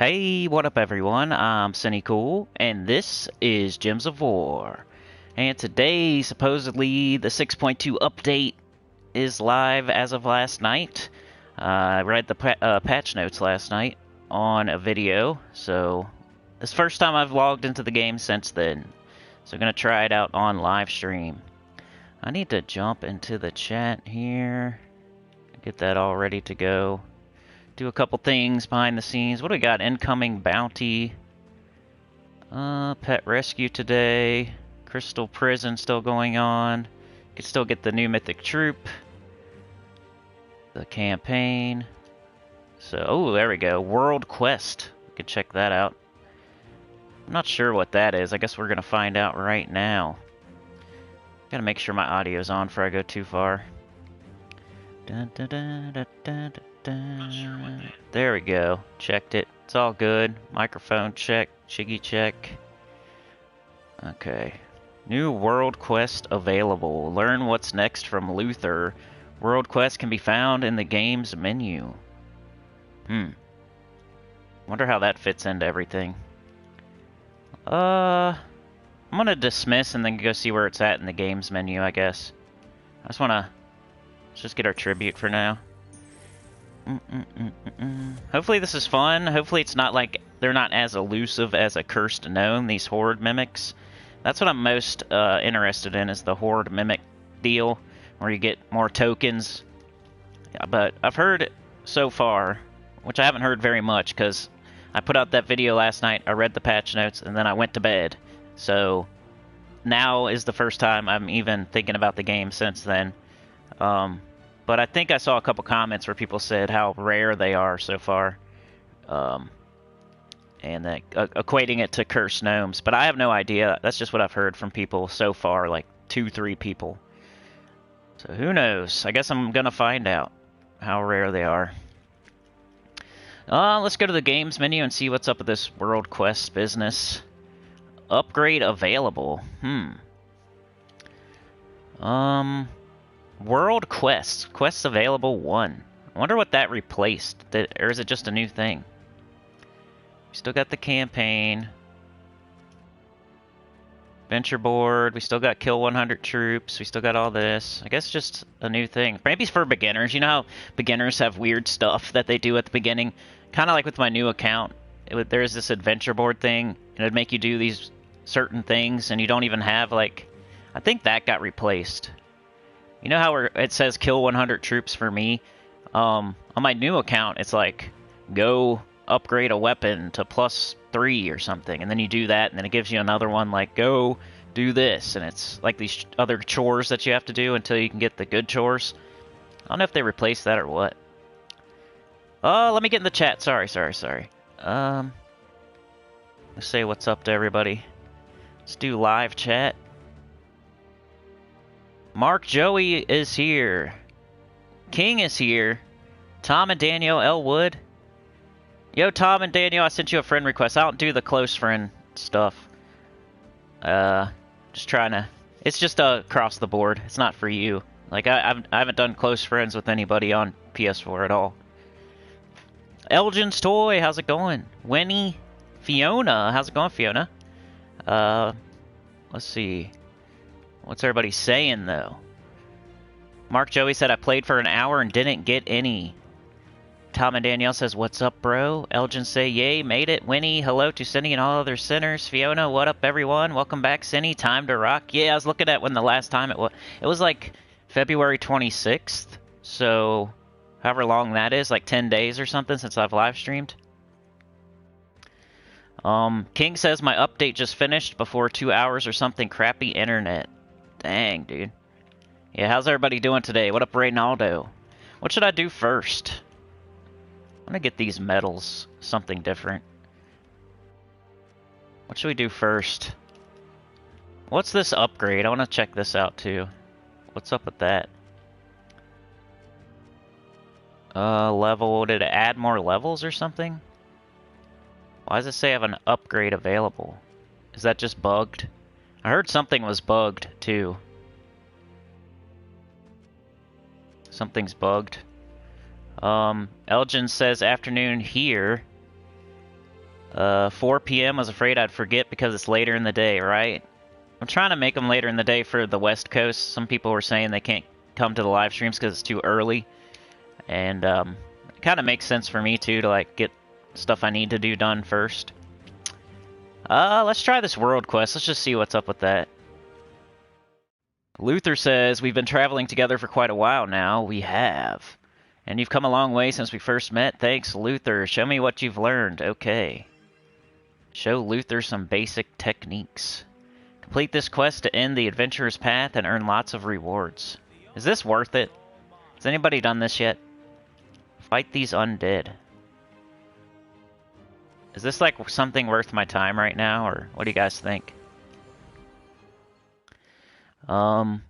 Hey, what up everyone? I'm Sinnycool, and this is Gems of War. And today, supposedly, the 6.2 update is live as of last night. I read the patch notes last night on a video, so it's the first time I've logged into the game since then. So I'm going to try it out on live stream. I need to jump into the chat here, get that all ready to go. Do a couple things behind the scenes. What do we got? Incoming bounty. Pet rescue today. Crystal prison still going on. Could still get the new mythic troop. The campaign. So, oh, there we go. World quest. We could check that out. I'm not sure what that is. I guess we're gonna find out right now. Gotta make sure my audio's on before I go too far. Dun, dun, dun, dun, dun, dun. There we go. Checked it. It's all good. Microphone check. Chiggy check. Okay. New world quest available. Learn what's next from Luther. World quest can be found in the game's menu. Wonder how that fits into everything. I'm gonna dismiss and then go see where it's at in the game's menu, I guess. I just wanna... Let's just get our tribute for now. Hopefully this is fun. Hopefully it's not like they're not as elusive as a cursed gnome, these Horde Mimics. That's what I'm most interested in, is the Horde Mimic deal, where you get more tokens. Yeah, but I've heard so far, which I haven't heard very much, because I put out that video last night, I read the patch notes, and then I went to bed. So now is the first time I'm even thinking about the game since then. But I think I saw a couple comments where people said how rare they are so far, and that equating it to cursed gnomes. But I have no idea. That's just what I've heard from people so far, like 2-3 people. So who knows? I guess I'm gonna find out how rare they are. Let's go to the games menu and see what's up with this world quest business. Upgrade available. World quests. Quests available 1. I wonder what that replaced. Or is it just a new thing? We still got the campaign. Venture board. We still got kill 100 troops. We still got all this. I guess just a new thing. Maybe it's for beginners. You know how beginners have weird stuff that they do at the beginning? Kind of like with my new account. There's this adventure board thing, and it'd make you do these certain things, and you don't even have, like... I think that got replaced. You know how it says kill 100 troops for me? On my new account, it's like, go upgrade a weapon to +3 or something. And then you do that, and then it gives you another one like, go do this. And it's like these other chores that you have to do until you can get the good chores. I don't know if they replaced that or what. Oh, let me get in the chat. Sorry. Let's say what's up to everybody. Let's do live chat. Mark Joey is here. King is here. Tom and Daniel Elwood. Yo, Tom and Daniel, I sent you a friend request. I don't do the close friend stuff. Just trying to... It's just across the board. It's not for you. Like, I haven't done close friends with anybody on PS4 at all. Elgin's Toy, how's it going? Winnie. Fiona, how's it going, Fiona? Let's see. What's everybody saying, though? Mark Joey said, I played for an hour and didn't get any. Tom and Danielle says, what's up, bro? Elgin say, yay, made it. Winnie, hello to Cinny and all other sinners. Fiona, what up, everyone? Welcome back, Cinny. Time to rock. Yeah, I was looking at when the last time it was. It was like February 26th. So, however long that is, like 10 days or something since I've live streamed. King says, my update just finished before 2 hours or something. Crappy internet. Dang, dude. Yeah, how's everybody doing today? What up, Reynaldo? What should I do first? I'm gonna get these medals. Something different. What should we do first? What's this upgrade? I want to check this out, too. What's up with that? Level... Did it add more levels or something? Why does it say I have an upgrade available? Is that just bugged? I heard something was bugged, too. Something's bugged. Elgin says, afternoon here. 4 p.m. I was afraid I'd forget because it's later in the day, right? I'm trying to make them later in the day for the West Coast. Some people were saying they can't come to the live streams because it's too early. And it kind of makes sense for me, too, to like get stuff I need to do done first. Let's try this world quest. Let's just see what's up with that. Luther says, we've been traveling together for quite a while now. We have. And you've come a long way since we first met. Thanks, Luther. Show me what you've learned. Okay. Show Luther some basic techniques. Complete this quest to end the adventurer's path and earn lots of rewards. Is this worth it? Has anybody done this yet? Fight these undead. Is this like something worth my time right now, or what do you guys think? Mark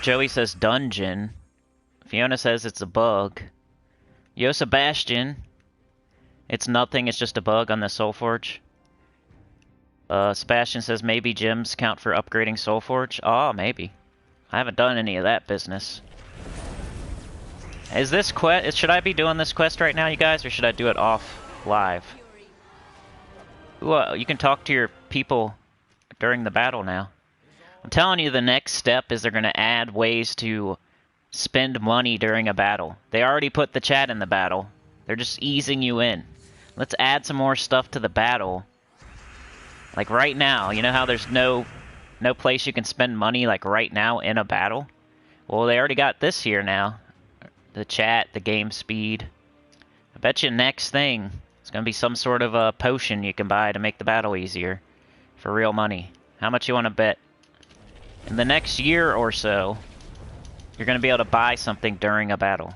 Joey says dungeon. Fiona says it's a bug. Yo Sebastian. It's nothing, it's just a bug on the Soulforge. Sebastian says maybe gems count for upgrading Soulforge. Oh, maybe. I haven't done any of that business. Is this quest? Should I be doing this quest right now, you guys, or should I do it off live? Well, you can talk to your people during the battle now. I'm telling you, the next step is they're going to add ways to spend money during a battle. They already put the chat in the battle. They're just easing you in. Let's add some more stuff to the battle. Like right now, you know how there's no place you can spend money like right now in a battle? Well, they already got this here now. The chat, the game speed. I bet you next thing is going to be some sort of a potion you can buy to make the battle easier. For real money. How much you want to bet? In the next year or so, you're going to be able to buy something during a battle.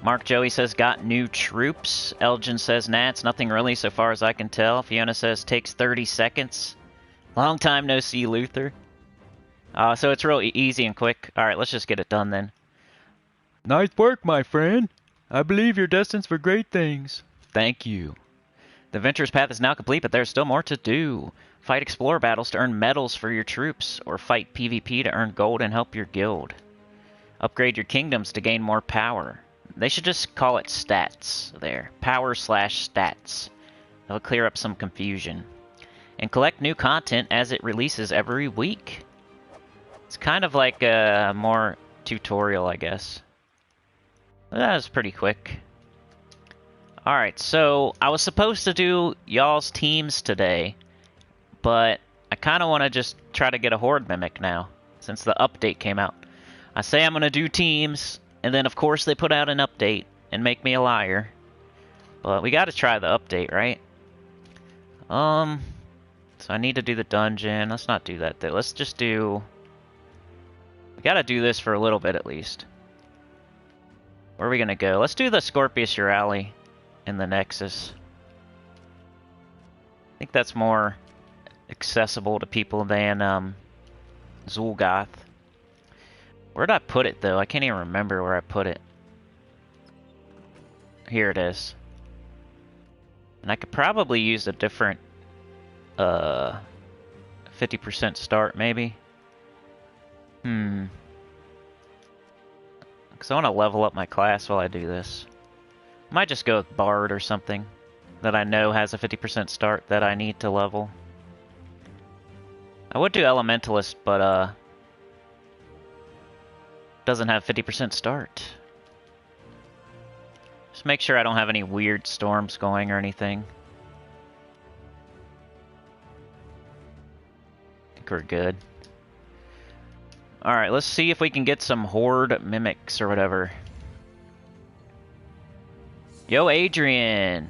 Mark Joey says, got new troops. Elgin says, nah, it's nothing really so far as I can tell. Fiona says, takes 30 seconds. Long time no see, Luther. So it's real easy and quick. Alright, let's just get it done then. Nice work, my friend. I believe you're destined for great things. Thank you. The adventurer's path is now complete, but there's still more to do. Fight explorer battles to earn medals for your troops, or fight PvP to earn gold and help your guild. Upgrade your kingdoms to gain more power. They should just call it stats there. Power/stats. That'll clear up some confusion. And collect new content as it releases every week. It's kind of like a more tutorial, I guess. That was pretty quick. Alright, so I was supposed to do y'all's teams today, but I kind of want to just try to get a Horde Mimic now, since the update came out. I say I'm going to do teams, and then of course they put out an update and make me a liar. But we got to try the update, right? So I need to do the dungeon. Let's not do that though. Let's just do... We got to do this for a little bit at least. Where are we going to go? Let's do the Scorpius Urali in the Nexus. I think that's more accessible to people than Zul'Goth. Where'd I put it though? I can't even remember where I put it. Here it is. And I could probably use a different 50% start maybe. Because I want to level up my class while I do this. I might just go with Bard or something that I know has a 50% start that I need to level. I would do Elementalist, but doesn't have 50% start. Just make sure I don't have any weird storms going or anything. I think we're good. Alright, let's see if we can get some Horde Mimics or whatever. Yo, Adrian!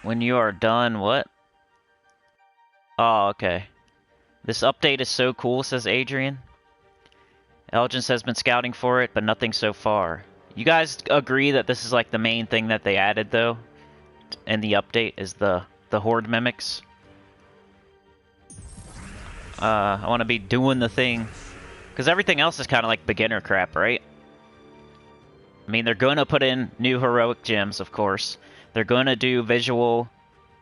When you are done, what? Oh, okay. This update is so cool, says Adrian. Elgin says been scouting for it, but nothing so far. You guys agree that this is like the main thing that they added, though? In the update is the Horde Mimics? I want to be doing the thing. Because everything else is kind of like beginner crap, right? I mean, they're going to put in new heroic gems, of course. They're going to do visual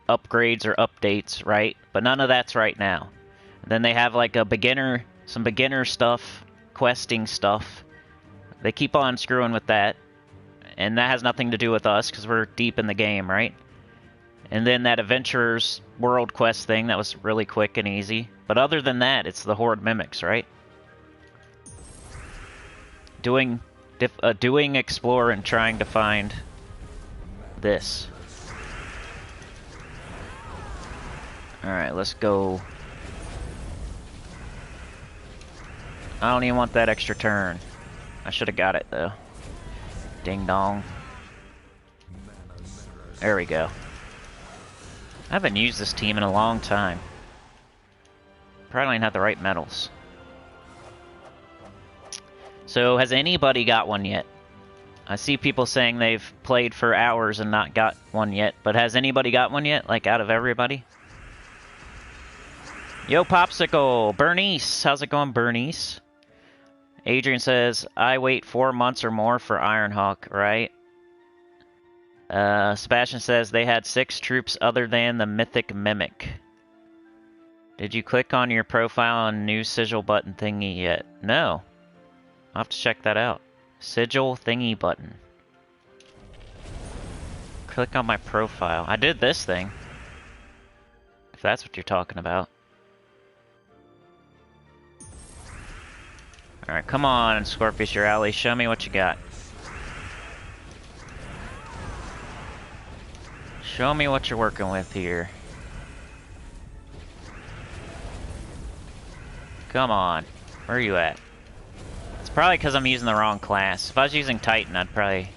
upgrades or updates, right? But none of that's right now. And then they have like a beginner some beginner stuff, questing stuff. They keep on screwing with that. And that has nothing to do with us, because we're deep in the game, right? And then that Adventurer's World Quest thing, that was really quick and easy. But other than that, it's the Horde Mimics, right? Doing explore and trying to find this. Alright, let's go. I don't even want that extra turn. I should have got it, though. Ding dong. There we go. I haven't used this team in a long time. Probably don't have the right medals. So, has anybody got one yet? I see people saying they've played for hours and not got one yet, but has anybody got one yet? Like, out of everybody? Yo, Popsicle! Bernice! How's it going, Bernice? Adrian says, I wait 4 months or more for Ironhawk, right? Sebastian says, they had 6 troops other than the Mythic Mimic. Did you click on your profile on new sigil button thingy yet? No. I'll have to check that out. Sigil thingy button. Click on my profile. I did this thing. If that's what you're talking about. Alright, come on, Scorpius, your ally. Show me what you got. Show me what you're working with here. Come on. Where are you at? It's probably because I'm using the wrong class. If I was using Titan, I'd probably...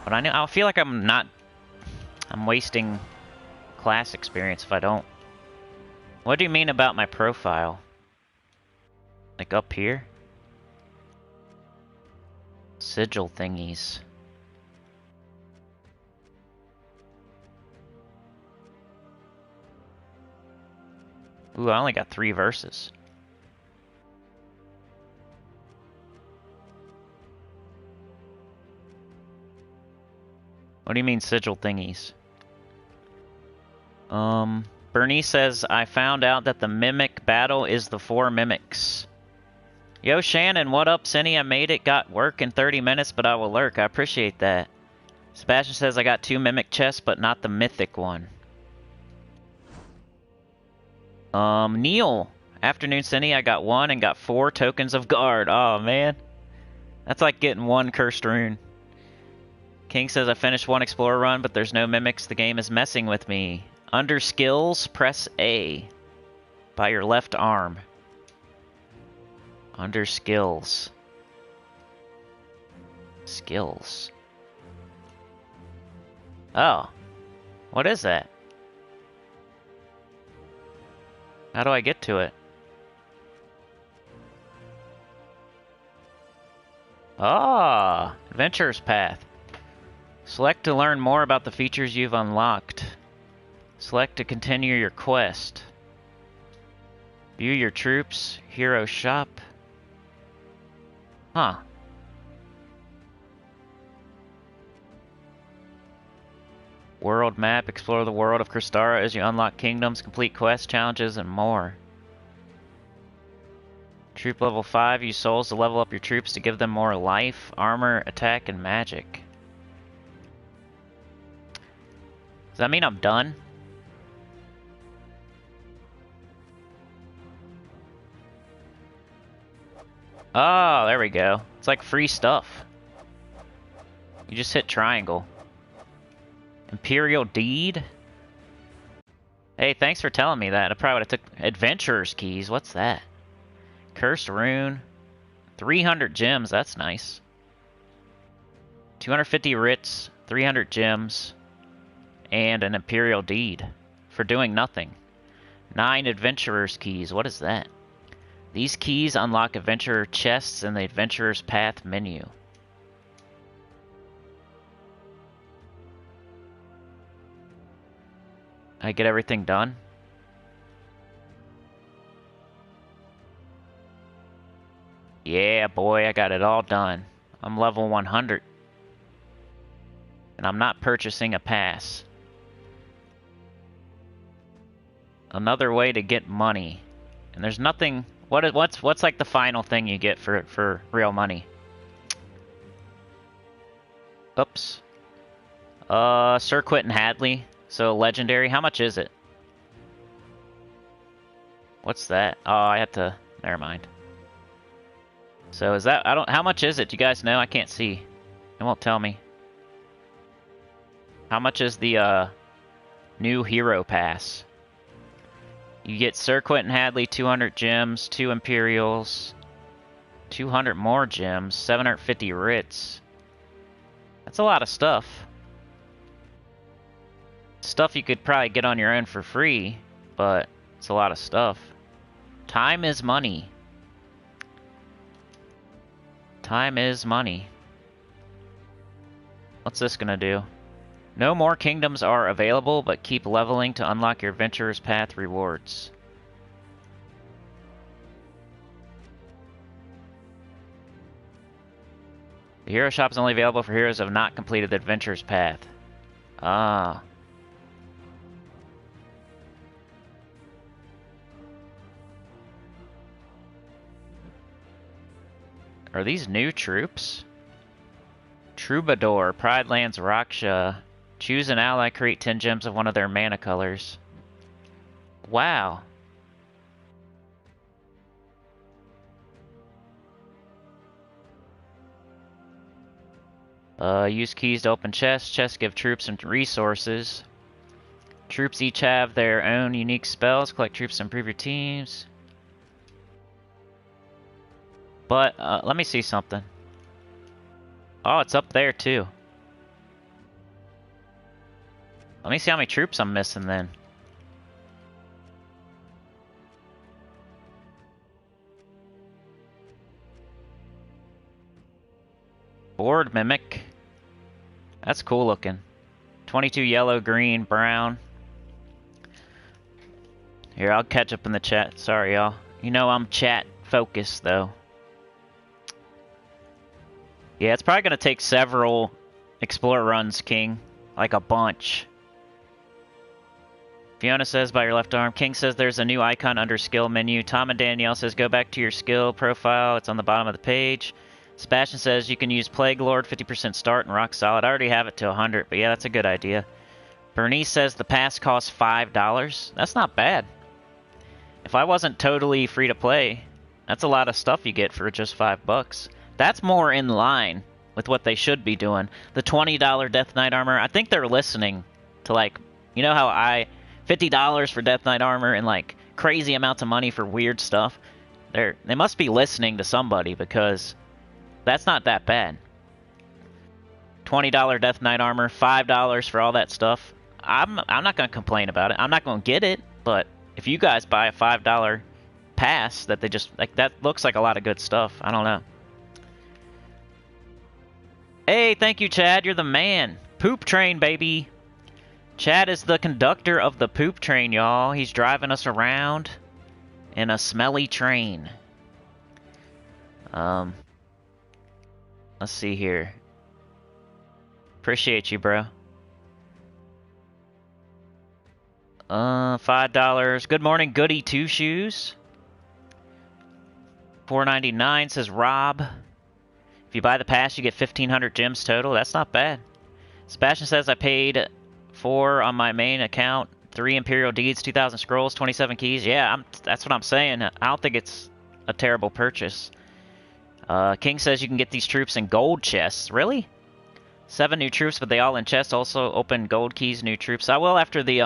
But I feel like I'm wasting class experience if I don't. What do you mean about my profile? Like up here? Sigil thingies. Ooh, I only got 3 verses. What do you mean sigil thingies? Bernie says, I found out that the Mimic battle is the 4 Mimics. Yo, Shannon, what up, Cindy? I made it, got work in 30 minutes, but I will lurk. I appreciate that. Sebastian says, I got 2 Mimic chests, but not the Mythic one. Neil. Afternoon, Cindy. I got 1 and got 4 tokens of guard. Oh, man. That's like getting 1 cursed rune. King says, I finished 1 explorer run, but there's no mimics. The game is messing with me. Under skills, press A. By your left arm. Under skills. Skills. Oh. What is that? How do I get to it? Ah, Adventurer's Path. Select to learn more about the features you've unlocked. Select to continue your quest. View your troops. Hero shop. Huh. World map. Explore the world of Crystara as you unlock kingdoms, complete quests, challenges, and more. Troop level 5. Use souls to level up your troops to give them more life, armor, attack, and magic. Does that mean I'm done? Oh, there we go. It's like free stuff. You just hit triangle. Imperial Deed? Hey, thanks for telling me that. I probably would have took Adventurer's Keys. What's that? Cursed Rune. 300 gems. That's nice. 250 writs. 300 gems. And an Imperial Deed. For doing nothing. 9 Adventurer's Keys. What is that? These keys unlock Adventurer chests in the Adventurer's Path menu. I get everything done? Yeah, boy, I got it all done. I'm level 100. And I'm not purchasing a pass. Another way to get money. And there's nothing What's like the final thing you get for real money? Oops. Sir Quentin Hadley. So legendary. How much is it? What's that? Oh, I have to. Never mind. So is that? I don't. How much is it? Do you guys know? I can't see. It won't tell me. How much is the new hero pass? You get Sir Quentin Hadley, 200 gems, 2 Imperials, 200 more gems, 750 writs. That's a lot of stuff. Stuff you could probably get on your own for free, but it's a lot of stuff. Time is money. Time is money. What's this gonna do? No more kingdoms are available, but keep leveling to unlock your Adventurer's Path rewards. The hero shop is only available for heroes who have not completed the Adventurer's Path. Ah. Are these new troops? Troubadour, Pride Lands Raksha. Choose an ally, create 10 gems of one of their mana colors. Wow. Use keys to open chests. Chests give troops some resources. Troops each have their own unique spells. Collect troops to improve your teams. But, let me see something. Oh, it's up there too. Let me see how many troops I'm missing then. Hord Mimic. That's cool looking. 22 yellow, green, brown. Here, I'll catch up in the chat. Sorry, y'all. You know I'm chat focused though. Yeah, it's probably gonna take several explore runs, King. Like a bunch. Fiona says by your left arm. King says there's a new icon under skill menu. Tom and Danielle says go back to your skill profile. It's on the bottom of the page. Sebastian says you can use Plague Lord, 50% start, and Rock Solid. I already have it to 100, but yeah, that's a good idea. Bernice says the pass costs $5. That's not bad. If I wasn't totally free to play, that's a lot of stuff you get for just $5. That's more in line with what they should be doing. The $20 Death Knight armor, I think they're listening to, like, you know how $50 for Death Knight armor and like crazy amounts of money for weird stuff. They must be listening to somebody because that's not that bad. $20 Death Knight armor, $5 for all that stuff. I'm not gonna complain about it. I'm not gonna get it, but if you guys buy a $5 pass that they just like, that looks like a lot of good stuff. I don't know. Hey, thank you, Chad. You're the man. Poop train, baby. Chad is the conductor of the poop train, y'all. He's driving us around in a smelly train. Let's see here. Appreciate you, bro. $5. Good morning, Goody Two Shoes. $4.99 says Rob. If you buy the pass, you get 1,500 gems total. That's not bad. Sebastian says I paid 4 on my main account, 3 Imperial Deeds, 2,000 scrolls, 27 keys. Yeah, that's what I'm saying. I don't think it's a terrible purchase. King says you can get these troops in gold chests. Really? 7 new troops, but they all in chests. Also open gold keys, new troops. I will after the,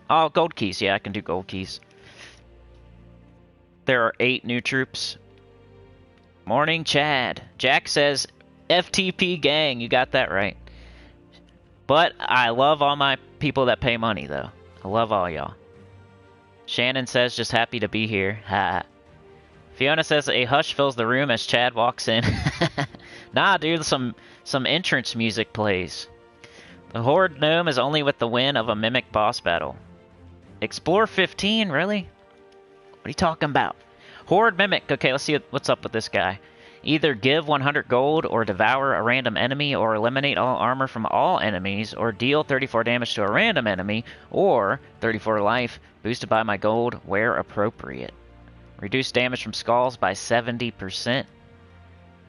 oh, gold keys. Yeah, I can do gold keys. There are 8 new troops. Morning, Chad. Jack says FTP gang. You got that right. But I love all my people that pay money, though. I love all y'all. Shannon says, just happy to be here. Ha. Fiona says, a hush fills the room as Chad walks in. Nah, dude, some entrance music plays. The Horde Gnome is only with the win of a Mimic boss battle. Explore 15, really? What are you talking about? Horde Mimic. Okay, let's see what's up with this guy. Either give 100 gold, or devour a random enemy, or eliminate all armor from all enemies, or deal 34 damage to a random enemy, or 34 life, boosted by my gold where appropriate. Reduce damage from skulls by 70%.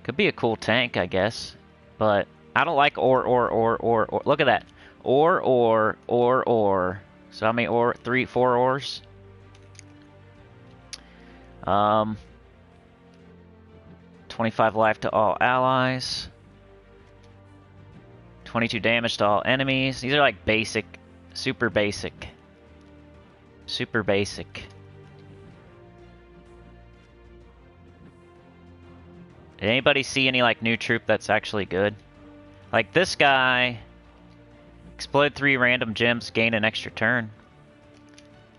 Could be a cool tank, I guess. But I don't like or. Look at that. Or. So how many or? 4 ores? 25 life to all allies. 22 damage to all enemies. These are like basic. Super basic. Super basic. Did anybody see any like new troop that's actually good? Like this guy, explode 3 random gems, gain an extra turn.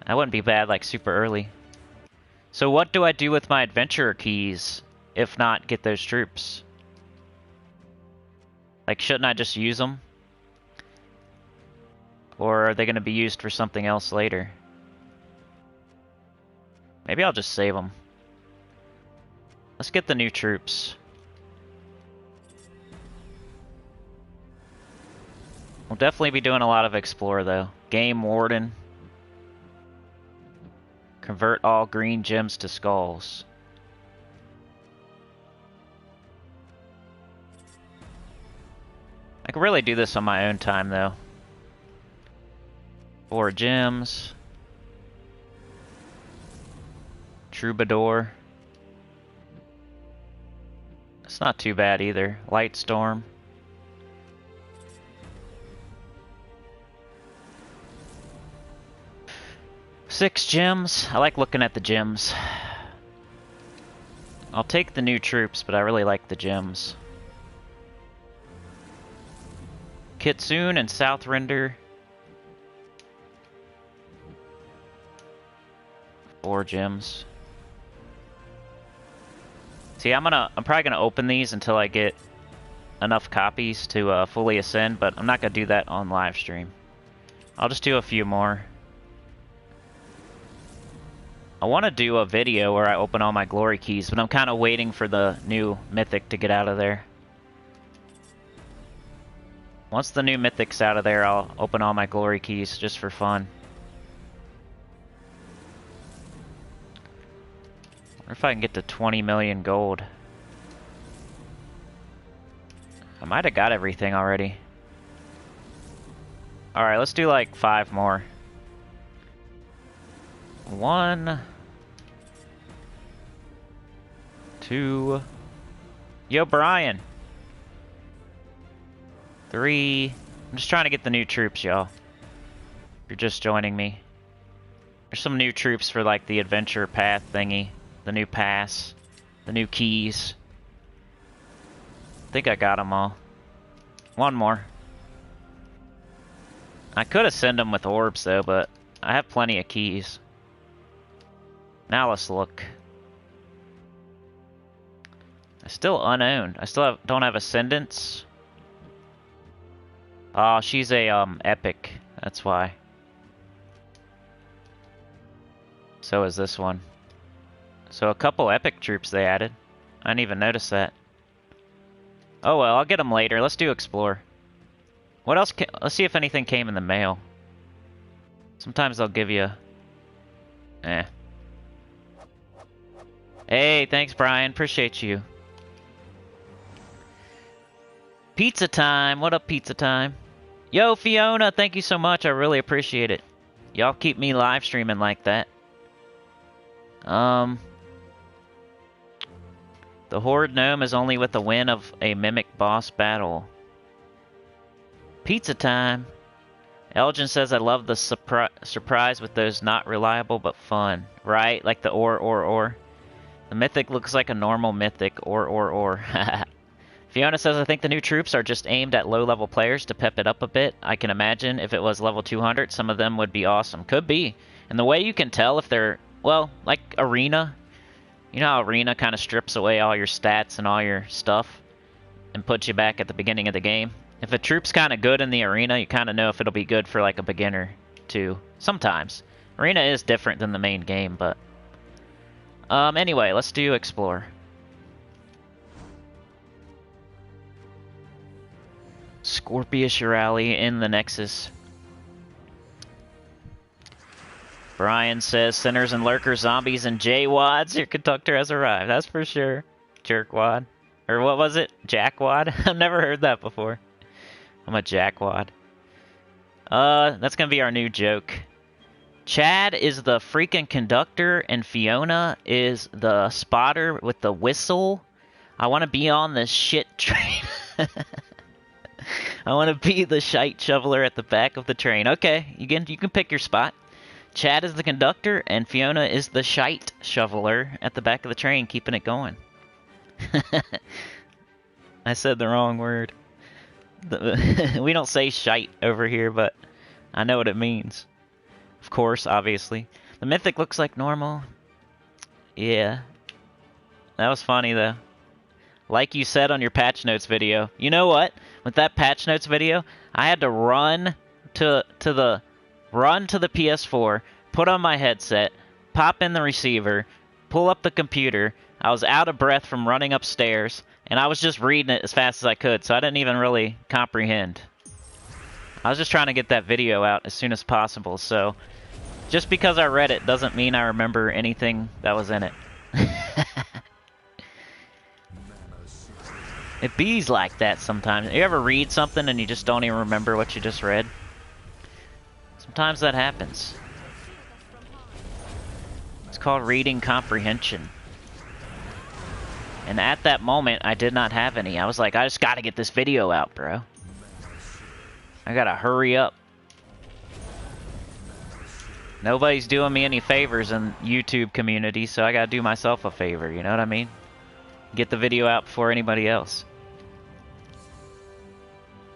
That wouldn't be bad, like super early. So what do I do with my adventurer keys, if not get those troops? Like shouldn't I just use them? Or are they going to be used for something else later? Maybe I'll just save them. Let's get the new troops. We'll definitely be doing a lot of explore though. Game Warden. Convert all green gems to skulls. I could really do this on my own time though. 4 gems. Troubadour. It's not too bad either. Lightstorm. Six gems. I like looking at the gems. I'll take the new troops, but I really like the gems. Kitsune and South Render. 4 gems. See, I'm probably gonna open these until I get enough copies to fully ascend, but I'm not gonna do that on live stream. I'll just do a few more. I want to do a video where I open all my glory keys, but I'm kind of waiting for the new mythic to get out of there. Once the new mythic's out of there, I'll open all my glory keys just for fun. Wonder if I can get to 20 million gold. I might have got everything already. Alright, let's do like 5 more. 1, 2. Yo, Brian. 3. I'm just trying to get the new troops, y'all. If you're just joining me. There's some new troops for like the adventure path thingy. The new pass. The new keys. I think I got them all. 1 more. I could have sent them with orbs though, but I have plenty of keys. Now let's look. I still unowned. I still don't have Ascendance. Oh, she's a epic. That's why. So is this one. So a couple epic troops they added. I didn't even notice that. Oh well, I'll get them later. Let's do explore. What else? Let's see if anything came in the mail. Sometimes they'll give you. Eh. Hey, thanks, Brian. Appreciate you. Pizza time. What up, pizza time? Yo, Fiona, thank you so much. I really appreciate it. Y'all keep me live streaming like that. The Horde Gnome is only with the win of a Mimic boss battle. Pizza time. Elgin says, I love the surprise with those not reliable but fun. Right? Like the or. The mythic looks like a normal mythic. Or. Fiona says, I think the new troops are just aimed at low-level players to pep it up a bit. I can imagine if it was level 200, some of them would be awesome. Could be. And the way you can tell if they're, well, like Arena. You know how Arena kind of strips away all your stats and all your stuff and puts you back at the beginning of the game? If a troop's kind of good in the Arena, you kind of know if it'll be good for like a beginner too. Sometimes. Arena is different than the main game, but... anyway, let's do Explore. Scorpius Rally in the Nexus. Brian says, sinners and lurkers, zombies, and J-Wads. Your conductor has arrived. That's for sure. Jerkwad. Or what was it? Jackwad? I've never heard that before. I'm a jackwad. That's gonna be our new joke. Chad is the freaking conductor, and Fiona is the spotter with the whistle. I want to be on the shit train. I want to be the shite shoveler at the back of the train. Okay, you can pick your spot. Chad is the conductor, and Fiona is the shite shoveler at the back of the train, keeping it going. I said the wrong word. We don't say shite over here, but I know what it means. Of course, obviously. The mythic looks like normal. Yeah. That was funny, though. Like you said on your patch notes video. You know what? With that patch notes video, I had to run to the PS4, put on my headset, pop in the receiver, pull up the computer. I was out of breath from running upstairs, and I was just reading it as fast as I could, so I didn't even really comprehend. I was just trying to get that video out as soon as possible, so just because I read it doesn't mean I remember anything that was in it. It bees like that sometimes. You ever read something and you just don't even remember what you just read? Sometimes that happens. It's called reading comprehension. And at that moment, I did not have any. I was like, I just gotta get this video out, bro. I gotta hurry up. Nobody's doing me any favors in YouTube community, so I gotta do myself a favor, you know what I mean? Get the video out before anybody else.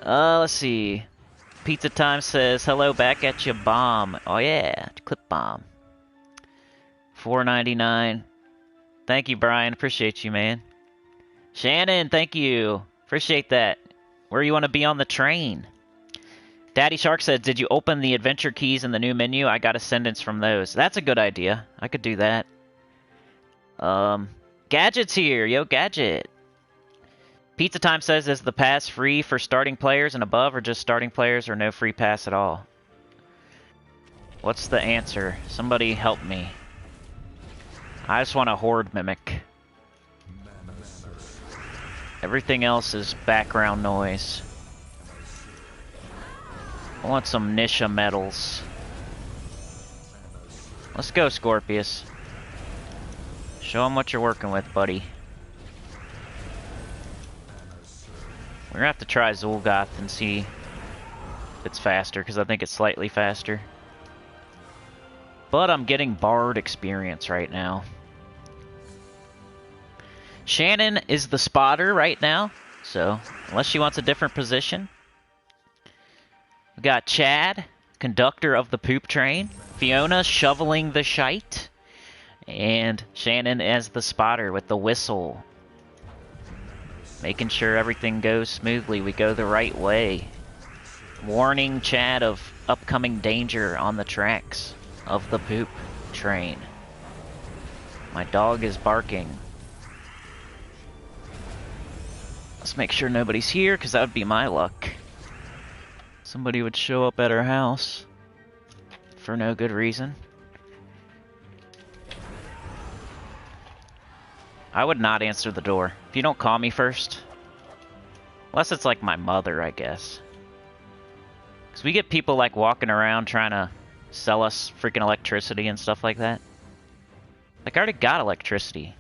Let's see. Pizza Time says, hello, back at you, bomb. Oh yeah, clip bomb. $4.99. Thank you, Brian. Appreciate you, man. Shannon, thank you. Appreciate that. Where you want to be on the train? Daddy Shark said, did you open the adventure keys in the new menu? I got ascendance from those. That's a good idea. I could do that. Gadget's here. Yo, Gadget. Pizza Time says, is the pass free for starting players and above, or just starting players, or no free pass at all? What's the answer? Somebody help me. I just want a Horde Mimic. Everything else is background noise. I want some Nisha medals. Let's go, Scorpius. Show them what you're working with, buddy. We're gonna have to try Zul'Goth and see if it's faster, because I think it's slightly faster. But I'm getting Bard experience right now. Shannon is the spotter right now, so unless she wants a different position. We got Chad, conductor of the poop train. Fiona shoveling the shite. And Shannon as the spotter with the whistle. Making sure everything goes smoothly. We go the right way. Warning Chad of upcoming danger on the tracks of the poop train. My dog is barking. Let's make sure nobody's here, because that would be my luck. Somebody would show up at our house for no good reason. I would not answer the door. If you don't call me first. Unless it's like my mother, I guess. Because we get people like walking around trying to sell us freaking electricity and stuff like that. Like, I already got electricity.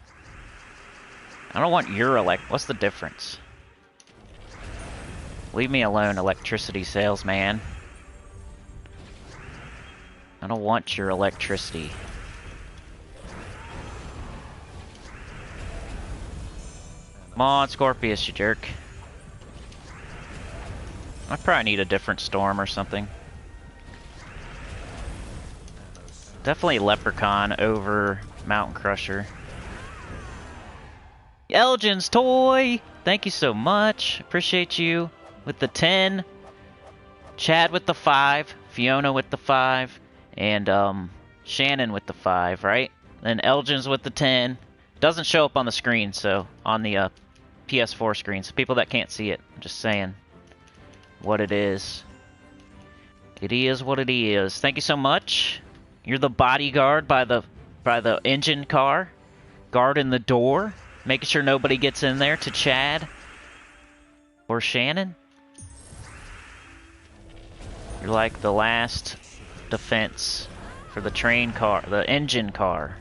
I don't want your what's the difference? Leave me alone, electricity salesman. I don't want your electricity. Come on, Scorpius, you jerk. I probably need a different storm or something. Definitely Leprechaun over Mountain Crusher. Elgin's toy! Thank you so much. Appreciate you. With the 10. Chad with the 5. Fiona with the 5. And Shannon with the 5, right? Then Elgin's with the 10. Doesn't show up on the screen, so on the PS4 screen. So people that can't see it, I'm just saying what it is. It is what it is. Thank you so much. You're the bodyguard by the engine car, guarding the door, making sure nobody gets in there to Chad or Shannon. You're like the last defense for the train car, the engine car.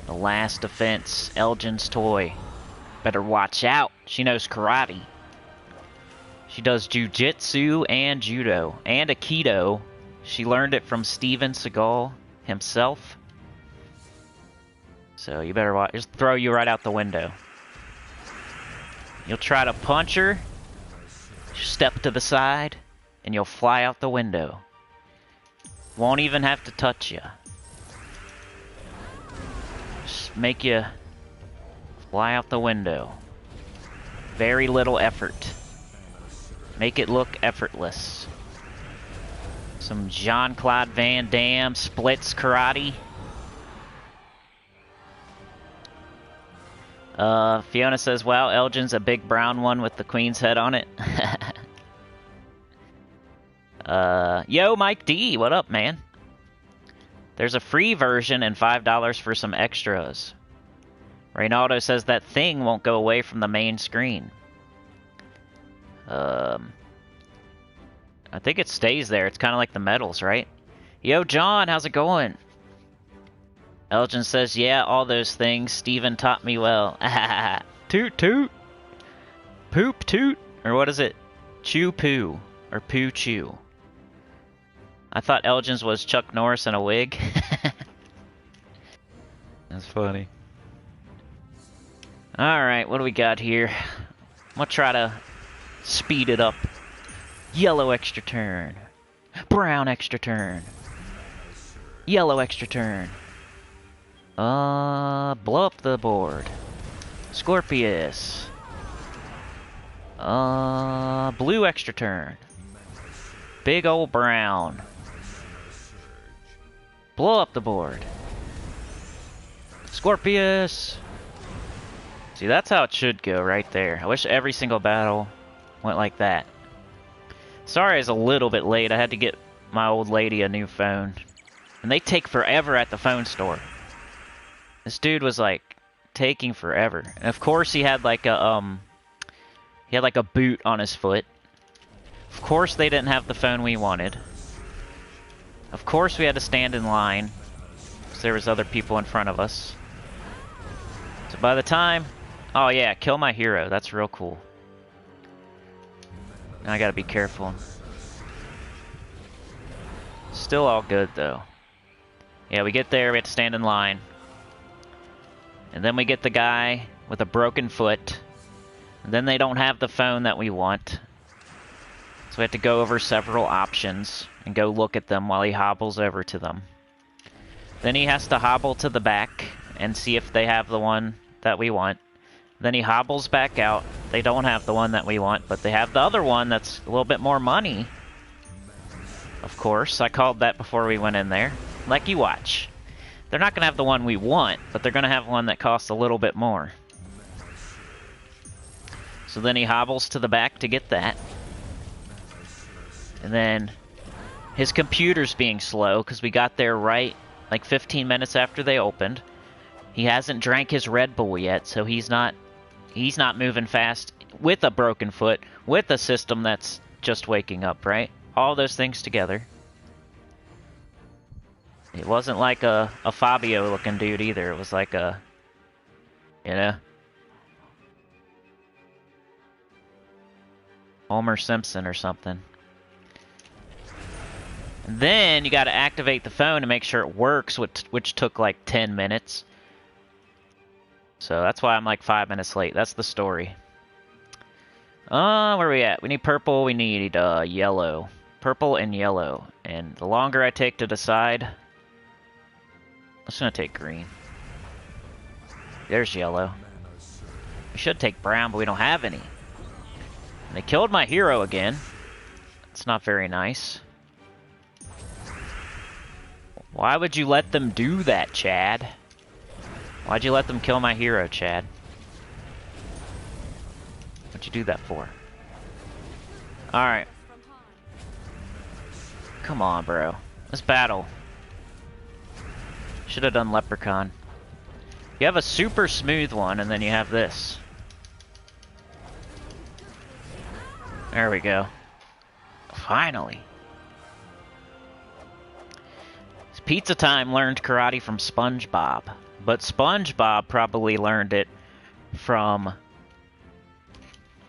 The last defense, Elgin's toy. Better watch out. She knows karate. She does jujitsu and judo and aikido. She learned it from Steven Seagal himself. So you better watch. Just throw you right out the window. You'll try to punch her, step to the side, and you'll fly out the window. Won't even have to touch you. Just make you fly out the window. Very little effort. Make it look effortless. Some Jean-Claude Van Damme splits karate. Fiona says, wow, Elgin's a big brown one with the queen's head on it. Yo, Mike D, what up, man? There's a free version and $5 for some extras. Reynaldo says that thing won't go away from the main screen. I think it stays there. It's kind of like the medals, right? Yo, John, how's it going? Elgin says, yeah, all those things. Steven taught me well. Toot toot. Poop toot? Or what is it? Chew poo. Or poo chew. I thought Elgin's was Chuck Norris in a wig. That's funny. Alright, what do we got here? I'm gonna try to speed it up. Yellow extra turn. Brown extra turn. Yellow extra turn. Blow up the board. Scorpius. Blue extra turn. Big old brown. Blow up the board. Scorpius. See, that's how it should go right there. I wish every single battle went like that. Sorry it's a little bit late. I had to get my old lady a new phone. And they take forever at the phone store. This dude was like taking forever. And of course he had like a boot on his foot. Of course they didn't have the phone we wanted. Of course we had to stand in line because there was other people in front of us. So by the time, oh yeah, kill my hero. That's real cool. Now I gotta be careful. Still all good though. Yeah, we get there, we have to stand in line. And then we get the guy with a broken foot. And then they don't have the phone that we want. So we have to go over several options and go look at them while he hobbles over to them. Then he has to hobble to the back and see if they have the one that we want. Then he hobbles back out. They don't have the one that we want, but they have the other one that's a little bit more money. Of course, I called that before we went in there. Like you watch. They're not going to have the one we want, but they're going to have one that costs a little bit more. So then he hobbles to the back to get that. And then his computer's being slow because we got there right like 15 minutes after they opened. He hasn't drank his Red Bull yet, so he's not moving fast with a broken foot, with a system that's just waking up, right? All those things together. It wasn't like a Fabio looking dude either. It was like a, you know, Homer Simpson or something. And then you got to activate the phone to make sure it works, which took like 10 minutes. So that's why I'm like 5 minutes late. That's the story. Where are we at? We need purple, we need yellow. Purple and yellow. And the longer I take to decide, I'm just gonna take green. There's yellow. We should take brown, but we don't have any. And they killed my hero again. It's not very nice. Why would you let them do that, Chad? Why'd you let them kill my hero, Chad? What'd you do that for? Alright. Come on, bro. Let's battle. Should have done Leprechaun. You have a super smooth one, and then you have this. There we go. Finally. Pizza Time learned karate from SpongeBob, but SpongeBob probably learned it from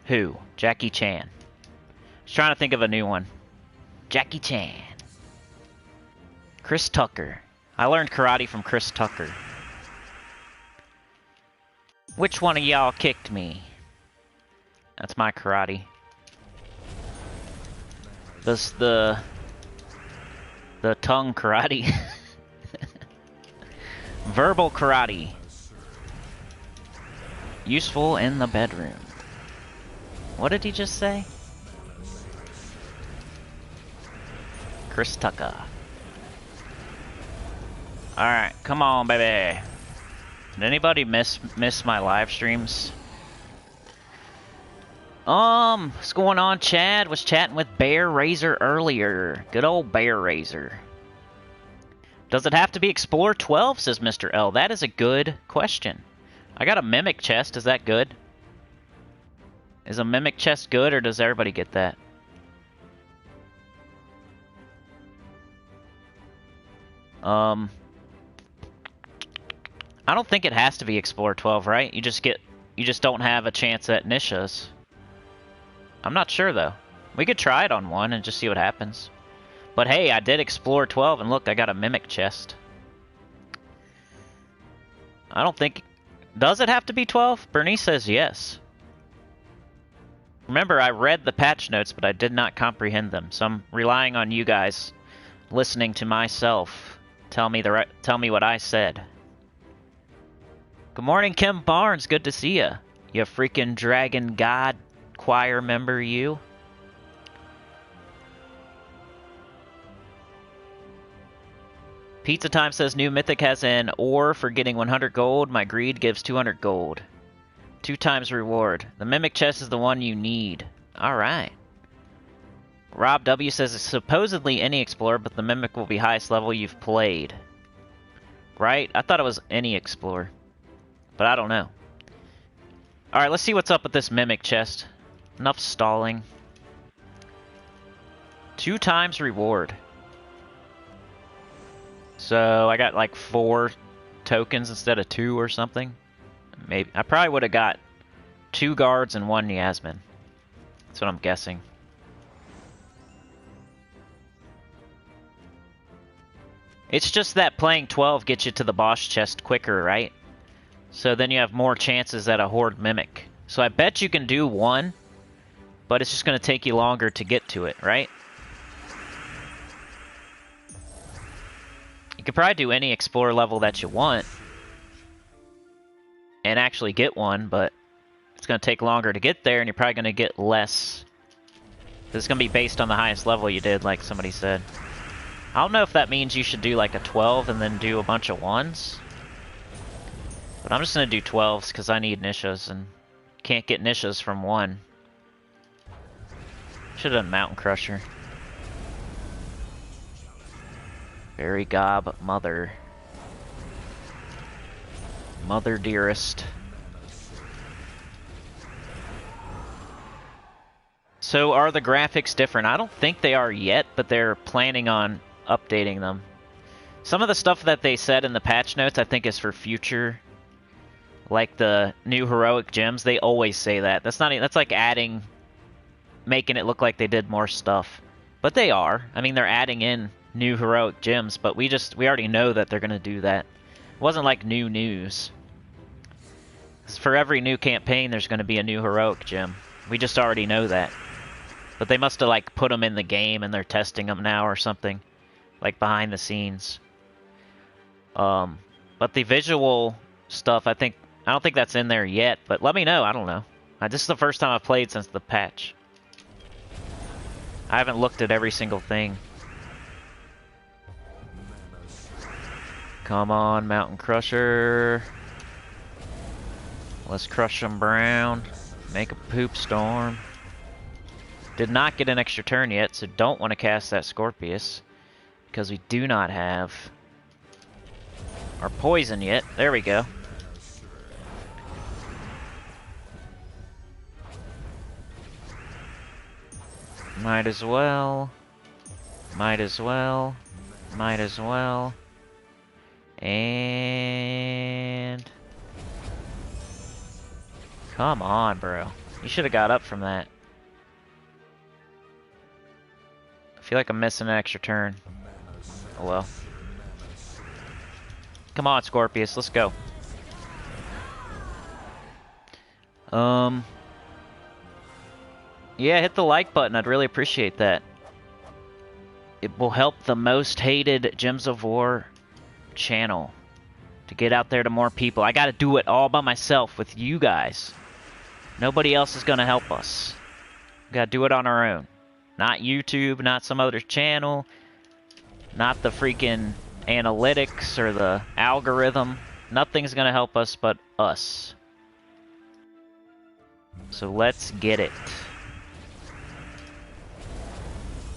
who? Jackie Chan. I was trying to think of a new one. Jackie Chan. Chris Tucker. I learned karate from Chris Tucker. Which one of y'all kicked me? That's my karate. This the tongue karate. Verbal karate. Useful in the bedroom. What did he just say? Chris Tucker. Alright, come on, baby. Did anybody miss my live streams? What's going on, Chad? Was chatting with Bear Razor earlier. Good old Bear Razor. Does it have to be Explorer 12, says Mr. L? That is a good question. I got a Mimic chest, is that good? Is a Mimic chest good, or does everybody get that? I don't think it has to be Explorer 12, right? You just don't have a chance at Nishas. I'm not sure though. We could try it on one and just see what happens. But hey, I did Explorer 12 and look, I got a Mimic chest. I don't think... Does it have to be 12? Bernice says yes. Remember, I read the patch notes, but I did not comprehend them. So I'm relying on you guys listening to myself. Tell me what I said. Good morning, Kim Barnes. Good to see ya. You freaking Dragon God Choir member, you. Pizza Time says new mythic has an ore for getting 100 gold. My greed gives 200 gold. 2 times reward. The Mimic chest is the one you need. Alright. Rob W says it's supposedly any Explorer, but the Mimic will be highest level you've played. Right? I thought it was any Explorer. But I don't know. Alright, let's see what's up with this Mimic chest. Enough stalling. 2 times reward. So I got like 4 tokens instead of 2 or something. Maybe I probably would have got 2 guards and 1 Yasmin. That's what I'm guessing. It's just that playing 12 gets you to the boss chest quicker, right? So then you have more chances at a Horde Mimic. So I bet you can do 1, but it's just going to take you longer to get to it, right? You could probably do any Explorer level that you want and actually get 1, but it's going to take longer to get there, and you're probably going to get less. It's going to be based on the highest level you did, like somebody said. I don't know if that means you should do like a 12 and then do a bunch of 1s. But I'm just going to do 12s because I need Nishas, and can't get Nishas from 1. Should have done Mountain Crusher. Fairy Gob Mother. Mother dearest. So are the graphics different? I don't think they are yet, but they're planning on updating them. Some of the stuff that they said in the patch notes I think is for future. Like the new heroic gems, they always say that. That's like adding, making it look like they did more stuff. But they are. I mean, they're adding in new heroic gems, but we already know that they're gonna do that. It wasn't like new news. 'Cause for every new campaign, there's gonna be a new heroic gem. We just already know that. But they must have like put them in the game and they're testing them now or something, like behind the scenes. But the visual stuff, I don't think that's in there yet, but let me know. I don't know. This is the first time I've played since the patch. I haven't looked at every single thing. Come on, Mountain Crusher. Let's crush them brown. Make a poop storm. Did not get an extra turn yet, so don't want to cast that Scorpius, because we do not have or poison yet. There we go. Might as well. Might as well. Might as well. And... Come on, bro. You should have got up from that. I feel like I'm missing an extra turn. Oh well. Come on, Scorpius, let's go. Yeah, hit the like button. I'd really appreciate that. It will help the most hated Gems of War channel to get out there to more people. I gotta do it all by myself with you guys. Nobody else is gonna help us. We gotta do it on our own. Not YouTube, not some other channel, not the freaking analytics or the algorithm. Nothing's gonna help us but us. So let's get it.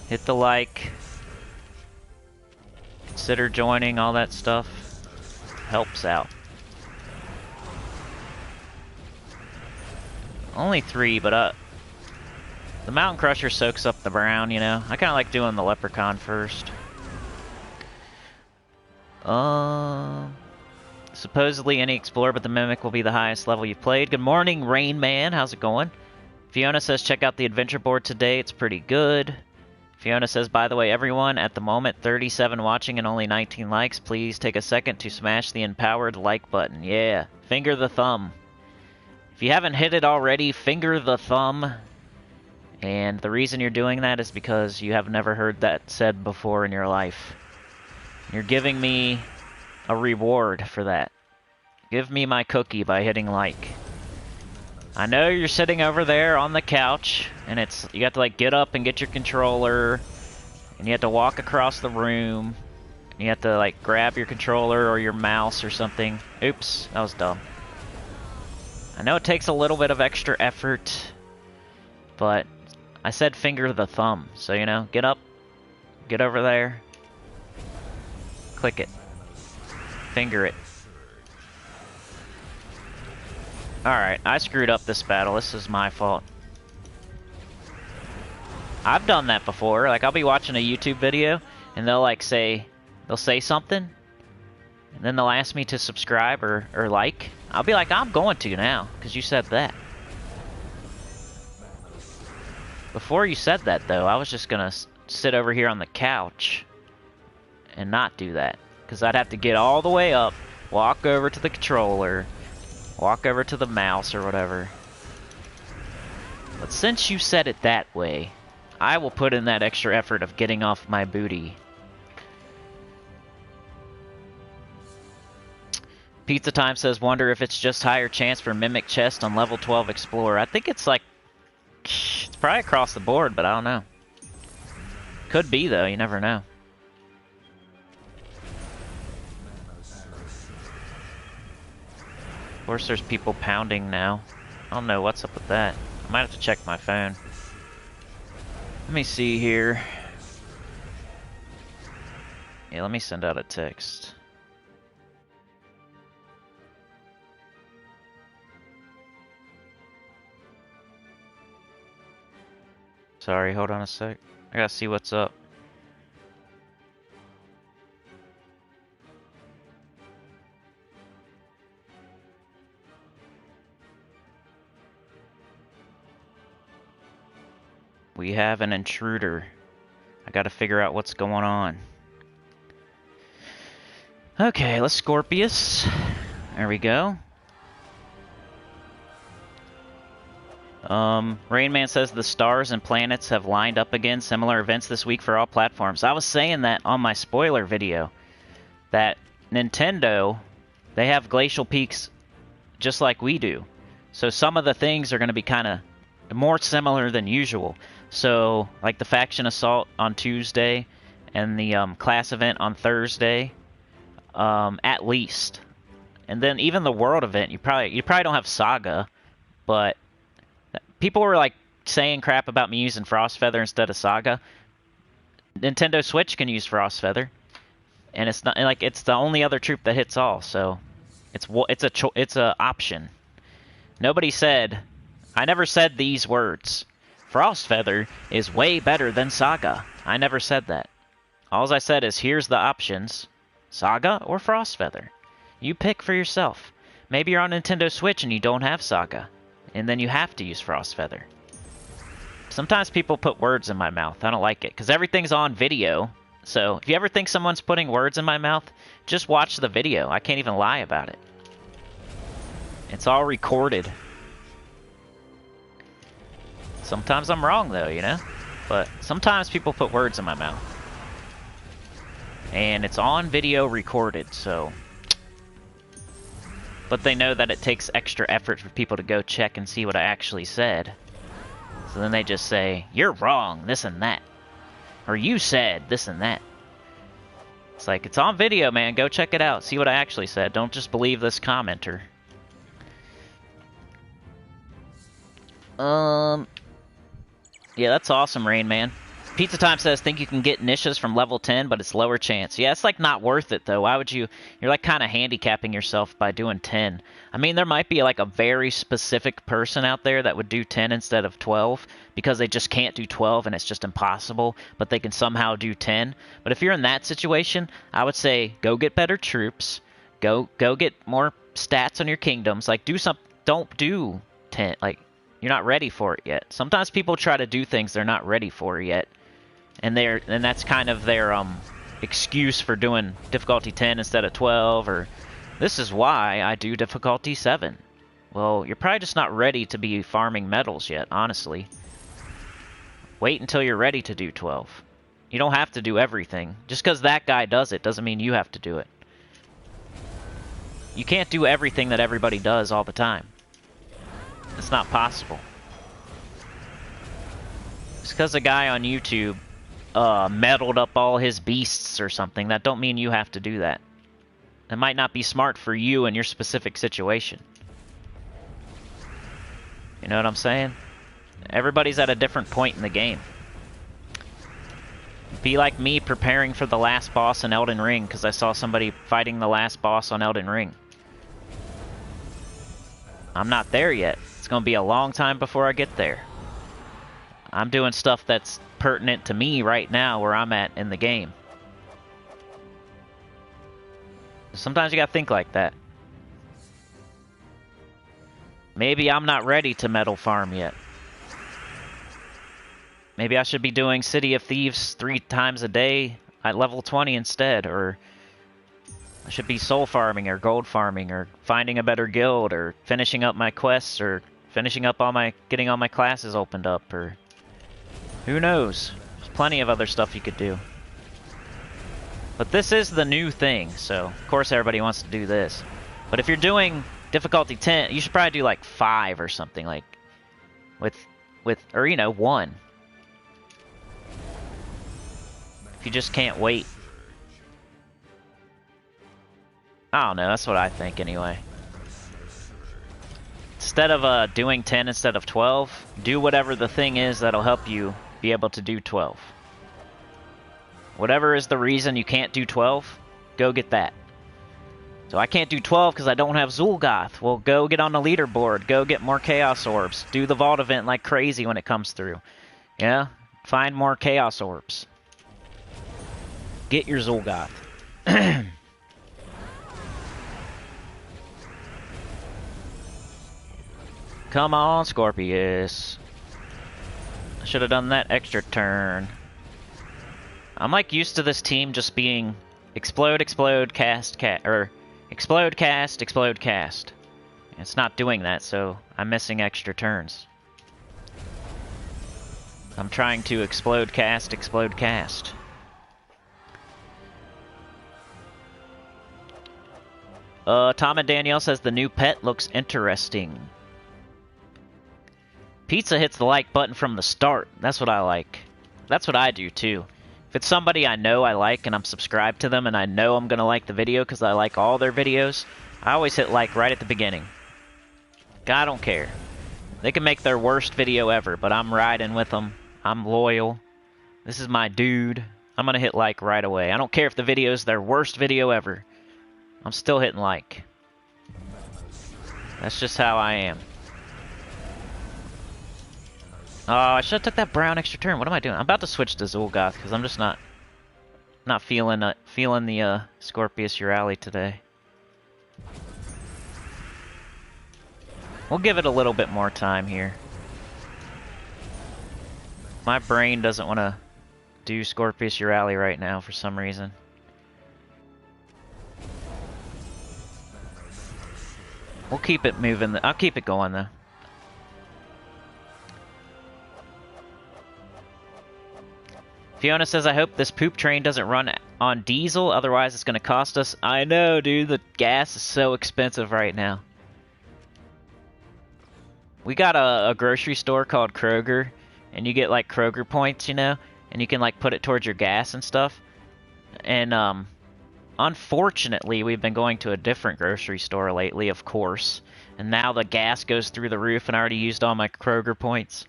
Hit the like. Consider joining, all that stuff. Helps out. Only 3, but the Mountain Crusher soaks up the brown, you know. I kind of like doing the Leprechaun first. Supposedly any Explorer, but the Mimic will be the highest level you played. Good morning, Rain Man. How's it going? Fiona says check out the adventure board today. It's pretty good. Fiona says, by the way, everyone, at the moment, 37 watching and only 19 likes. Please take a second to smash the empowered like button. Yeah, finger the thumb. If you haven't hit it already, finger the thumb. And the reason you're doing that is because you have never heard that said before in your life. You're giving me a reward for that. Give me my cookie by hitting like. I know you're sitting over there on the couch, and you have to like get up and get your controller, and you have to walk across the room, and you have to like grab your controller or your mouse or something. Oops, that was dumb. I know it takes a little bit of extra effort, but I said finger the thumb, so you know, get up, get over there, click it, finger it. Alright, I screwed up this battle. This is my fault. I've done that before. Like, I'll be watching a YouTube video, and they'll say something, and then they'll ask me to subscribe or like. I'll be like, I'm going to now, because you said that. Before you said that, though, I was just going to sit over here on the couch and not do that, because I'd have to get all the way up, walk over to the controller, walk over to the mouse or whatever. But since you said it that way, I will put in that extra effort of getting off my booty. Pizza Time says, wonder if it's just higher chance for Mimic chest on level 12 Explorer. I think it's like, it's probably across the board, but I don't know. Could be though, you never know. Of course there's people pounding now. I don't know what's up with that. I might have to check my phone. Let me see here. Yeah, let me send out a text. Sorry, hold on a sec. I gotta see what's up. We have an intruder. I gotta figure out what's going on. Okay, let's Scorpius. There we go. Rainman says the stars and planets have lined up again. Similar events this week for all platforms. I was saying that on my spoiler video. That Nintendo, they have glacial peaks just like we do. So some of the things are going to be kind of more similar than usual. So, like the faction assault on Tuesday and the class event on Thursday, at least. And then even the world event, you probably don't have Saga, but people were like saying crap about me using Frostfeather instead of Saga. Nintendo Switch can use Frostfeather. and it's not like it's the only other troop that hits all. So it's a option. Nobody said. I never said these words. Frostfeather is way better than Saga. I never said that. All I said is here's the options. Saga or Frostfeather. You pick for yourself. Maybe you're on Nintendo Switch and you don't have Saga. And then you have to use Frostfeather. Sometimes people put words in my mouth. I don't like it. Because everything's on video. So if you ever think someone's putting words in my mouth, just watch the video. I can't even lie about it. It's all recorded. Sometimes I'm wrong, though, you know? But sometimes people put words in my mouth. And it's on video recorded, so... But they know that it takes extra effort for people to go check and see what I actually said. So then they just say, you're wrong, this and that. Or you said this and that. It's like, it's on video, man. Go check it out. See what I actually said. Don't just believe this commenter. Yeah, that's awesome, Rain Man. Pizza Time says, think you can get niches from level 10, but it's lower chance. Yeah, it's like not worth it, though. Why would you... You're like kind of handicapping yourself by doing 10. I mean, there might be like a very specific person out there that would do 10 instead of 12, because they just can't do 12 and it's just impossible, but they can somehow do 10. But if you're in that situation, I would say, go get better troops. Go get more stats on your kingdoms. Like, do some... Don't do 10. Like, you're not ready for it yet. Sometimes people try to do things they're not ready for yet. And that's kind of their excuse for doing difficulty 10 instead of 12, or this is why I do difficulty 7. Well, you're probably just not ready to be farming medals yet, honestly. Wait until you're ready to do 12. You don't have to do everything. Just because that guy does it doesn't mean you have to do it. You can't do everything that everybody does all the time. It's not possible. Just because a guy on YouTube meddled up all his beasts or something, that don't mean you have to do that. It might not be smart for you in your specific situation. You know what I'm saying? Everybody's at a different point in the game. Be like me preparing for the last boss in Elden Ring because I saw somebody fighting the last boss on Elden Ring. I'm not there yet. It's going to be a long time before I get there. I'm doing stuff that's pertinent to me right now where I'm at in the game. Sometimes you gotta think like that. Maybe I'm not ready to metal farm yet. Maybe I should be doing City of Thieves 3 times a day at level 20 instead, or I should be soul farming or gold farming or finding a better guild or finishing up my quests or finishing up getting all my classes opened up, or who knows? There's plenty of other stuff you could do. But this is the new thing, so of course everybody wants to do this. But if you're doing difficulty 10, you should probably do like 5 or something, like or you know, 1. If you just can't wait. I don't know, that's what I think anyway. Instead of doing 10 instead of 12, do whatever the thing is that'll help you be able to do 12. Whatever is the reason you can't do 12, go get that. So I can't do 12 because I don't have Zul'Goth. Well, go get on the leaderboard. Go get more Chaos Orbs. Do the Vault event like crazy when it comes through. Yeah? Find more Chaos Orbs. Get your Zul'Goth. Come on, Scorpius. I should have done that extra turn. I'm like used to this team just being explode, explode, cast, or explode, cast, explode, cast. It's not doing that, so I'm missing extra turns. I'm trying to explode, cast, explode, cast. Tom and Danielle says the new pet looks interesting. Pizza hits the like button from the start. That's what I like. That's what I do too. If it's somebody I know I like and I'm subscribed to them and I know I'm gonna like the video because I like all their videos, I always hit like right at the beginning. I don't care. They can make their worst video ever, but I'm riding with them. I'm loyal. This is my dude. I'm gonna hit like right away. I don't care if the video is their worst video ever. I'm still hitting like. That's just how I am. Oh, I should have took that brown extra turn. What am I doing? I'm about to switch to Zul'Goth because I'm just not feeling the Scorpius Urali today. We'll give it a little bit more time here. My brain doesn't want to do Scorpius Urali right now for some reason. We'll keep it moving. I'll keep it going though. Fiona says, I hope this poop train doesn't run on diesel, otherwise it's going to cost us. I know, dude, the gas is so expensive right now. We got a grocery store called Kroger, and you get like Kroger points, you know, and you can like put it towards your gas and stuff. And unfortunately, we've been going to a different grocery store lately, of course, and now the gas goes through the roof, and I already used all my Kroger points.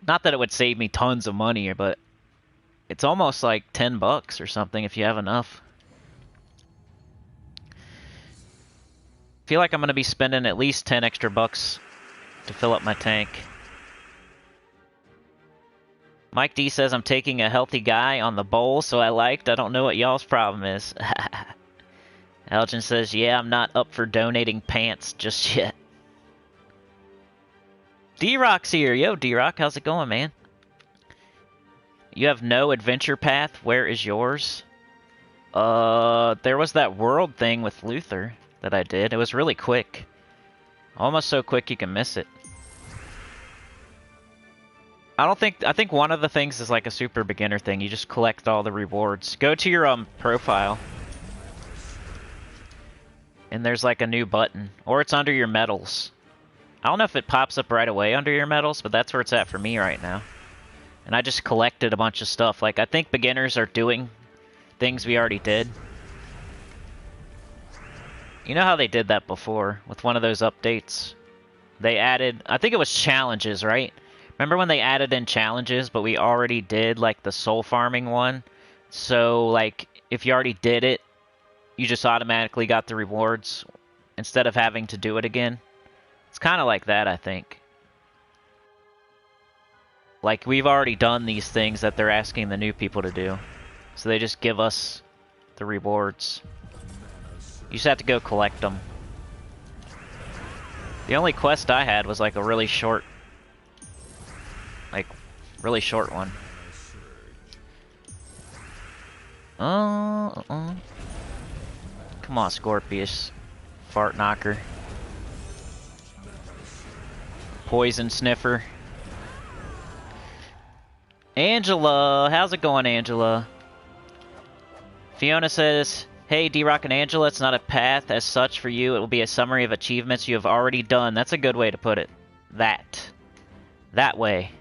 Not that it would save me tons of money, but it's almost like $10 or something if you have enough. Feel like I'm going to be spending at least 10 extra bucks to fill up my tank. Mike D says, I'm taking a healthy guy on the bowl, so I liked. I don't know what y'all's problem is. Elgin says, yeah, I'm not up for donating pants just yet. D-Rock's here. Yo, D-Rock, how's it going, man? You have no adventure path. Where is yours? There was that world thing with Luther that I did. It was really quick. Almost so quick you can miss it. I think one of the things is like a super beginner thing. You just collect all the rewards. Go to your profile. And there's like a new button. Or it's under your medals. I don't know if it pops up right away under your medals, but that's where it's at for me right now. And I just collected a bunch of stuff. Like, I think beginners are doing things we already did. You know how they did that before with one of those updates? They added, I think it was challenges, right? Remember when they added in challenges, but we already did, like, the soul farming one? So, like, if you already did it, you just automatically got the rewards instead of having to do it again. It's kind of like that, I think. Like, we've already done these things that they're asking the new people to do. So they just give us the rewards. You just have to go collect them. The only quest I had was like a really short... really short one. Come on, Scorpius. Fart knocker. Poison sniffer. Angela! How's it going, Angela? Fiona says, hey, D-Rock and Angela, it's not a path as such for you. It will be a summary of achievements you have already done. That's a good way to put it. That way.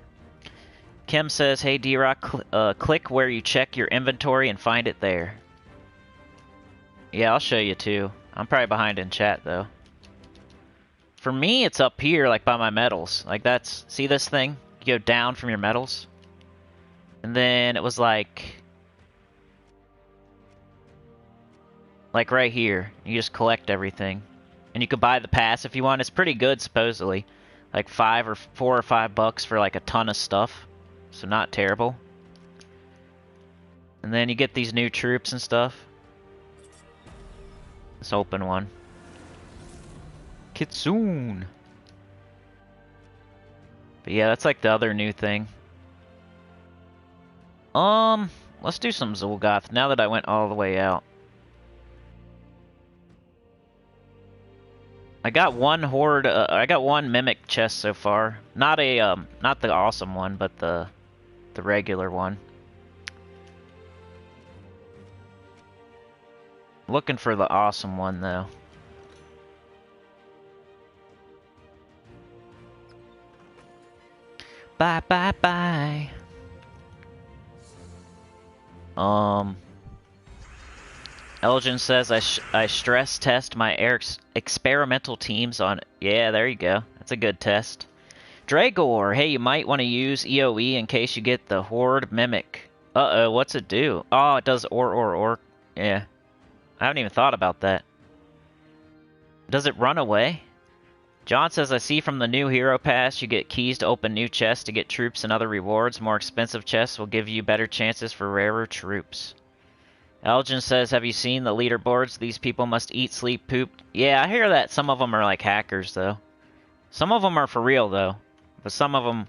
Kim says, hey, D-Rock, click where you check your inventory and find it there. Yeah, I'll show you too. I'm probably behind in chat, though. For me, it's up here, like by my medals. Like that's, see this thing? You go down from your medals. And then it was like right here. You just collect everything. And you could buy the pass if you want. It's pretty good, supposedly. Like $4 or $5 for like a ton of stuff. So not terrible. And then you get these new troops and stuff. Let's open one. Kitsune. But yeah, that's like the other new thing. Let's do some Zul'Goth now that I went all the way out. I got one Horde, I got one Mimic chest so far. Not the awesome one, but the regular one. Looking for the awesome one though. Bye bye bye. Elgin says I stress test my experimental teams on. Yeah, there you go. That's a good test. Dragor, hey, you might want to use EOE in case you get the Horde Mimic. Uh-oh, what's it do? Oh, it does or. Yeah. I haven't even thought about that. Does it run away? John says, I see from the new hero pass you get keys to open new chests to get troops and other rewards. More expensive chests will give you better chances for rarer troops. Elgin says, have you seen the leaderboards? These people must eat, sleep, poop. Yeah, I hear that some of them are like hackers, though. Some of them are for real, though. But some of them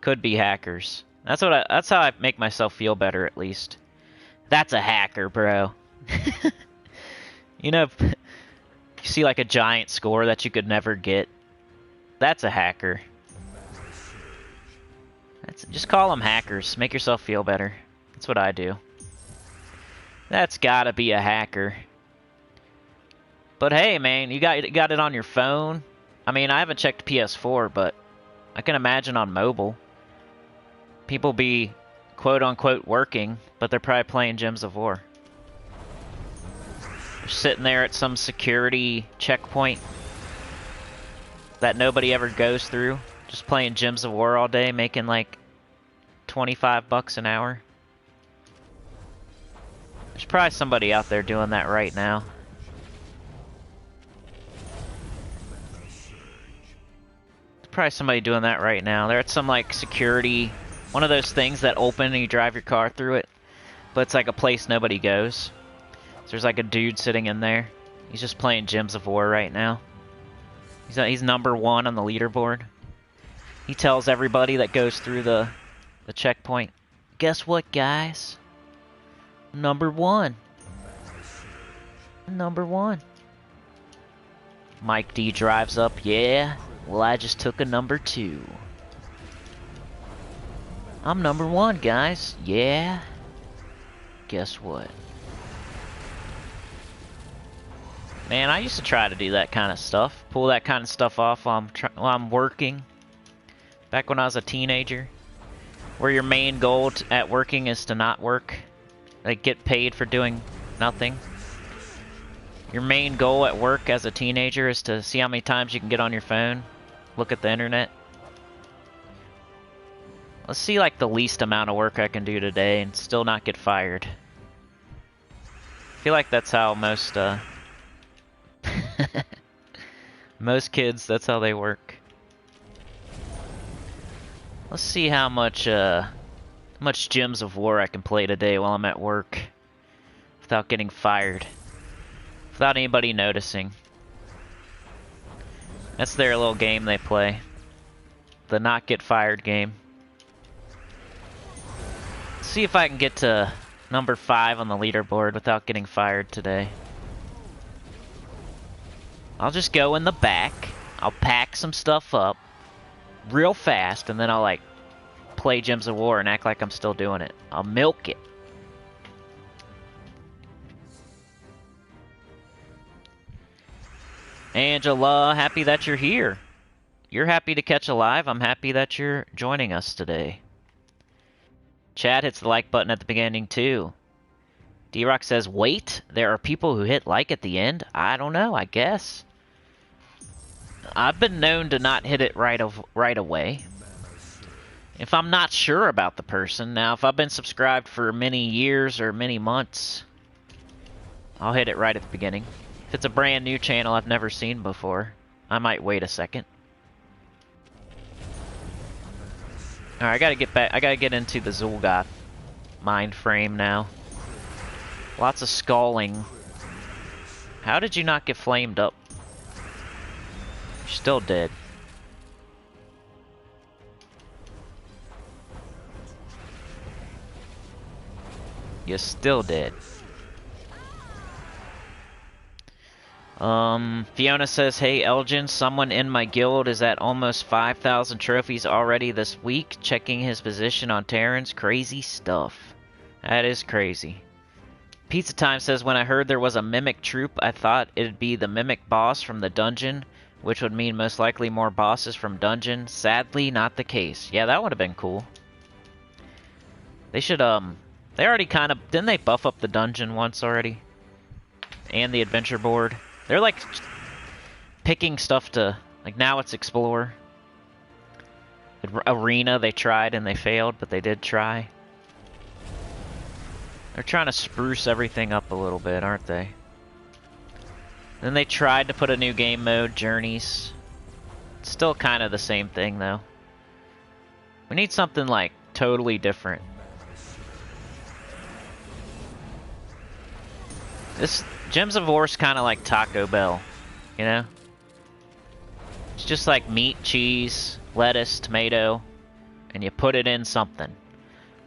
could be hackers. That's how I make myself feel better, at least. That's a hacker, bro. You know, you see like a giant score that you could never get. That's a hacker. Just call them hackers. Make yourself feel better. That's what I do. That's gotta be a hacker. But hey, man, you got it on your phone. I mean, I haven't checked PS4, but I can imagine on mobile. People be quote-unquote working, but they're probably playing Gems of War. They're sitting there at some security checkpoint that nobody ever goes through, just playing Gems of War all day, making like 25 bucks an hour. There's probably somebody out there doing that right now. There's probably somebody doing that right now. They're at some like security, one of those things that open and you drive your car through it, but it's like a place nobody goes. So there's like a dude sitting in there. He's just playing Gems of War right now. He's number 1 on the leaderboard. He tells everybody that goes through the checkpoint, guess what, guys? Number 1. Number 1. Mike D drives up, yeah. Well, I just took a number 2. I'm number 1, guys. Yeah. Guess what? Man, I used to try to do that kind of stuff. Pull that kind of stuff off while I'm working. Back when I was a teenager. Where your main goal at working is to not work. Like, get paid for doing nothing. Your main goal at work as a teenager is to see how many times you can get on your phone. Look at the internet. Let's see like the least amount of work I can do today and still not get fired. I feel like that's how most most kids, that's how they work. Let's see how much Gems of War I can play today while I'm at work without getting fired. Without anybody noticing. That's their little game they play. The not get fired game. Let's see if I can get to number 5 on the leaderboard without getting fired today. I'll just go in the back. I'll pack some stuff up real fast, and then I'll like play Gems of War and act like I'm still doing it. I'll milk it. Angela, happy that you're here. You're happy to catch a live. I'm happy that you're joining us today. Chad hits the like button at the beginning too. D-Rock says, wait, there are people who hit like at the end? I don't know, I guess. I've been known to not hit it right away. If I'm not sure about the person. Now, if I've been subscribed for many years or many months, I'll hit it right at the beginning. If it's a brand new channel I've never seen before, I might wait a second. Alright, I gotta get back. I gotta get into the Zul'Goth mind frame now. Lots of sculling. How did you not get flamed up? You're still dead. You're still dead. Fiona says, hey Elgin, someone in my guild is at almost 5,000 trophies already this week, checking his position on Terrans. Crazy stuff. That is crazy. Pizza Time says, when I heard there was a Mimic troop, I thought it'd be the Mimic boss from the dungeon, which would mean most likely more bosses from dungeon. Sadly, not the case. Yeah, that would have been cool. They should, they already kind of, didn't they buff up the dungeon once already? And the adventure board? They're like picking stuff to, like now it's explore. Arena they tried and they failed, but they did try. They're trying to spruce everything up a little bit, aren't they? Then they tried to put a new game mode, Journeys. It's still kind of the same thing, though. We need something, like, totally different. This Gems of War's kind of like Taco Bell, you know? It's just like meat, cheese, lettuce, tomato, and you put it in something.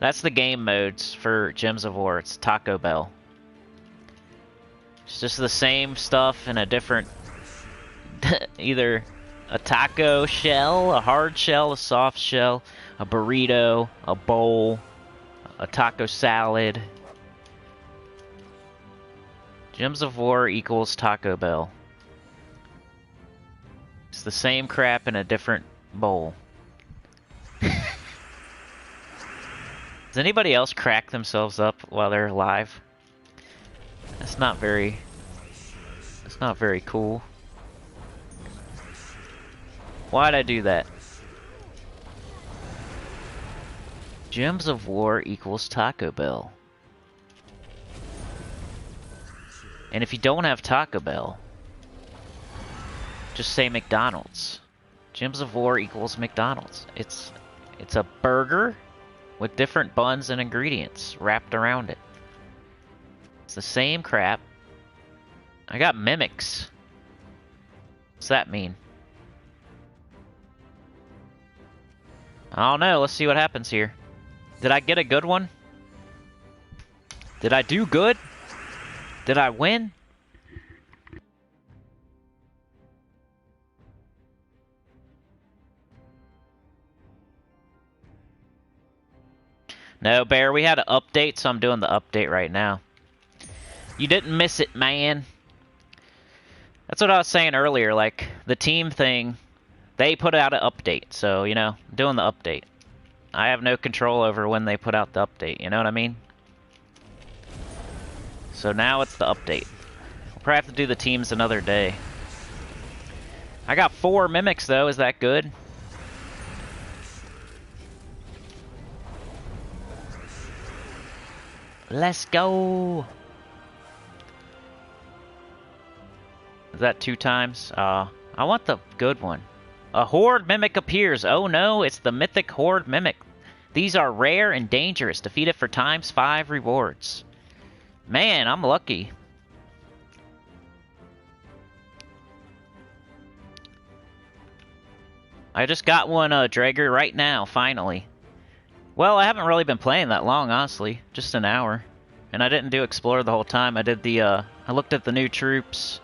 That's the game modes for Gems of War. It's Taco Bell. It's just the same stuff in a different... either a taco shell, a hard shell, a soft shell, a burrito, a bowl, a taco salad. Gems of War equals Taco Bell. It's the same crap in a different bowl. Does anybody else crack themselves up while they're alive? That's not very cool. Why'd I do that? Gems of War equals Taco Bell. And if you don't have Taco Bell, just say McDonald's. Gems of War equals McDonald's. It's a burger with different buns and ingredients wrapped around it. It's the same crap. I got mimics. What's that mean? I don't know. Let's see what happens here. Did I get a good one? Did I do good? Did I win? No, Bear, we had an update, so I'm doing the update right now. You didn't miss it, man. That's what I was saying earlier, like, the team thing, they put out an update, so, you know, I'm doing the update. I have no control over when they put out the update, you know what I mean? So now it's the update. We'll probably have to do the teams another day. I got 4 mimics, though, is that good? Let's go! Is that 2 times? I want the good one. A Horde Mimic appears. Oh no, it's the mythic Horde Mimic. These are rare and dangerous. Defeat it for ×5 rewards. Man, I'm lucky. I just got one Drager right now, finally. Well, I haven't really been playing that long, honestly. Just an hour. And I didn't do Explore the whole time. I did the, I looked at the new troops.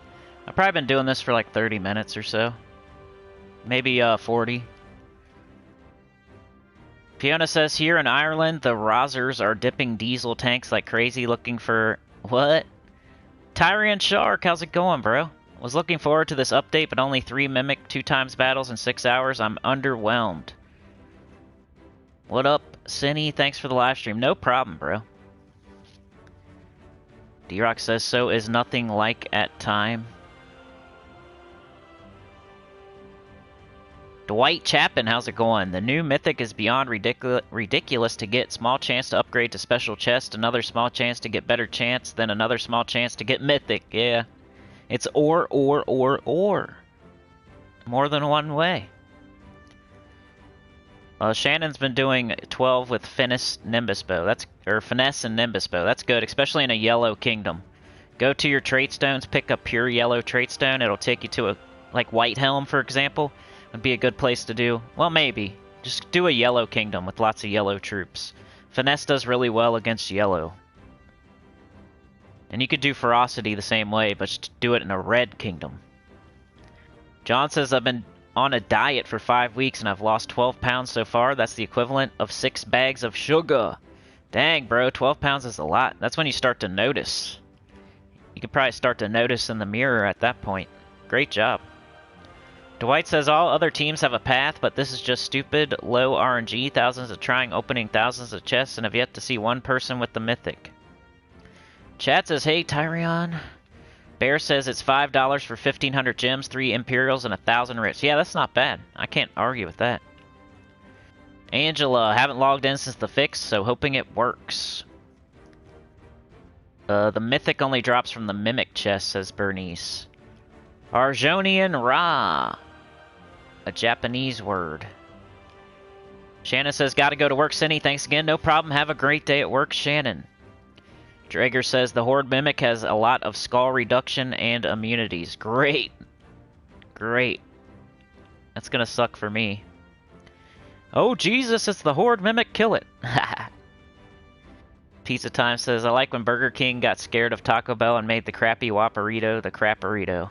I've probably been doing this for like 30 minutes or so. Maybe 40. Fiona says, here in Ireland, the Rozzers are dipping diesel tanks like crazy looking for... What? Tyrion Shark, how's it going, bro? Was looking forward to this update, but only 3 Mimic 2x battles in 6 hours. I'm underwhelmed. What up, Cinny? Thanks for the live stream. No problem, bro. D-Rock says, so is nothing like at time. Dwight Chapin, how's it going? The new mythic is beyond ridiculous to get. Small chance to upgrade to special chest, another small chance to get better chance, then another small chance to get mythic. Yeah. It's or. More than one way. Shannon's been doing 12 with Finesse Nimbus Bow. Finesse and Nimbus Bow. That's good, especially in a yellow kingdom. Go to your trait stones, pick a pure yellow trait stone. It'll take you to a, like White Helm, for example. Would be a good place to do. Well, maybe. Just do a yellow kingdom with lots of yellow troops. Finesse does really well against yellow. And you could do Ferocity the same way, but just do it in a red kingdom. John says, I've been on a diet for 5 weeks and I've lost 12 pounds so far. That's the equivalent of 6 bags of sugar. Dang, bro, 12 pounds is a lot. That's when you start to notice. You could probably start to notice in the mirror at that point. Great job. Dwight says all other teams have a path, but this is just stupid, low RNG. Thousands of trying opening thousands of chests and have yet to see one person with the mythic. Chat says, hey, Tyrion. Bear says it's $5 for 1,500 gems, 3 Imperials, and 1,000 writs. Yeah, that's not bad. I can't argue with that. Angela, haven't logged in since the fix, so hoping it works. The mythic only drops from the mimic chest, says Bernice. Arjonian Ra. A Japanese word. Shannon says, gotta go to work, Cinny. Thanks again. No problem. Have a great day at work, Shannon. Drager says, the Horde Mimic has a lot of skull reduction and immunities. Great. Great. That's gonna suck for me. Oh, Jesus, it's the Horde Mimic. Kill it. Pizza Time says, I like when Burger King got scared of Taco Bell and made the crappy Whopperito the Crapperito.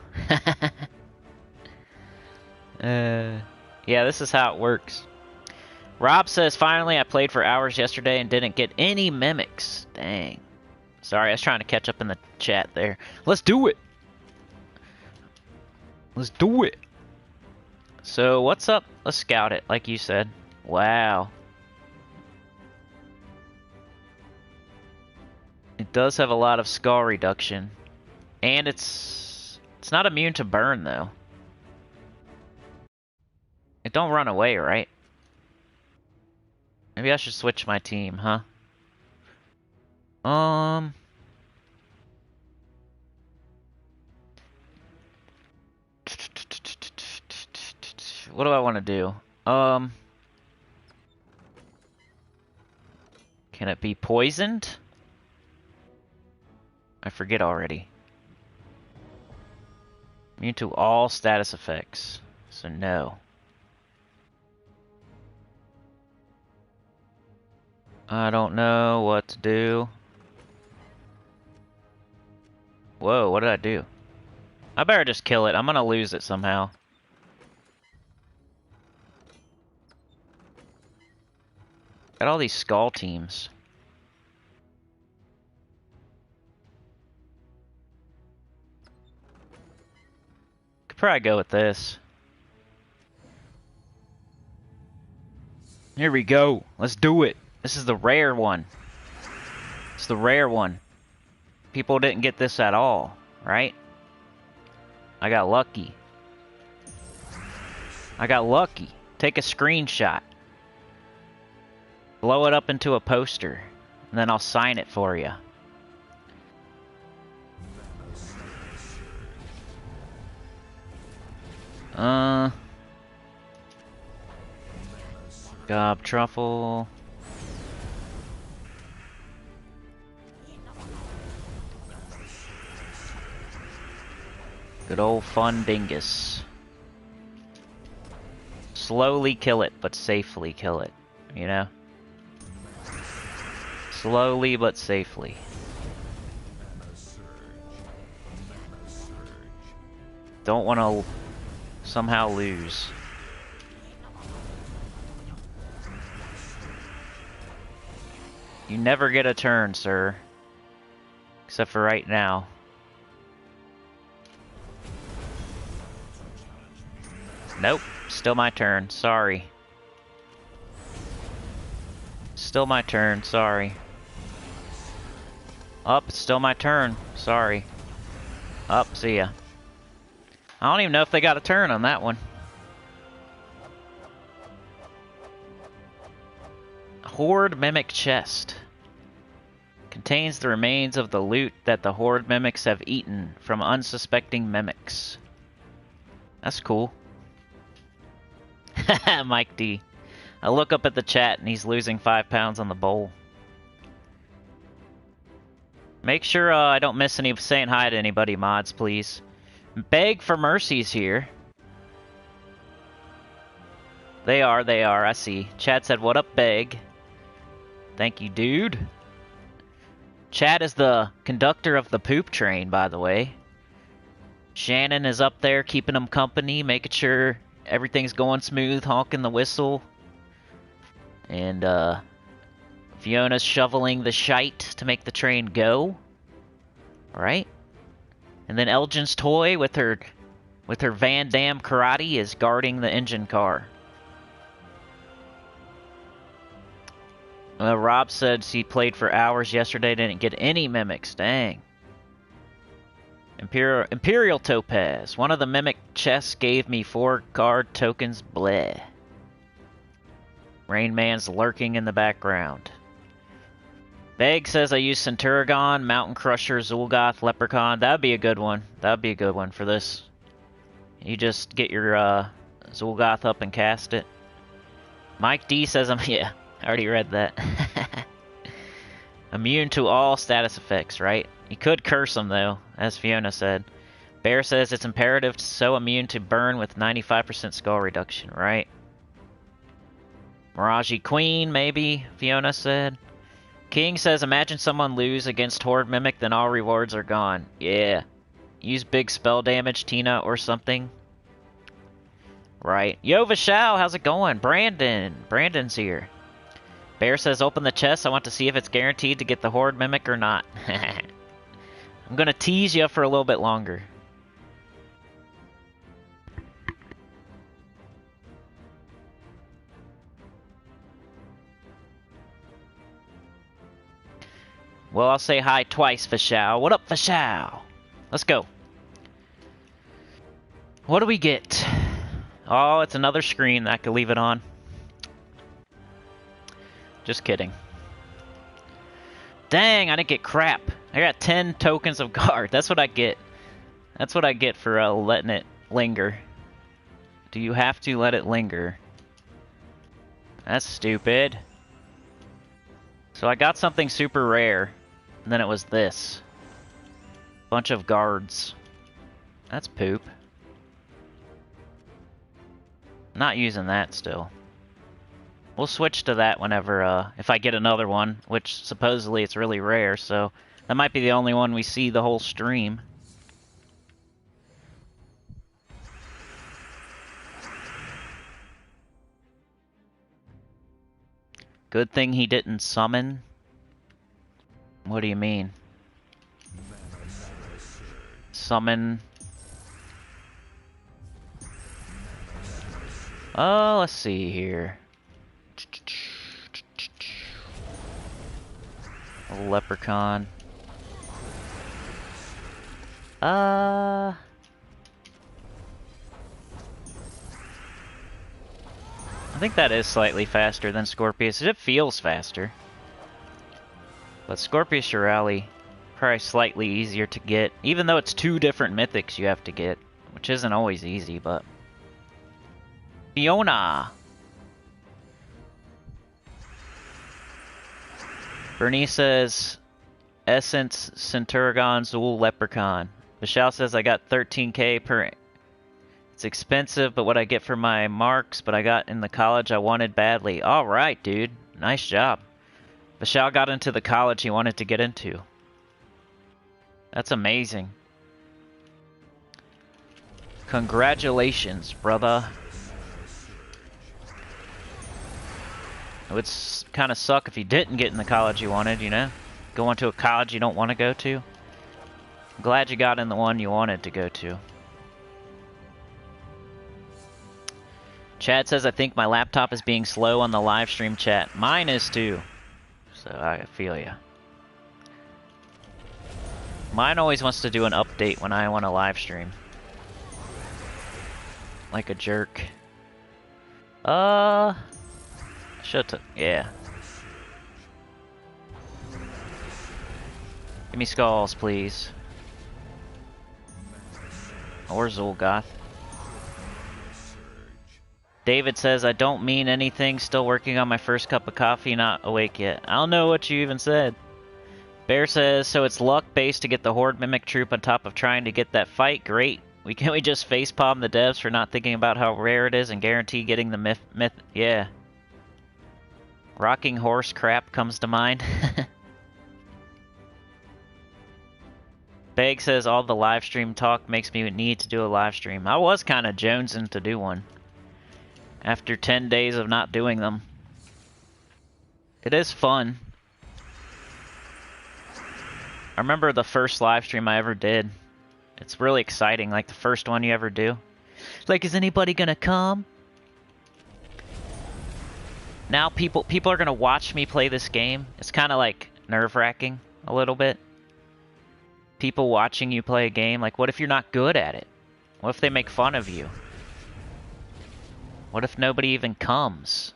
Yeah, this is how it works. Rob says, finally, I played for hours yesterday and didn't get any mimics. Dang. Sorry, I was trying to catch up in the chat there. Let's do it! Let's do it! So, what's up? Let's scout it, like you said. Wow. It does have a lot of skull reduction. And it's not immune to burn, though. It don't run away, right? Maybe I should switch my team, huh? What do I want to do? Can it be poisoned? I forget already. Immune to all status effects. So no. I don't know what to do. Whoa, what did I do? I better just kill it. I'm gonna lose it somehow. Got all these skull teams. Could probably go with this. Here we go. Let's do it. This is the rare one. It's the rare one. People didn't get this at all, right? I got lucky. I got lucky. Take a screenshot. Blow it up into a poster. And then I'll sign it for you. Gob Truffle. Good old fun dingus. Slowly kill it, but safely kill it. You know? Slowly, but safely. Don't want to somehow lose. You never get a turn, sir. Except for right now. Nope, still my turn, sorry. Still my turn, sorry. Up, still my turn, sorry. Up, see ya. I don't even know if they got a turn on that one. Horde Mimic chest. Contains the remains of the loot that the Horde Mimics have eaten from unsuspecting mimics. That's cool. Mike D. I look up at the chat and he's losing 5 pounds on the bowl. Make sure I don't miss any saying hi to anybody, mods, please. Beg for mercies here. They are, I see. Chad said, what up, Beg? Thank you, dude. Chad is the conductor of the poop train, by the way. Shannon is up there keeping him company, making sure everything's going smooth, honking the whistle. And, Fiona's shoveling the shite to make the train go. Alright? And then Elgin's toy with her Van Damme karate is guarding the engine car. Rob said he played for hours yesterday, didn't get any mimics. Dang. Imperial Topaz. One of the mimic chests gave me 4 card tokens. Bleh. Rain Man's lurking in the background. Beg says I use Centurigon, Mountain Crusher, Zul'Goth, Leprechaun. That'd be a good one. That'd be a good one for this. You just get your Zul'Goth up and cast it. Mike D says I'm... Yeah, I already read that. Immune to all status effects, right? You could curse them, though, as Fiona said. Bear says it's imperative to so immune to burn with 95% skull reduction, right? Miraji Queen, maybe, Fiona said. King says, imagine someone lose against Horde Mimic, then all rewards are gone. Yeah. Use big spell damage, Tina, or something. Right. Yo, Vishal, how's it going? Brandon. Brandon's here. Bear says, open the chest. I want to see if it's guaranteed to get the Horde Mimic or not. I'm gonna tease you for a little bit longer. Well, I'll say hi twice, Vishal. What up, Vishal? Let's go. What do we get? Oh, it's another screen that I could leave it on. Just kidding. Dang, I didn't get crap. I got 10 tokens of guard. That's what I get. That's what I get for letting it linger. Do you have to let it linger? That's stupid. So I got something super rare. And then it was this. Bunch of guards. That's poop. Not using that still. We'll switch to that whenever, if I get another one, which supposedly it's really rare, so that might be the only one we see the whole stream. Good thing he didn't summon. What do you mean? Summon. Oh, let's see here. A leprechaun. I think that is slightly faster than Scorpius. It feels faster. But Scorpius Shirali, probably slightly easier to get. Even though it's 2 different mythics you have to get. Which isn't always easy, but... Fiona! Bernice says... Essence, Centurigon, Zul, Leprechaun. Vishal says I got 13k per... It's expensive, but what I get for my marks, but I got in the college I wanted badly. Alright, dude. Nice job. Vishal got into the college he wanted to get into. That's amazing. Congratulations, brother. It would kind of suck if you didn't get in the college you wanted, you know? Going to a college you don't want to go to. I'm glad you got in the one you wanted to go to. Chad says, I think my laptop is being slow on the live stream chat. Mine is too. So I feel ya. Mine always wants to do an update when I want to live stream. Like a jerk. Yeah. Give me skulls, please. Or Zul'Goth. David says, I don't mean anything, still working on my first cup of coffee, not awake yet. I don't know what you even said. Bear says, so it's luck-based to get the Horde Mimic troop on top of trying to get that fight? Great. Can't we just facepalm the devs for not thinking about how rare it is and guarantee getting the myth? Yeah. Rocking horse crap comes to mind. Beg says, all the live stream talk makes me need to do a live stream. I was kind of jonesing to do one. After 10 days of not doing them. It is fun. I remember the first live stream I ever did. It's really exciting, like the first one you ever do. Like, is anybody gonna come? Now people are gonna watch me play this game. It's kind of like nerve-wracking a little bit. People watching you play a game, like what if you're not good at it? What if they make fun of you? What if nobody even comes?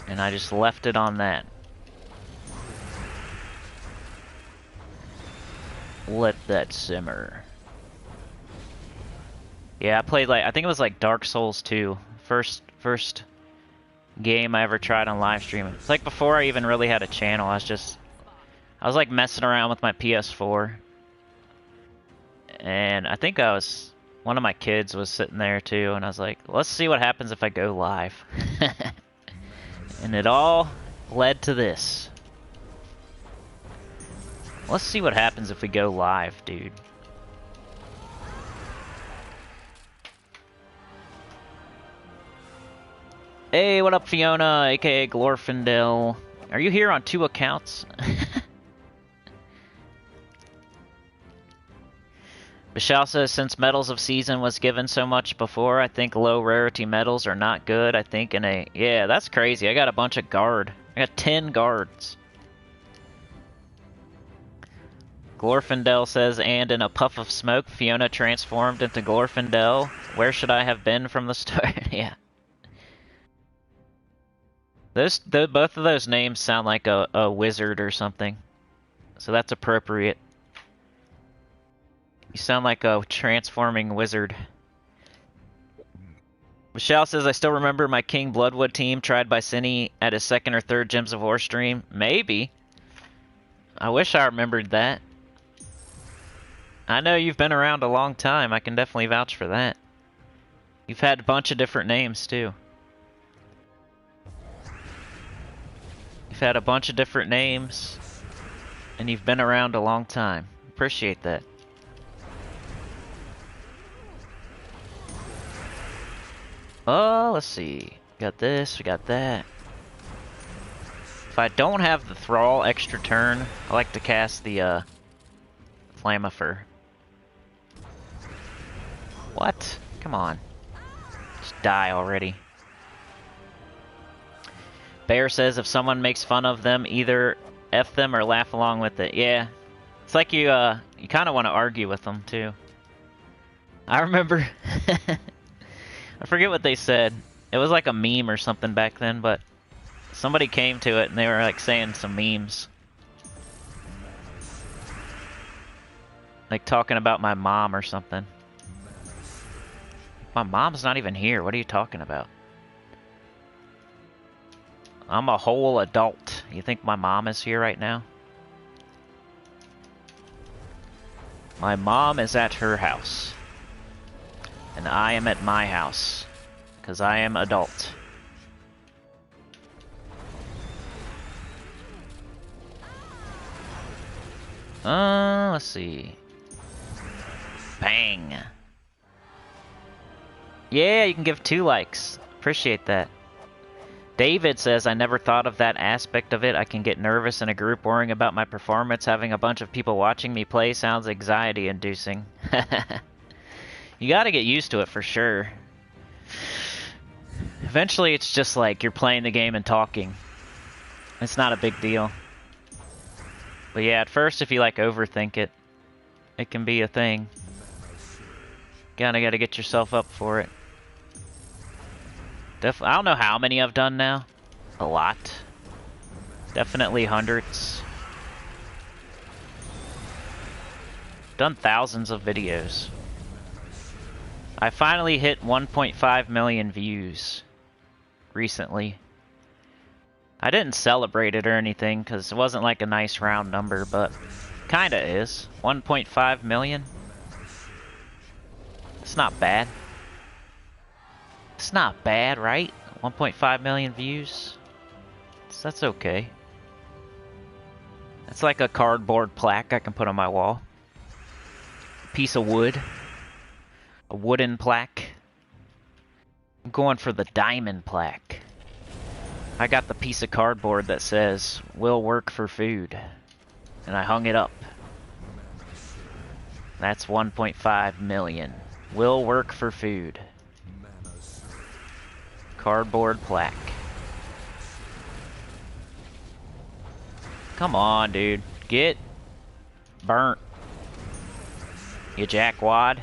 And I just left it on that. Let that simmer. Yeah, I played like, I think it was like Dark Souls 2. First game I ever tried on live stream. It's like before I even really had a channel. I was like messing around with my PS4. And I think one of my kids was sitting there too, and I was like, let's see what happens if I go live. And it all led to this. Let's see what happens if we go live, dude. Hey, what up, Fiona, aka Glorfindel? Are you here on 2 accounts? Michelle says, since Medals of Season was given so much before, I think low rarity medals are not good. I think yeah, that's crazy. I got a bunch of guard. I got 10 guards. Glorfindel says, and in a puff of smoke, Fiona transformed into Glorfindel. Where should I have been from the start? Yeah. Both of those names sound like a wizard or something. So that's appropriate. You sound like a transforming wizard. Michelle says, I still remember my King Bloodwood team tried by Sinny at his 2nd or 3rd Gems of War stream. Maybe. I wish I remembered that. I know you've been around a long time. I can definitely vouch for that. You've had a bunch of different names, too. You've had a bunch of different names, and you've been around a long time. Appreciate that. Oh, let's see. We got this, we got that. If I don't have the Thrall extra turn, I like to cast the Flamifer. What? Come on. Just die already. Bear says if someone makes fun of them, either F them or laugh along with it. Yeah. It's like you kind of want to argue with them, too. I remember... I forget what they said. It was like a meme or something back then, but somebody came to it and they were like saying some memes. Like talking about my mom or something. My mom's not even here. What are you talking about? I'm a whole adult. You think my mom is here right now? My mom is at her house. And I am at my house. Because I am adult. Let's see. Bang. Yeah, you can give 2 likes. Appreciate that. David says, I never thought of that aspect of it. I can get nervous in a group worrying about my performance. Having a bunch of people watching me play sounds anxiety-inducing. You gotta get used to it for sure. Eventually it's just like you're playing the game and talking. It's not a big deal. But yeah, at first if you like overthink it, it can be a thing. Kinda gotta get yourself up for it. I don't know how many I've done now. A lot. Definitely hundreds. Done thousands of videos. I finally hit 1.5 million views recently. I didn't celebrate it or anything because it wasn't like a nice round number, but kinda is. 1.5 million. It's not bad. It's not bad, right? 1.5 million views. So that's okay. That's like a cardboard plaque I can put on my wall. Piece of wood. A wooden plaque. I'm going for the diamond plaque. I got the piece of cardboard that says, will work for food. And I hung it up. That's 1.5 million. Will work for food. Cardboard plaque. Come on, dude. Get burnt. You jackwad.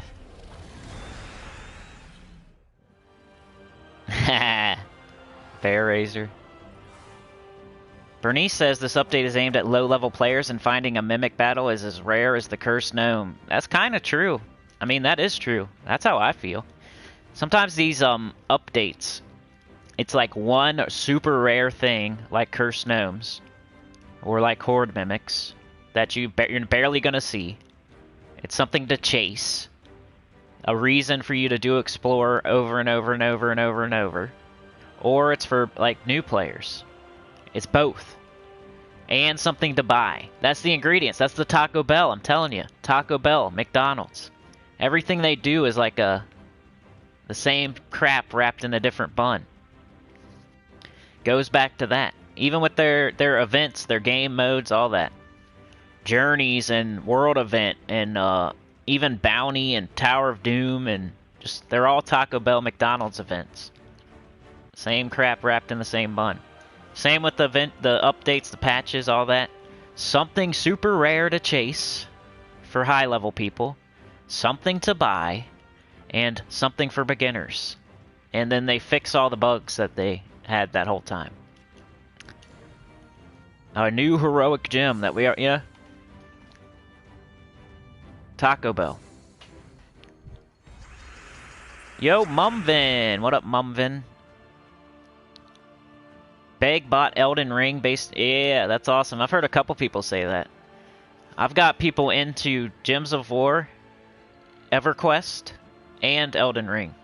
Fair Razor. Bernice says this update is aimed at low-level players and finding a Mimic battle is as rare as the cursed gnome. That's kind of true. I mean, that is true. That's how I feel. Sometimes these updates, it's like one super rare thing, like cursed gnomes, or like Horde Mimics, that you're barely going to see. It's something to chase. A reason for you to do explore over and over and over and over and over. Or it's for, like, new players. It's both. And something to buy. That's the ingredients. That's the Taco Bell, I'm telling you. Taco Bell, McDonald's. Everything they do is like the same crap wrapped in a different bun. Goes back to that. Even with their events, their game modes, all that. Journeys and World Event and even Bounty and Tower of Doom and just, they're all Taco Bell McDonald's events. Same crap wrapped in the same bun. Same with the updates, the patches, all that. Something super rare to chase for high level people. Something to buy. And something for beginners. And then they fix all the bugs that they had that whole time. Our new heroic gem that we are, yeah. Taco Bell. Yo, Mumvin! What up, Mumvin? Beg bought Elden Ring based... Yeah, that's awesome. I've heard a couple people say that. I've got people into Gems of War, EverQuest, and Elden Ring.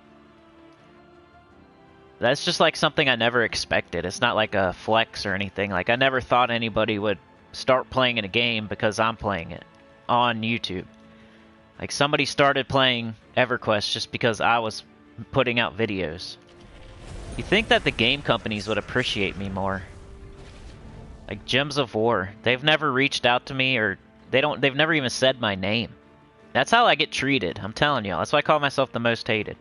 That's just like something I never expected. It's not like a flex or anything. Like, I never thought anybody would start playing in a game because I'm playing it on YouTube. Like, somebody started playing EverQuest just because I was putting out videos. You think that the game companies would appreciate me more. Like, Gems of War. They've never reached out to me, or they've never even said my name. That's how I get treated, I'm telling you. That's why I call myself the most hated.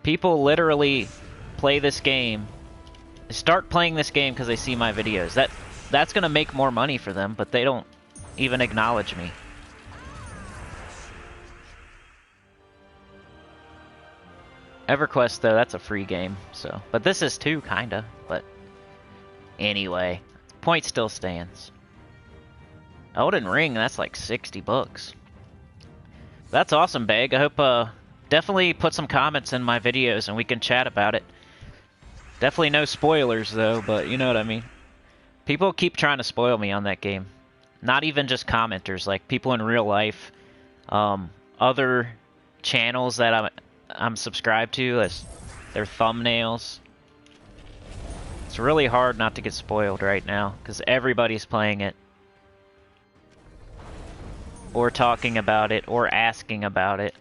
People literally play this game, start playing this game because they see my videos. That's gonna make more money for them, but they don't even acknowledge me. EverQuest, though, that's a free game, so. But this is too, kinda. But anyway, point still stands. Elden Ring, that's like 60 bucks. That's awesome, Beg. I hope, definitely put some comments in my videos and we can chat about it. Definitely no spoilers, though, but you know what I mean. People keep trying to spoil me on that game. Not even just commenters, like people in real life. Other channels that I'm subscribed to as their thumbnails. It's really hard not to get spoiled right now because everybody's playing it, or talking about it, or asking about it.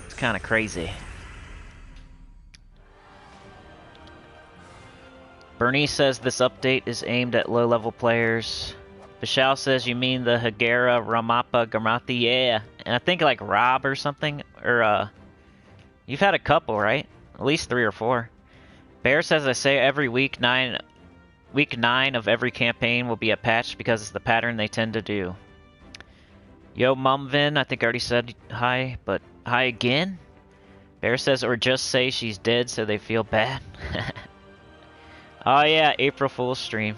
It's kind of crazy. Bernice says this update is aimed at low-level players. Vishal says, you mean the Hagera Ramappa Gamati? Yeah. And I think like Rob or something. Or, you've had a couple, right? At least 3 or 4. Bear says, I say every week 9 of every campaign will be a patch because it's the pattern they tend to do. Yo, Mumvin, I think I already said hi, but hi again? Bear says, or just say she's dead so they feel bad. Oh yeah, April Fool's stream.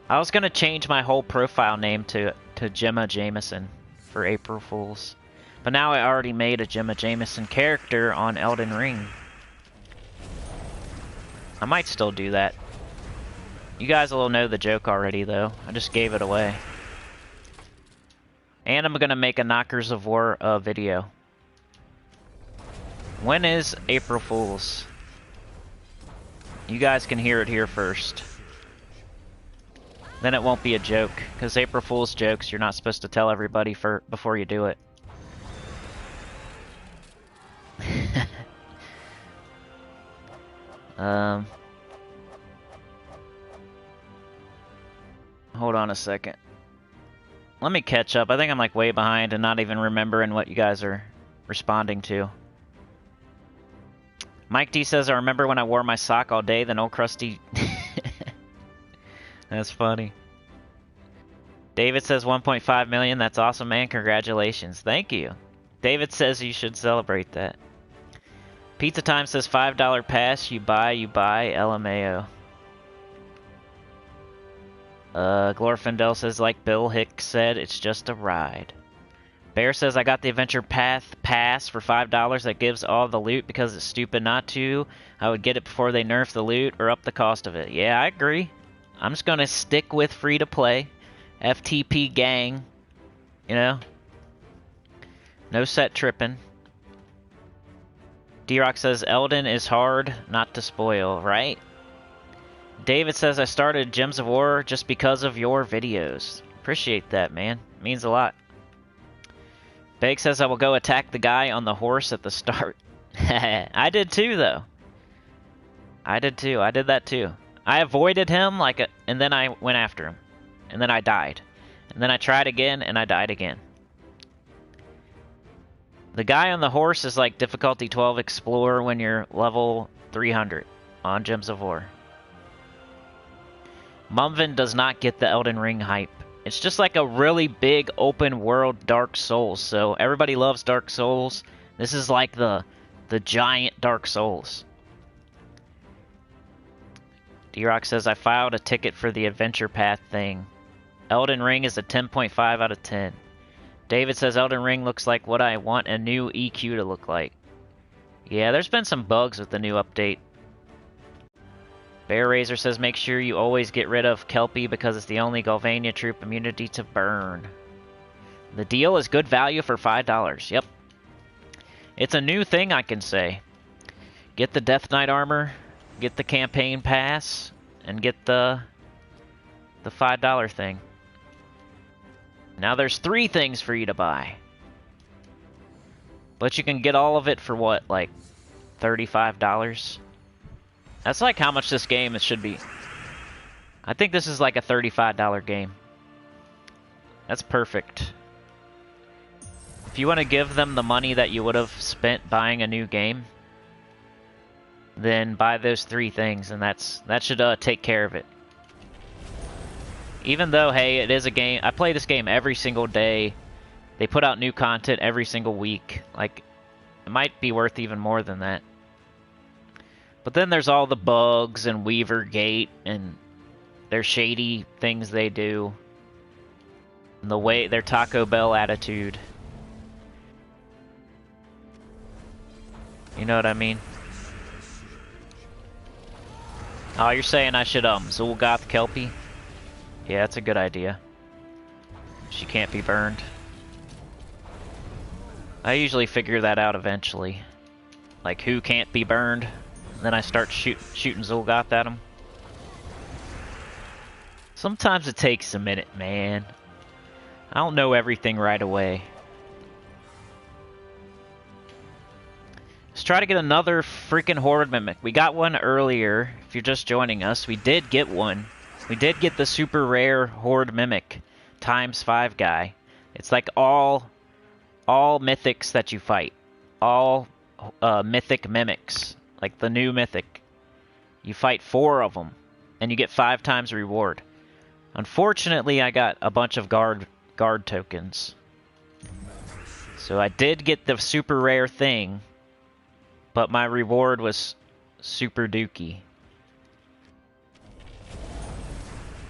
I was gonna change my whole profile name to Gemma Jameson for April Fools. But now I already made a Gemma Jameson character on Elden Ring. I might still do that. You guys will know the joke already, though. I just gave it away. And I'm gonna make a Knockers of War video. When is April Fools? You guys can hear it here first. Then it won't be a joke, because April Fool's jokes you're not supposed to tell everybody before you do it. Hold on a second. Let me catch up. I think I'm like way behind and not even remembering what you guys are responding to. Mike D says, I remember when I wore my sock all day, then old crusty... That's funny. David says 1.5 million. That's awesome, man. Congratulations. Thank you. David says you should celebrate that. Pizza Time says $5 pass, you buy, LMAO. Glorfindel says, like Bill Hicks said, it's just a ride. Bear says, I got the Adventure Path Pass for $5 that gives all the loot because it's stupid not to. I would get it before they nerf the loot or up the cost of it. Yeah, I agree. I'm just gonna stick with free-to-play. FTP gang. You know? No set tripping. D-Rock says, Elden is hard not to spoil, right? David says, I started Gems of War just because of your videos. Appreciate that, man. It means a lot. Bake says, I will go attack the guy on the horse at the start. I did too, though. I did too. I did that too. I avoided him, and then I went after him. And then I died. And then I tried again, and I died again. The guy on the horse is like difficulty 12 Explorer when you're level 300 on Gems of War. Mumvin does not get the Elden Ring hype. It's just like a really big open world Dark Souls. So everybody loves Dark Souls. This is like the giant Dark Souls. D-Rock says, I filed a ticket for the Adventure Path thing. Elden Ring is a 10.5 out of 10. David says, Elden Ring looks like what I want a new EQ to look like. Yeah, there's been some bugs with the new update. Bear Razor says, make sure you always get rid of Kelpie because it's the only Galvania troop immunity to burn. The deal is good value for $5. Yep. It's a new thing, I can say. Get the Death Knight armor, get the campaign pass, and get the $5 thing. Now there's 3 things for you to buy. But you can get all of it for what, like $35? That's like how much this game should be. I think this is like a $35 game. That's perfect. If you want to give them the money that you would have spent buying a new game, then buy those 3 things, and that should take care of it. Even though, hey, it is a game. I play this game every single day. They put out new content every single week. Like, it might be worth even more than that. But then there's all the bugs and Weaver Gate and their shady things they do. And the way their Taco Bell attitude. You know what I mean? Oh, you're saying I should Zul'Goth Kelpie? Yeah, that's a good idea. She can't be burned. I usually figure that out eventually. Like who can't be burned. Then I start shooting Zul'Goth at him. Sometimes it takes a minute, man. I don't know everything right away. Let's try to get another freaking Horde Mimic. We got one earlier, if you're just joining us. We did get one. We did get the super rare Horde Mimic ×5 guy. It's like all mythics that you fight. All mythic mimics. Like the new mythic. You fight 4 of them, and you get 5 times reward. Unfortunately, I got a bunch of guard tokens. So I did get the super rare thing, but my reward was super dookie.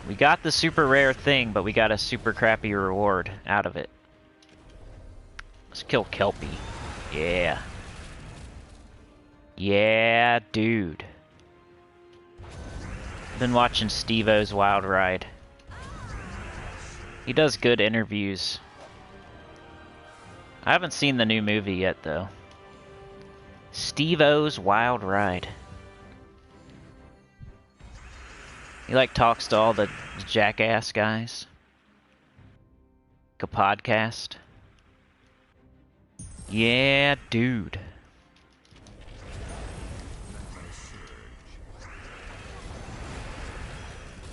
We got the super rare thing, but we got a super crappy reward out of it. Let's kill Kelpie. Yeah. Yeah, dude. Been watching Steve-O's Wild Ride. He does good interviews. I haven't seen the new movie yet, though. Steve-O's Wild Ride. He like talks to all the jackass guys. Like a podcast. Yeah, dude.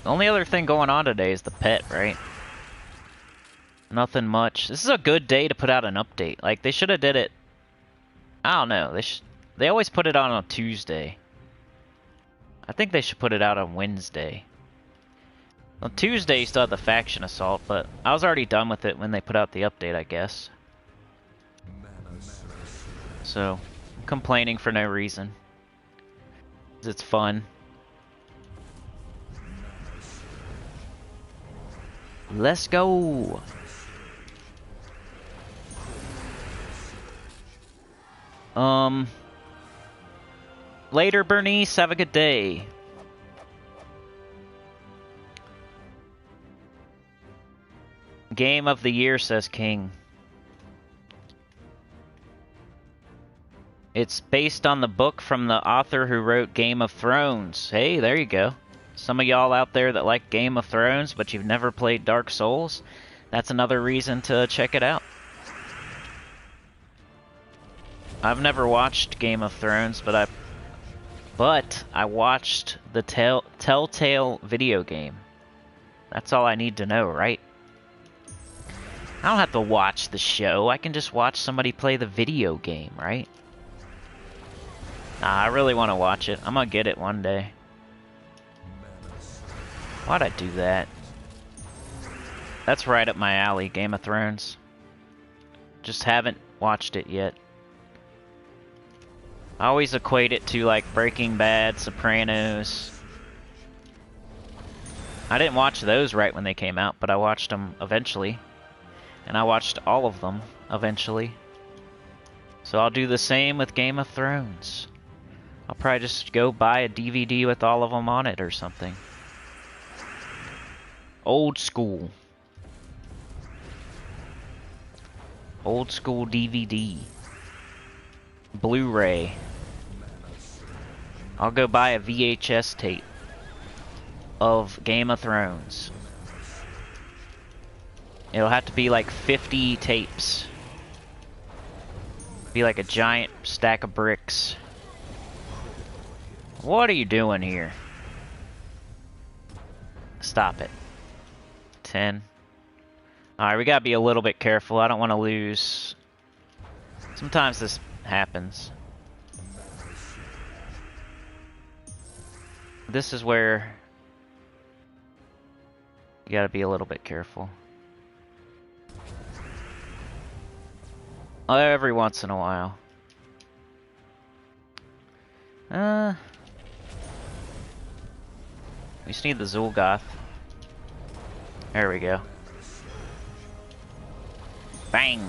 The only other thing going on today is the pet, right? Nothing much. This is a good day to put out an update. Like, they should have did it... I don't know. They always put it on Tuesday. I think they should put it out on Wednesday. On Tuesday, you still have the faction assault, but I was already done with it when they put out the update, I guess. So, complaining for no reason. It's fun. Let's go. Later, Bernice. Have a good day. Game of the year, says King. It's based on the book from the author who wrote Game of Thrones. Hey, there you go. Some of y'all out there that like Game of Thrones, but you've never played Dark Souls, that's another reason to check it out. I've never watched Game of Thrones, but I watched the Telltale video game. That's all I need to know, right? I don't have to watch the show. I can just watch somebody play the video game, right? Nah, I really want to watch it. I'm gonna get it one day. Why'd I do that? That's right up my alley, Game of Thrones. Just haven't watched it yet. I always equate it to like Breaking Bad, Sopranos. I didn't watch those right when they came out, but I watched them eventually. And I watched all of them eventually. So I'll do the same with Game of Thrones. I'll probably just go buy a DVD with all of them on it or something. Old school. Old school DVD. Blu-ray. I'll go buy a VHS tape of Game of Thrones. It'll have to be like 50 tapes. Be like a giant stack of bricks. What are you doing here? Stop it. 10. Alright, we gotta be a little bit careful. I don't want to lose. Sometimes this happens. This is where you gotta be a little bit careful. Every once in a while. We just need the Zul'Goth. There we go. Bang!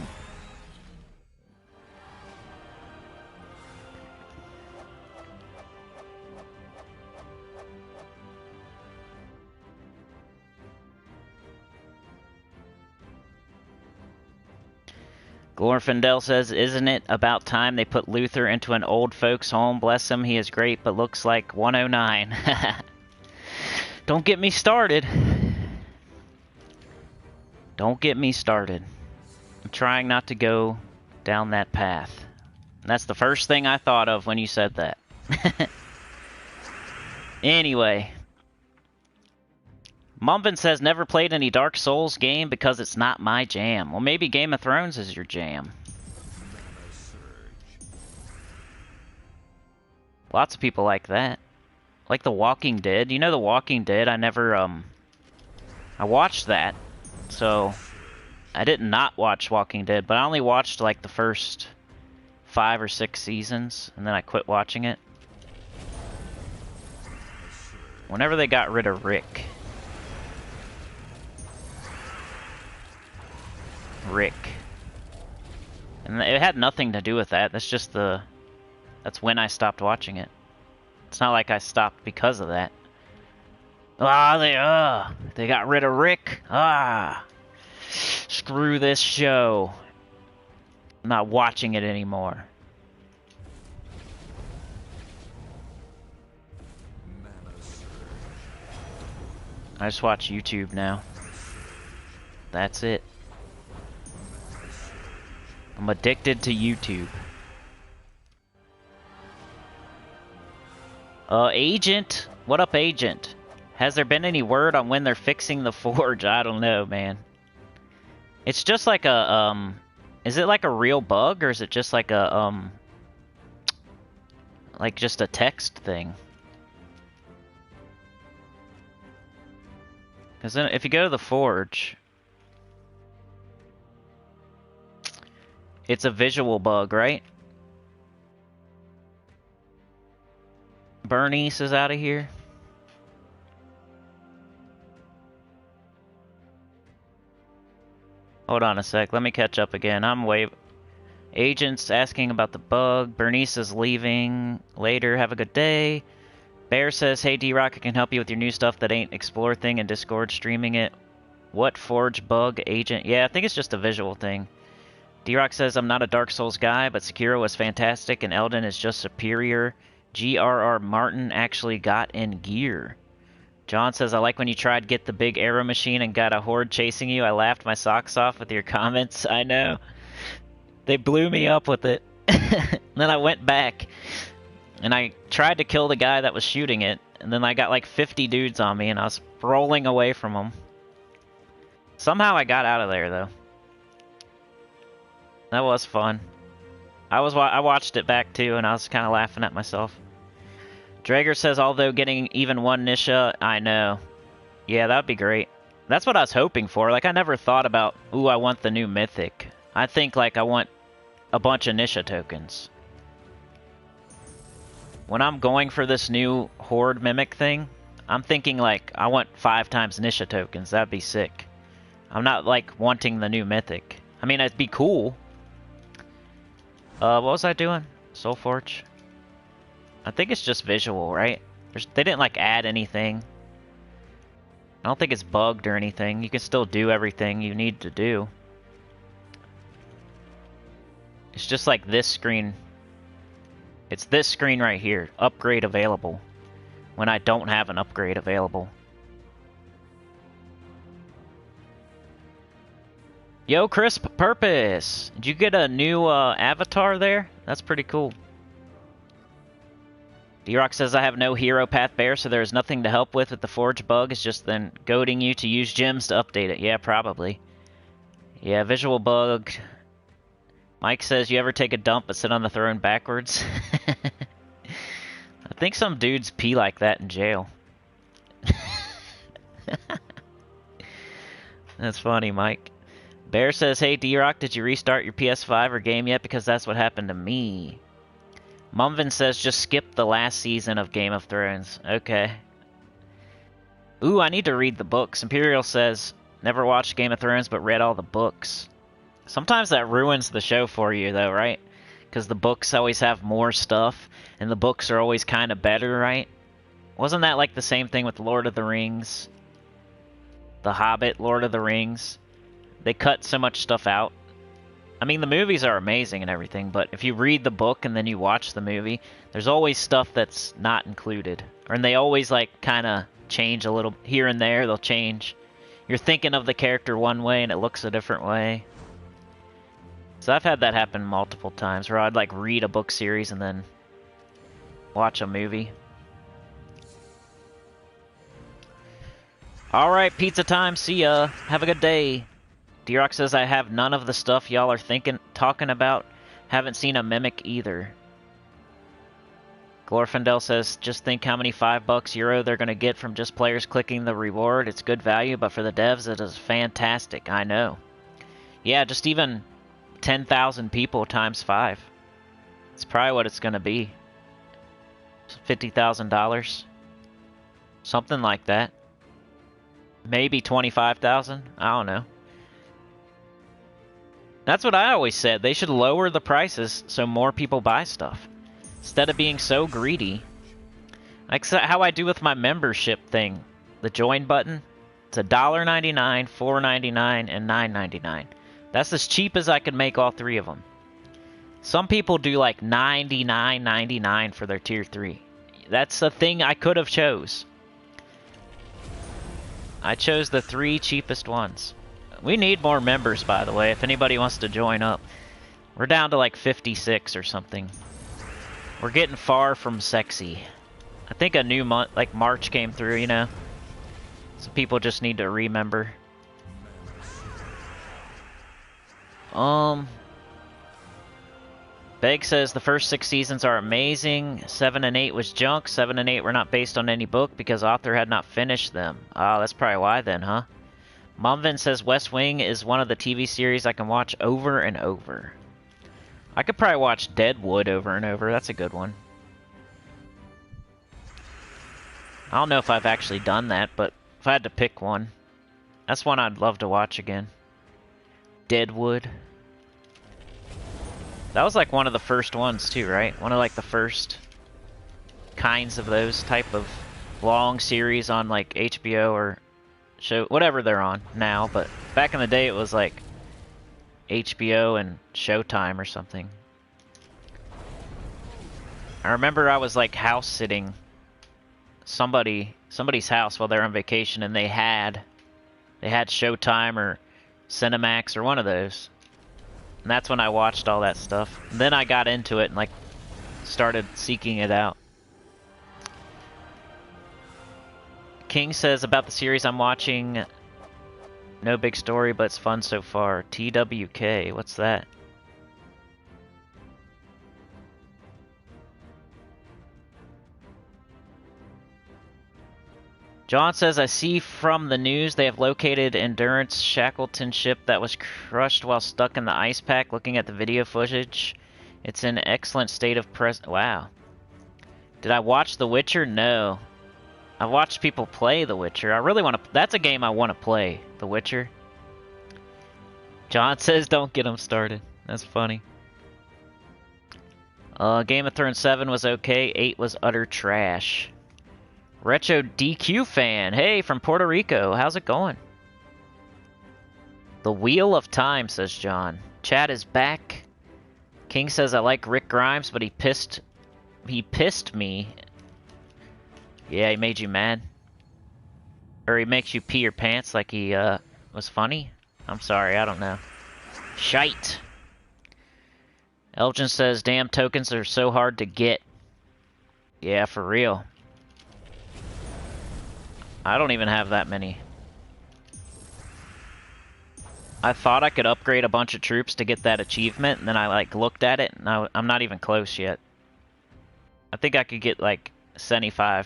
Glorfindel says, isn't it about time they put Luther into an old folks home? Bless him, he is great, but looks like 109. Don't get me started. Don't get me started. I'm trying not to go down that path. And that's the first thing I thought of when you said that. Anyway. Mumbin says, never played any Dark Souls game because it's not my jam. Well, maybe Game of Thrones is your jam. Lots of people like that. Like The Walking Dead. You know The Walking Dead? I never, I watched that. So, I did not watch Walking Dead, but I only watched like the first 5 or 6 seasons, and then I quit watching it. Whenever they got rid of Rick. And it had nothing to do with that. That's just that's when I stopped watching it. It's not like I stopped because of that. They got rid of Rick. Screw this show. I'm not watching it anymore. I just watch YouTube now. That's it. I'm addicted to YouTube. Agent? What up, Agent? Has there been any word on when they're fixing the Forge? I don't know, man. It's just like a, is it like a real bug, or is it just like a, like just a text thing? Because then if you go to the Forge, it's a visual bug, right? Bernice is out of here. Hold on a sec. Let me catch up again. Agents asking about the bug. Bernice is leaving. Later. Have a good day. Bear says, hey D-Rock, I can help you with your new stuff that ain't Explore thing in Discord, streaming it. What Forge bug agent? Yeah, I think it's just a visual thing. D-Rock says, I'm not a Dark Souls guy, but Sekiro was fantastic and Elden is just superior. G.R.R. Martin actually got in gear. John says, I like when you tried get the big arrow machine and got a horde chasing you. I laughed my socks off with your comments. I know. They blew me up with it. Then I went back. And I tried to kill the guy that was shooting it, and then I got like 50 dudes on me, and I was rolling away from them. Somehow I got out of there, though. That was fun. I watched it back, too, and I was kind of laughing at myself. Drager says, although getting even one Nisha, I know. Yeah, that would be great. That's what I was hoping for. Like, I never thought about, ooh, I want the new Mythic. I think, like, I want a bunch of Nisha tokens. When I'm going for this new Horde Mimic thing, I'm thinking like, I want 5 times Nisha tokens. That'd be sick. I'm not like wanting the new Mythic. I mean, it'd be cool. What was I doing? Soulforge? I think it's just visual, right? They didn't like add anything. I don't think it's bugged or anything. You can still do everything you need to do. It's just like this screen. It's this screen right here. Upgrade available. When I don't have an upgrade available. Yo, Crisp Purpose! Did you get a new avatar there? That's pretty cool. D-Rock says, I have no hero path bear, so there is nothing to help with the Forge bug. It's just then goading you to use gems to update it. Yeah, probably. Yeah, visual bug. Mike says, you ever take a dump but sit on the throne backwards? I think some dudes pee like that in jail. That's funny, Mike. Bear says, hey D-Rock, did you restart your PS5 or game yet? Because that's what happened to me. Mumvin says, just skip the last season of Game of Thrones. Okay. Ooh, I need to read the books. Imperial says, never watched Game of Thrones but read all the books. Sometimes that ruins the show for you, though, right? Because the books always have more stuff, and the books are always kind of better, right? Wasn't that like the same thing with Lord of the Rings? The Hobbit, Lord of the Rings? They cut so much stuff out. I mean, the movies are amazing and everything, but if you read the book and then you watch the movie, there's always stuff that's not included. And they always, like, kind of change a little here and there. They'll change. You're thinking of the character one way and it looks a different way. So I've had that happen multiple times, where I'd like read a book series and then watch a movie. Alright, pizza time, see ya. Have a good day. D-Rock says, I have none of the stuff y'all are talking about. Haven't seen a Mimic either. Glorfindel says, just think how many $5 euro they're gonna get from just players clicking the reward. It's good value, but for the devs it is fantastic, I know. Yeah, just even 10,000 people times 5. It's probably what it's gonna be. $50,000. Something like that. Maybe 25,000. I don't know. That's what I always said. They should lower the prices so more people buy stuff. Instead of being so greedy. Like how I do with my membership thing. The join button. It's $1.99, $4.99, and $9.99. That's as cheap as I could make all 3 of them. Some people do like $99.99 for their tier 3. That's a thing I could have chose. I chose the 3 cheapest ones. We need more members, by the way, if anybody wants to join up. We're down to like 56 or something. We're getting far from sexy. I think a new month, like March came through, you know? So people just need to remember. Beg says the first 6 seasons are amazing. 7 and 8 was junk. 7 and 8 were not based on any book because author had not finished them. Oh, that's probably why then, huh? Momvin says West Wing is one of the TV series I can watch over and over. I could probably watch Deadwood over and over. That's a good one. I don't know if I've actually done that, but if I had to pick one, that's one I'd love to watch again. Deadwood. That was like one of the first ones too, right? One of like the first kinds of those type of long series on like HBO or show, whatever they're on now, but back in the day it was like HBO and Showtime or something. I remember I was like house sitting somebody's house while they're on vacation, and they had Showtime or Cinemax or one of those. And that's when I watched all that stuff. And then I got into it and like started seeking it out. King says about the series I'm watching, no big story, but it's fun so far. TWK, what's that? John says, I see from the news they have located Endurance Shackleton ship that was crushed while stuck in the ice pack. Looking at the video footage, it's in excellent state of Wow. Did I watch The Witcher? No. I've watched people play The Witcher. I really want to... That's a game I want to play, The Witcher. John says, don't get him started. That's funny. Game of Thrones 7 was okay. 8 was utter trash. Retro DQ fan. Hey, from Puerto Rico. How's it going? The Wheel of Time, says John. Chad is back. King says, I like Rick Grimes, but he pissed me. Yeah, he made you mad. Or he makes you pee your pants like he was funny. I'm sorry, I don't know. Shite. Elgin says, damn, tokens are so hard to get. Yeah, for real. I don't even have that many. I thought I could upgrade a bunch of troops to get that achievement, and then I like looked at it, and I'm not even close yet. I think I could get like 75%.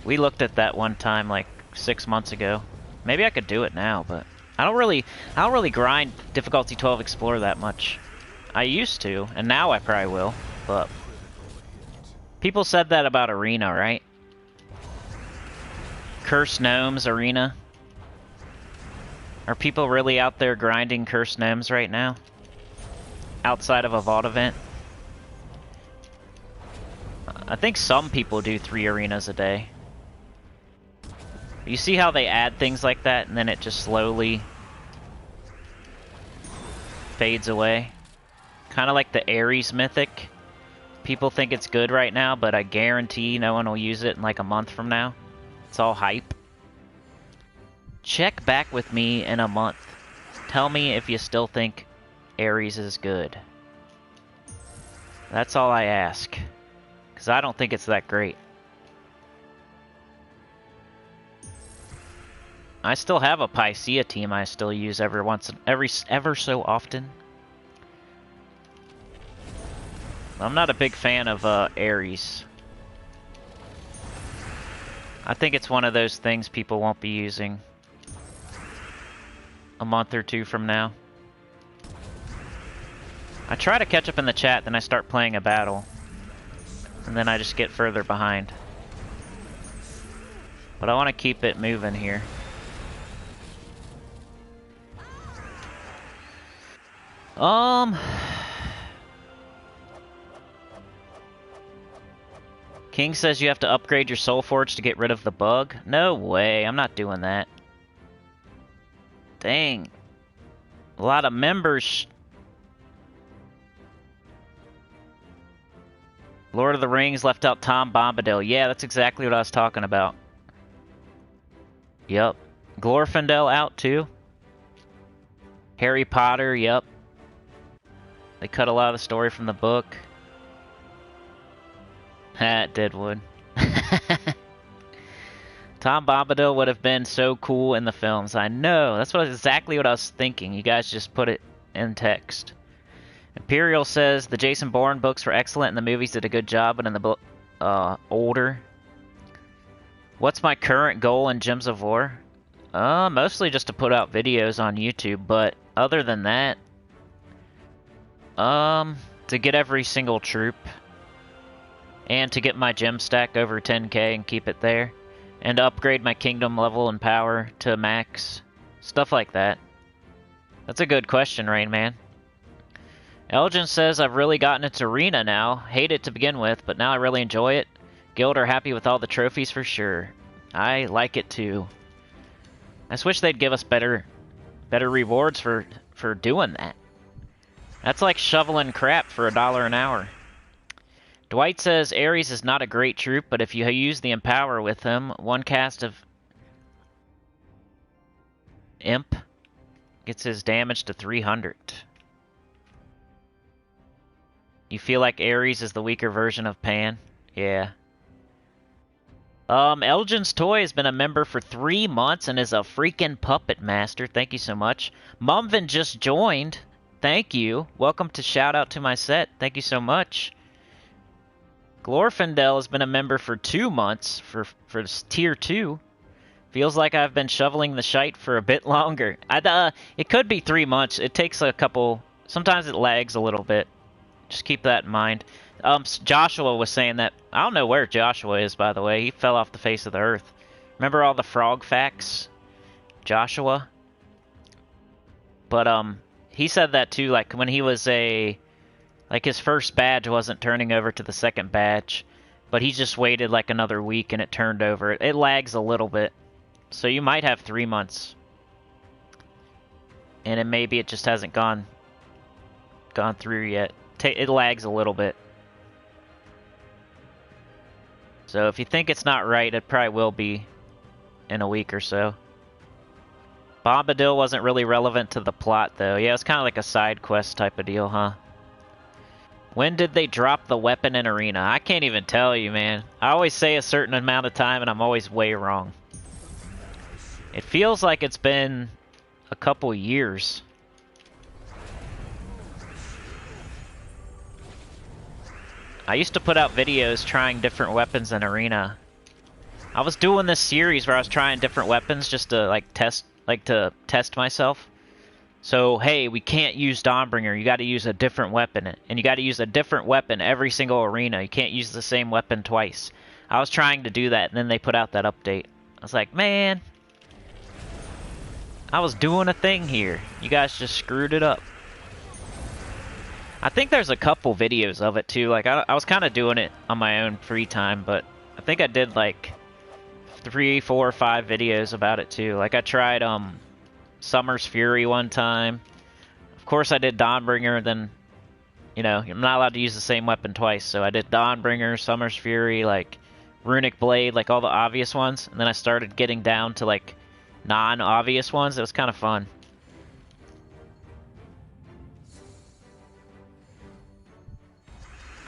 We looked at that one time like 6 months ago. Maybe I could do it now, but I don't really grind difficulty 12 Explorer that much. I used to, and now I probably will, but people said that about Arena, right? Cursed Gnomes Arena. Are people really out there grinding Cursed Gnomes right now? Outside of a Vault event? I think some people do 3 arenas a day. You see how they add things like that and then it just slowly fades away? Kind of like the Ares Mythic. People think it's good right now, but I guarantee no one will use it in like a month from now. It's all hype. Check back with me in a month. Tell me if you still think Ares is good. That's all I ask. Because I don't think it's that great. I still have a Pycea team I still use ever so often. I'm not a big fan of Ares. I think it's one of those things people won't be using a month or two from now. I try to catch up in the chat, then I start playing a battle. And then I just get further behind. But I want to keep it moving here. King says you have to upgrade your Soul Forge to get rid of the bug. No way, I'm not doing that. Dang. A lot of members. Lord of the Rings left out Tom Bombadil. Yeah, that's exactly what I was talking about. Yep. Glorfindel out too. Harry Potter, yep. They cut a lot of the story from the book. Ha, Deadwood. Tom Bombadil would have been so cool in the films. I know. That's exactly what I was thinking. You guys just put it in text. Imperial says the Jason Bourne books were excellent and the movies did a good job, but in the book, older. What's my current goal in Gems of War? Mostly just to put out videos on YouTube, but other than that, to get every single troop and to get my gem stack over 10k and keep it there, and to upgrade my kingdom level and power to max. Stuff like that. That's a good question, Rain Man. Elgin says, I've really gotten into Arena now. Hate it to begin with, but now I really enjoy it. Guild are happy with all the trophies for sure. I like it too. I just wish they'd give us better rewards for doing that. That's like shoveling crap for $1 an hour. Dwight says, Ares is not a great troop, but if you use the Empower with him, one cast of Imp gets his damage to 300. You feel like Ares is the weaker version of Pan? Yeah. Elgin's Toy has been a member for 3 months and is a freaking puppet master. Thank you so much. Mumvin just joined. Thank you. Welcome to Shout Out to My Set. Thank you so much. Glorfindel has been a member for 2 months for Tier 2. Feels like I've been shoveling the shite for a bit longer. It could be 3 months. It takes a couple... Sometimes it lags a little bit. Just keep that in mind. Joshua was saying that... I don't know where Joshua is, by the way. He fell off the face of the earth. Remember all the frog facts? Joshua? But, he said that too, like, when he was like, his first badge wasn't turning over to the second badge. But he just waited, like, another week and it turned over. It lags a little bit. So you might have 3 months. And maybe it just hasn't gone through yet. It lags a little bit. So if you think it's not right, it probably will be in a week or so. Bombadil wasn't really relevant to the plot, though. Yeah, it's kind of like a side quest type of deal, huh? When did they drop the weapon in Arena? I can't even tell you, man. I always say a certain amount of time, and I'm always way wrong. It feels like it's been a couple years. I used to put out videos trying different weapons in Arena. I was doing this series where I was trying different weapons just to test myself. So, hey, we can't use Dawnbringer. You got to use a different weapon, and you got to use a different weapon every single arena. You can't use the same weapon twice. I was trying to do that, and then they put out that update. I was like, man, I was doing a thing here. You guys just screwed it up. I think there's a couple videos of it too. Like I was kind of doing it on my own free time, but I think I did like 3, 4, 5 videos about it too. Like I tried Summer's Fury one time. Of course I did Dawnbringer, then you know, I'm not allowed to use the same weapon twice, so I did Dawnbringer, Summer's Fury, like Runic Blade, like all the obvious ones, and then I started getting down to like non-obvious ones. It was kind of fun.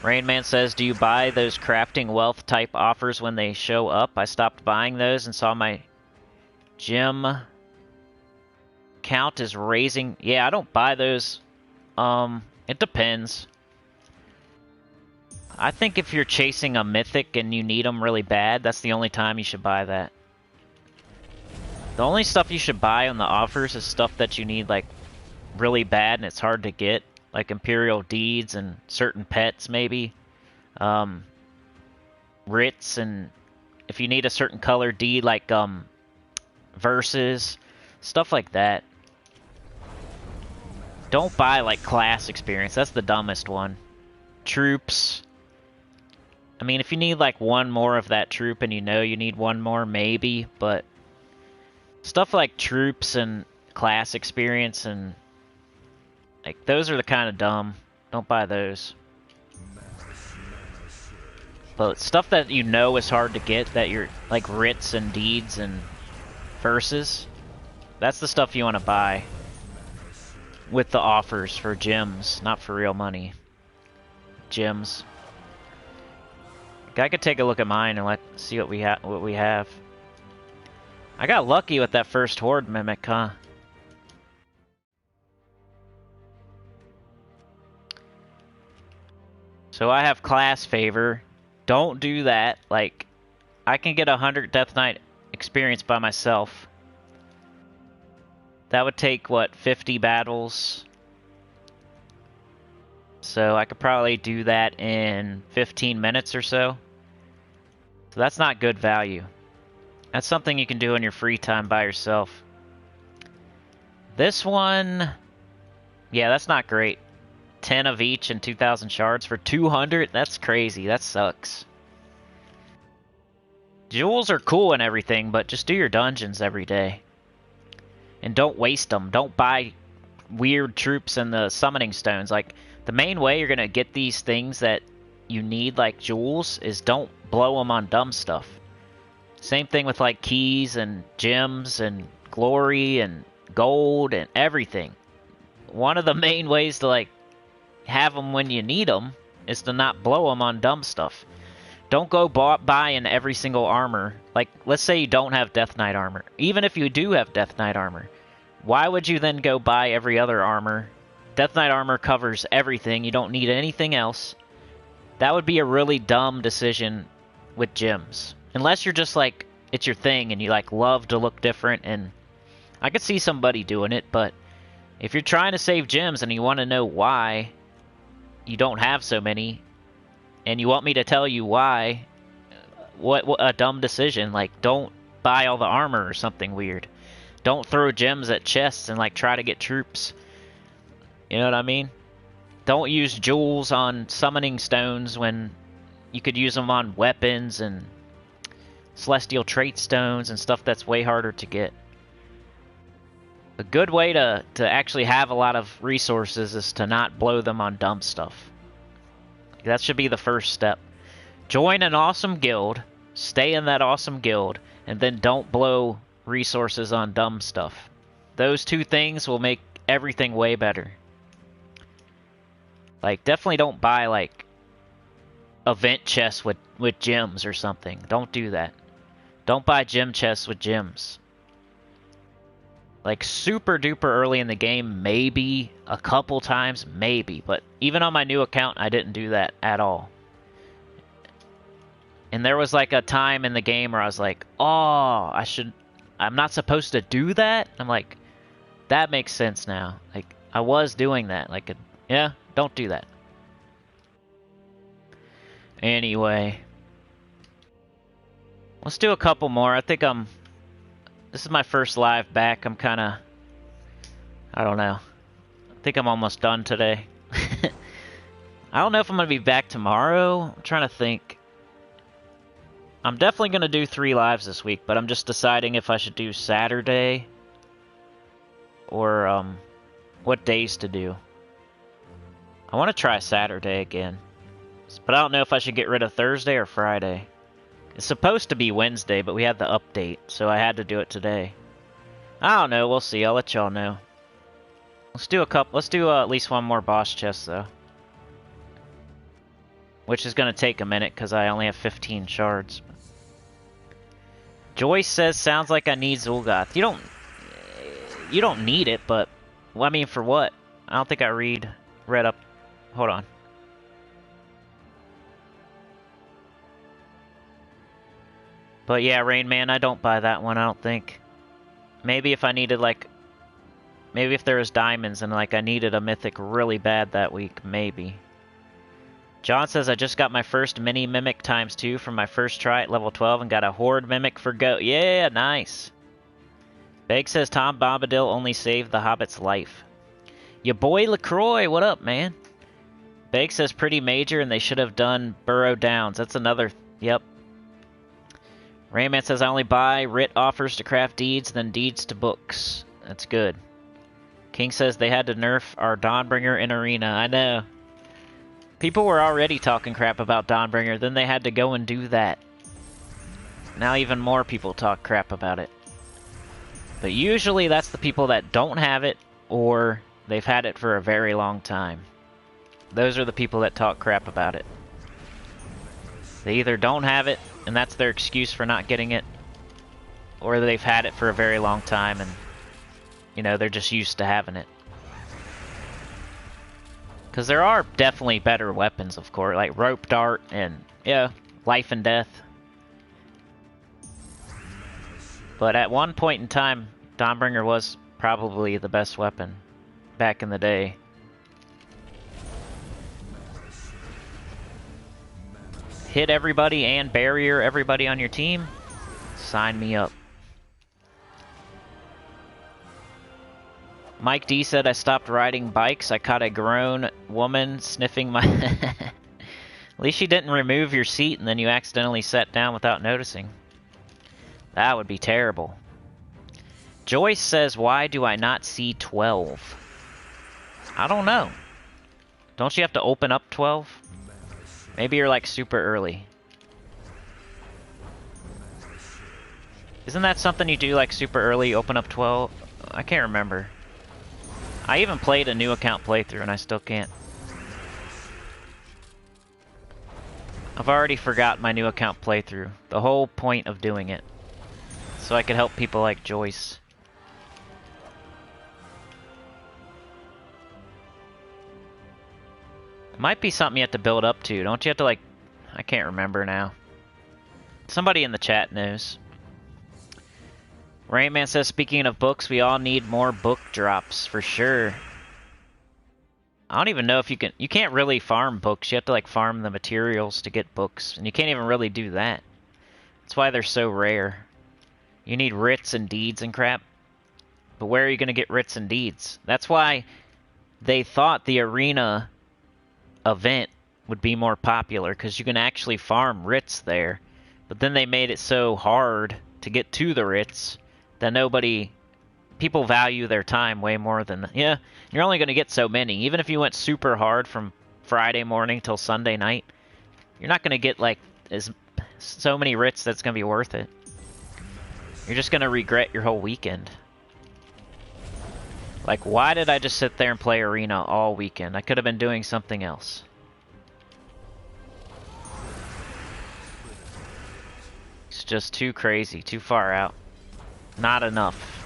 Rainman says, do you buy those crafting wealth type offers when they show up? I stopped buying those and saw my gem count is raising. Yeah, I don't buy those. It depends. I think if you're chasing a mythic and you need them really bad, that's the only time you should buy that. The only stuff you should buy on the offers is stuff that you need like really bad and it's hard to get. Like Imperial Deeds and certain pets, maybe. Writs, and if you need a certain color deed, like Verses, stuff like that. Don't buy like class experience. That's the dumbest one. Troops. I mean, if you need like one more of that troop and you know you need one more, maybe. But stuff like troops and class experience and like, those are the kind of dumb. Don't buy those. But stuff that you know is hard to get, that you're, like writs and deeds and verses, that's the stuff you want to buy. With the offers for gems, not for real money. Gems. I could take a look at mine and see what we have. I got lucky with that first Horde Mimic, huh? So I have class favor. Don't do that. Like, I can get 100 Death Knight experience by myself. That would take, what, 50 battles? So I could probably do that in 15 minutes or so. So that's not good value. That's something you can do in your free time by yourself. This one, yeah, that's not great. 10 of each and 2,000 shards for 200? That's crazy. That sucks. Jewels are cool and everything, but just do your dungeons every day. And don't waste them. Don't buy weird troops and the summoning stones. Like, the main way you're going to get these things that you need, like jewels, is don't blow them on dumb stuff. Same thing with, like, keys and gems and glory and gold and everything. One of the main ways to, like, have them when you need them is to not blow them on dumb stuff. Don't go buying every single armor. Like, let's say you don't have Death Knight armor. Even if you do have Death Knight armor, why would you then go buy every other armor? Death Knight armor covers everything. You don't need anything else. That would be a really dumb decision with gems. Unless you're just like, it's your thing and you like love to look different, and I could see somebody doing it, but if you're trying to save gems and you want to know why you don't have so many, and you want me to tell you why, what a dumb decision. Like, don't buy all the armor or something weird. Don't throw gems at chests and like try to get troops. You know what I mean? Don't use jewels on summoning stones when you could use them on weapons and celestial trait stones and stuff that's way harder to get. A good way to actually have a lot of resources is to not blow them on dumb stuff. That should be the first step. Join an awesome guild, stay in that awesome guild, and then don't blow resources on dumb stuff. Those two things will make everything way better. Like, definitely don't buy, like, event chests with gems or something. Don't do that. Don't buy gem chests with gems. Like, super duper early in the game, maybe. A couple times, maybe. But even on my new account, I didn't do that at all. And there was, like, a time in the game where I was like, oh, I'm not supposed to do that? I'm like, that makes sense now. Like, I was doing that. Like, yeah, don't do that. Anyway. Let's do a couple more. I think this is my first live back. I'm kind of, I don't know. I think I'm almost done today. I don't know if I'm going to be back tomorrow. I'm trying to think. I'm definitely going to do 3 lives this week, but I'm just deciding if I should do Saturday or what days to do. I want to try Saturday again, but I don't know if I should get rid of Thursday or Friday. It's supposed to be Wednesday, but we had the update, so I had to do it today. I don't know. We'll see. I'll let y'all know. Let's do a couple. Let's do at least one more boss chest, though. Which is going to take a minute, because I only have 15 shards. Joyce says, sounds like I need Zul'Goth. You don't need it, but, well, I mean, for what? I don't think I read up. Hold on. But yeah, Rain Man, I don't buy that one, I don't think. Maybe if I needed, like, maybe if there was diamonds and, like, I needed a mythic really bad that week, maybe. John says, I just got my first mini mimic ×2 from my first try at level 12 and got a Horde Mimic for go. Yeah, nice. Beg says, Tom Bombadil only saved the Hobbit's life. Your boy LaCroix, what up, man? Beg says, pretty major and they should have done Burrow Downs. That's another, yep. Rayman says, I only buy writ offers to craft deeds, then deeds to books. That's good. King says, they had to nerf our Dawnbringer in Arena. I know. People were already talking crap about Dawnbringer, then they had to go and do that. Now even more people talk crap about it. But usually that's the people that don't have it, or they've had it for a very long time. Those are the people that talk crap about it. They either don't have it, and that's their excuse for not getting it, or they've had it for a very long time and, you know, they're just used to having it. Because there are definitely better weapons, of course, like Rope Dart and, yeah, Life and Death. But at one point in time, Dawnbringer was probably the best weapon back in the day. hit everybody and barrier everybody on your team, sign me up. Mike D said I stopped riding bikes. I caught a grown woman sniffing my... At least you didn't remove your seat and then you accidentally sat down without noticing. That would be terrible. Joyce says, why do I not see 12? I don't know. Don't you have to open up 12? Maybe you're like super early. Isn't that something you do like super early, open up 12? I can't remember. I even played a new account playthrough and I still can't. I've already forgot my new account playthrough. The whole point of doing it. So I could help people like Joyce. It might be something you have to build up to. Don't you have to like... I can't remember now. Somebody in the chat knows. Rainman says, speaking of books, we all need more book drops, for sure. I don't even know if you can... You can't really farm books. You have to, like, farm the materials to get books. And you can't even really do that. That's why they're so rare. You need writs and deeds and crap. But where are you going to get writs and deeds? That's why they thought the arena event would be more popular, because you can actually farm writs there. But then they made it so hard to get to the writs that people value their time way more than... Yeah, you're only going to get so many. Even if you went super hard from Friday morning till Sunday night, you're not going to get like so many writs that's going to be worth it. You're just going to regret your whole weekend. Like, why did I just sit there and play arena all weekend? I could have been doing something else. It's just too crazy, too far out. Not enough.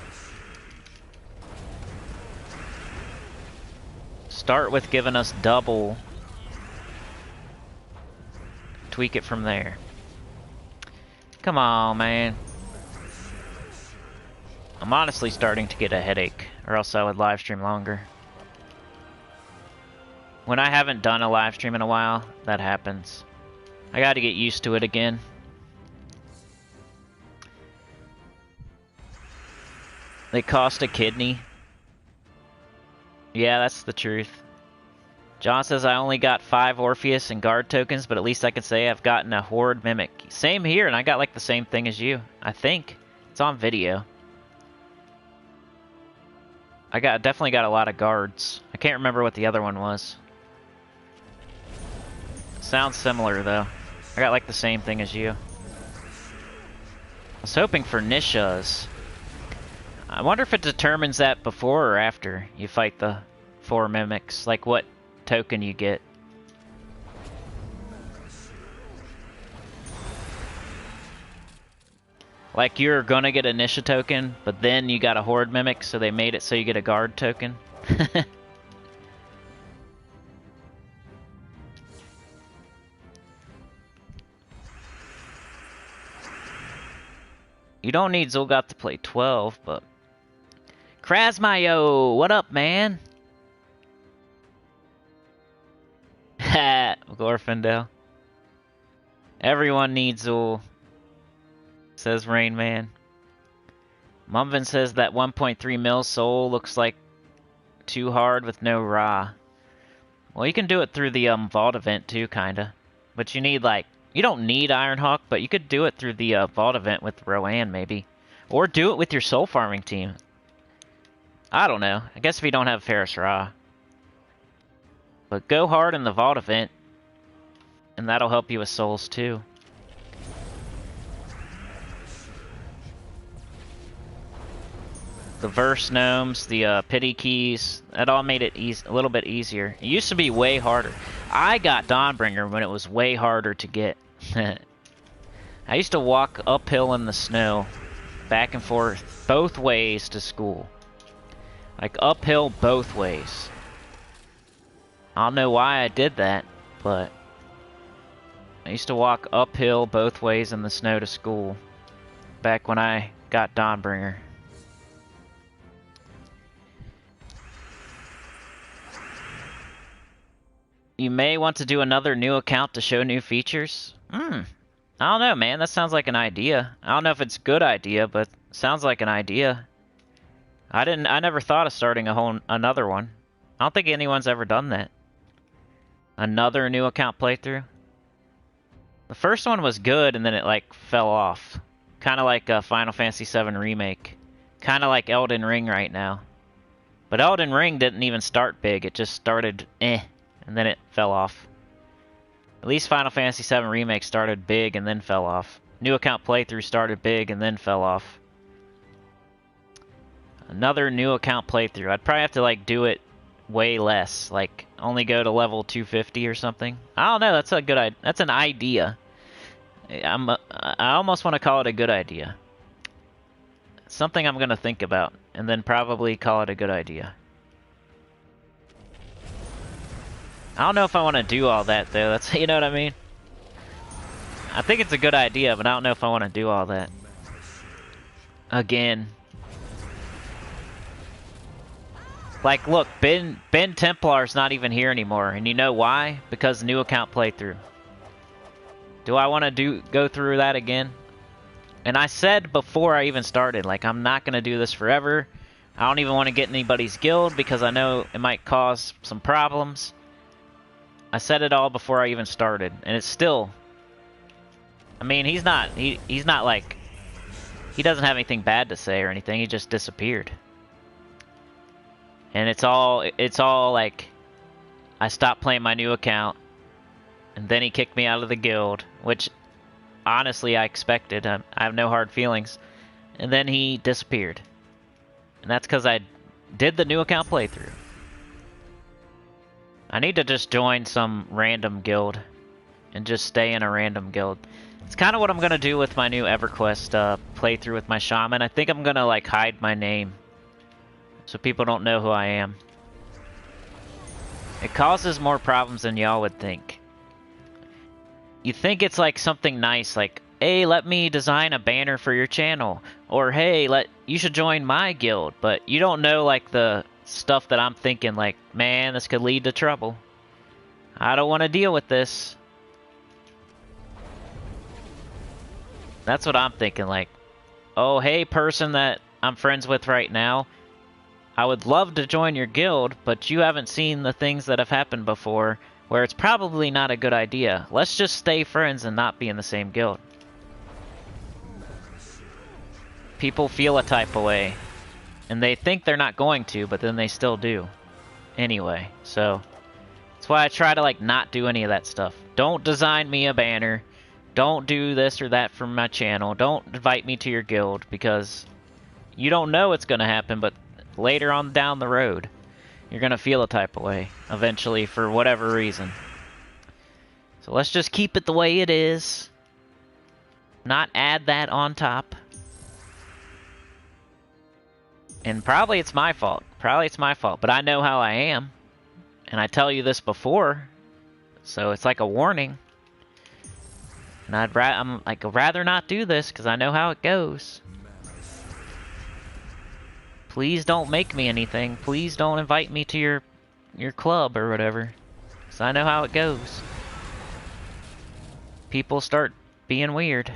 Start with giving us double. Tweak it from there. Come on, man. I'm honestly starting to get a headache, or else I would live stream longer. When I haven't done a live stream in a while, that happens. I gotta get used to it again. They cost a kidney. Yeah, that's the truth. John says, I only got 5 Orpheus and guard tokens, but at least I can say I've gotten a Horde Mimic. Same here, and I got like the same thing as you. I think. It's on video. I definitely got a lot of guards. I can't remember what the other one was. Sounds similar, though. I got like the same thing as you. I was hoping for Nishas. I wonder if it determines that before or after you fight the 4 mimics, like what token you get. Like you're gonna get a Nisha token, but then you got a Horde Mimic, so they made it so you get a guard token. You don't need Zul'Goth to play 12, but... Krasmayo, what up, man? Ha, Glorfindel. Everyone needs Zul, says Rain Man. Mumvin says that 1.3 mil soul looks like too hard with no Ra. Well, you can do it through the Vault event too, kinda. But you need like... You don't need Ironhawk, but you could do it through the Vault event with Rowan, maybe. Or do it with your soul farming team. I don't know. I guess if you don't have Ferris Ra. But go hard in the Vault event, and that'll help you with souls too. The verse gnomes, the pity keys, that all made it a little bit easier. It used to be way harder. I got Dawnbringer when it was way harder to get. I used to walk uphill in the snow, back and forth, both ways to school. Like uphill both ways. I don't know why I did that, but I used to walk uphill both ways in the snow to school, back when I got Dawnbringer. You may want to do another new account to show new features. I don't know, man. That sounds like an idea. I don't know if it's a good idea, but it sounds like an idea. I never thought of starting another one. I don't think anyone's ever done that. Another new account playthrough. The first one was good, and then it like fell off. Kind of like Final Fantasy VII Remake. Kind of like Elden Ring right now. But Elden Ring didn't even start big. It just started and then it fell off. At least Final Fantasy VII Remake started big and then fell off. New account playthrough started big and then fell off. Another new account playthrough. I'd probably have to like do it way less. Like only go to level 250 or something. I don't know. That's a good idea. That's an idea. I almost want to call it a good idea. Something I'm gonna think about and then probably call it a good idea. I don't know if I want to do all that though. That's, you know what I mean? I think it's a good idea, but I don't know if I want to do all that. Again. Like, look, Ben Templar's not even here anymore, and you know why? Because new account playthrough. Do I want to go through that again? And I said before I even started, like, I'm not going to do this forever. I don't even want to get anybody's guild because I know it might cause some problems. I said it all before I even started, and it's still... I mean, he's not like... He doesn't have anything bad to say or anything, he just disappeared. And it's all like... I stopped playing my new account, and then he kicked me out of the guild, which... Honestly, I expected. I have no hard feelings. And then he disappeared. And that's because I did the new account playthrough. I need to just join some random guild. And just stay in a random guild. It's kind of what I'm going to do with my new EverQuest playthrough with my shaman. I think I'm going to like hide my name. So people don't know who I am. It causes more problems than y'all would think. You think it's like something nice, like, hey, let me design a banner for your channel. Or, hey, you should join my guild. But you don't know, like, the stuff that I'm thinking, like, man, this could lead to trouble. I don't want to deal with this. That's what I'm thinking, like, oh, hey, person that I'm friends with right now, I would love to join your guild, but you haven't seen the things that have happened before, where it's probably not a good idea. Let's just stay friends and not be in the same guild. People feel a type of way, and they think they're not going to, but then they still do. Anyway, so that's why I try to like not do any of that stuff. Don't design me a banner. Don't do this or that for my channel. Don't invite me to your guild, because you don't know what's going to happen, but later on down the road, you're going to feel a type of way, eventually, for whatever reason. So let's just keep it the way it is. Not add that on top. And probably it's my fault. Probably it's my fault, but I know how I am. And I tell you this before, so it's like a warning. And I'd rather not do this, because I know how it goes. Please don't make me anything. Please don't invite me to your club or whatever. So I know how it goes. People start being weird.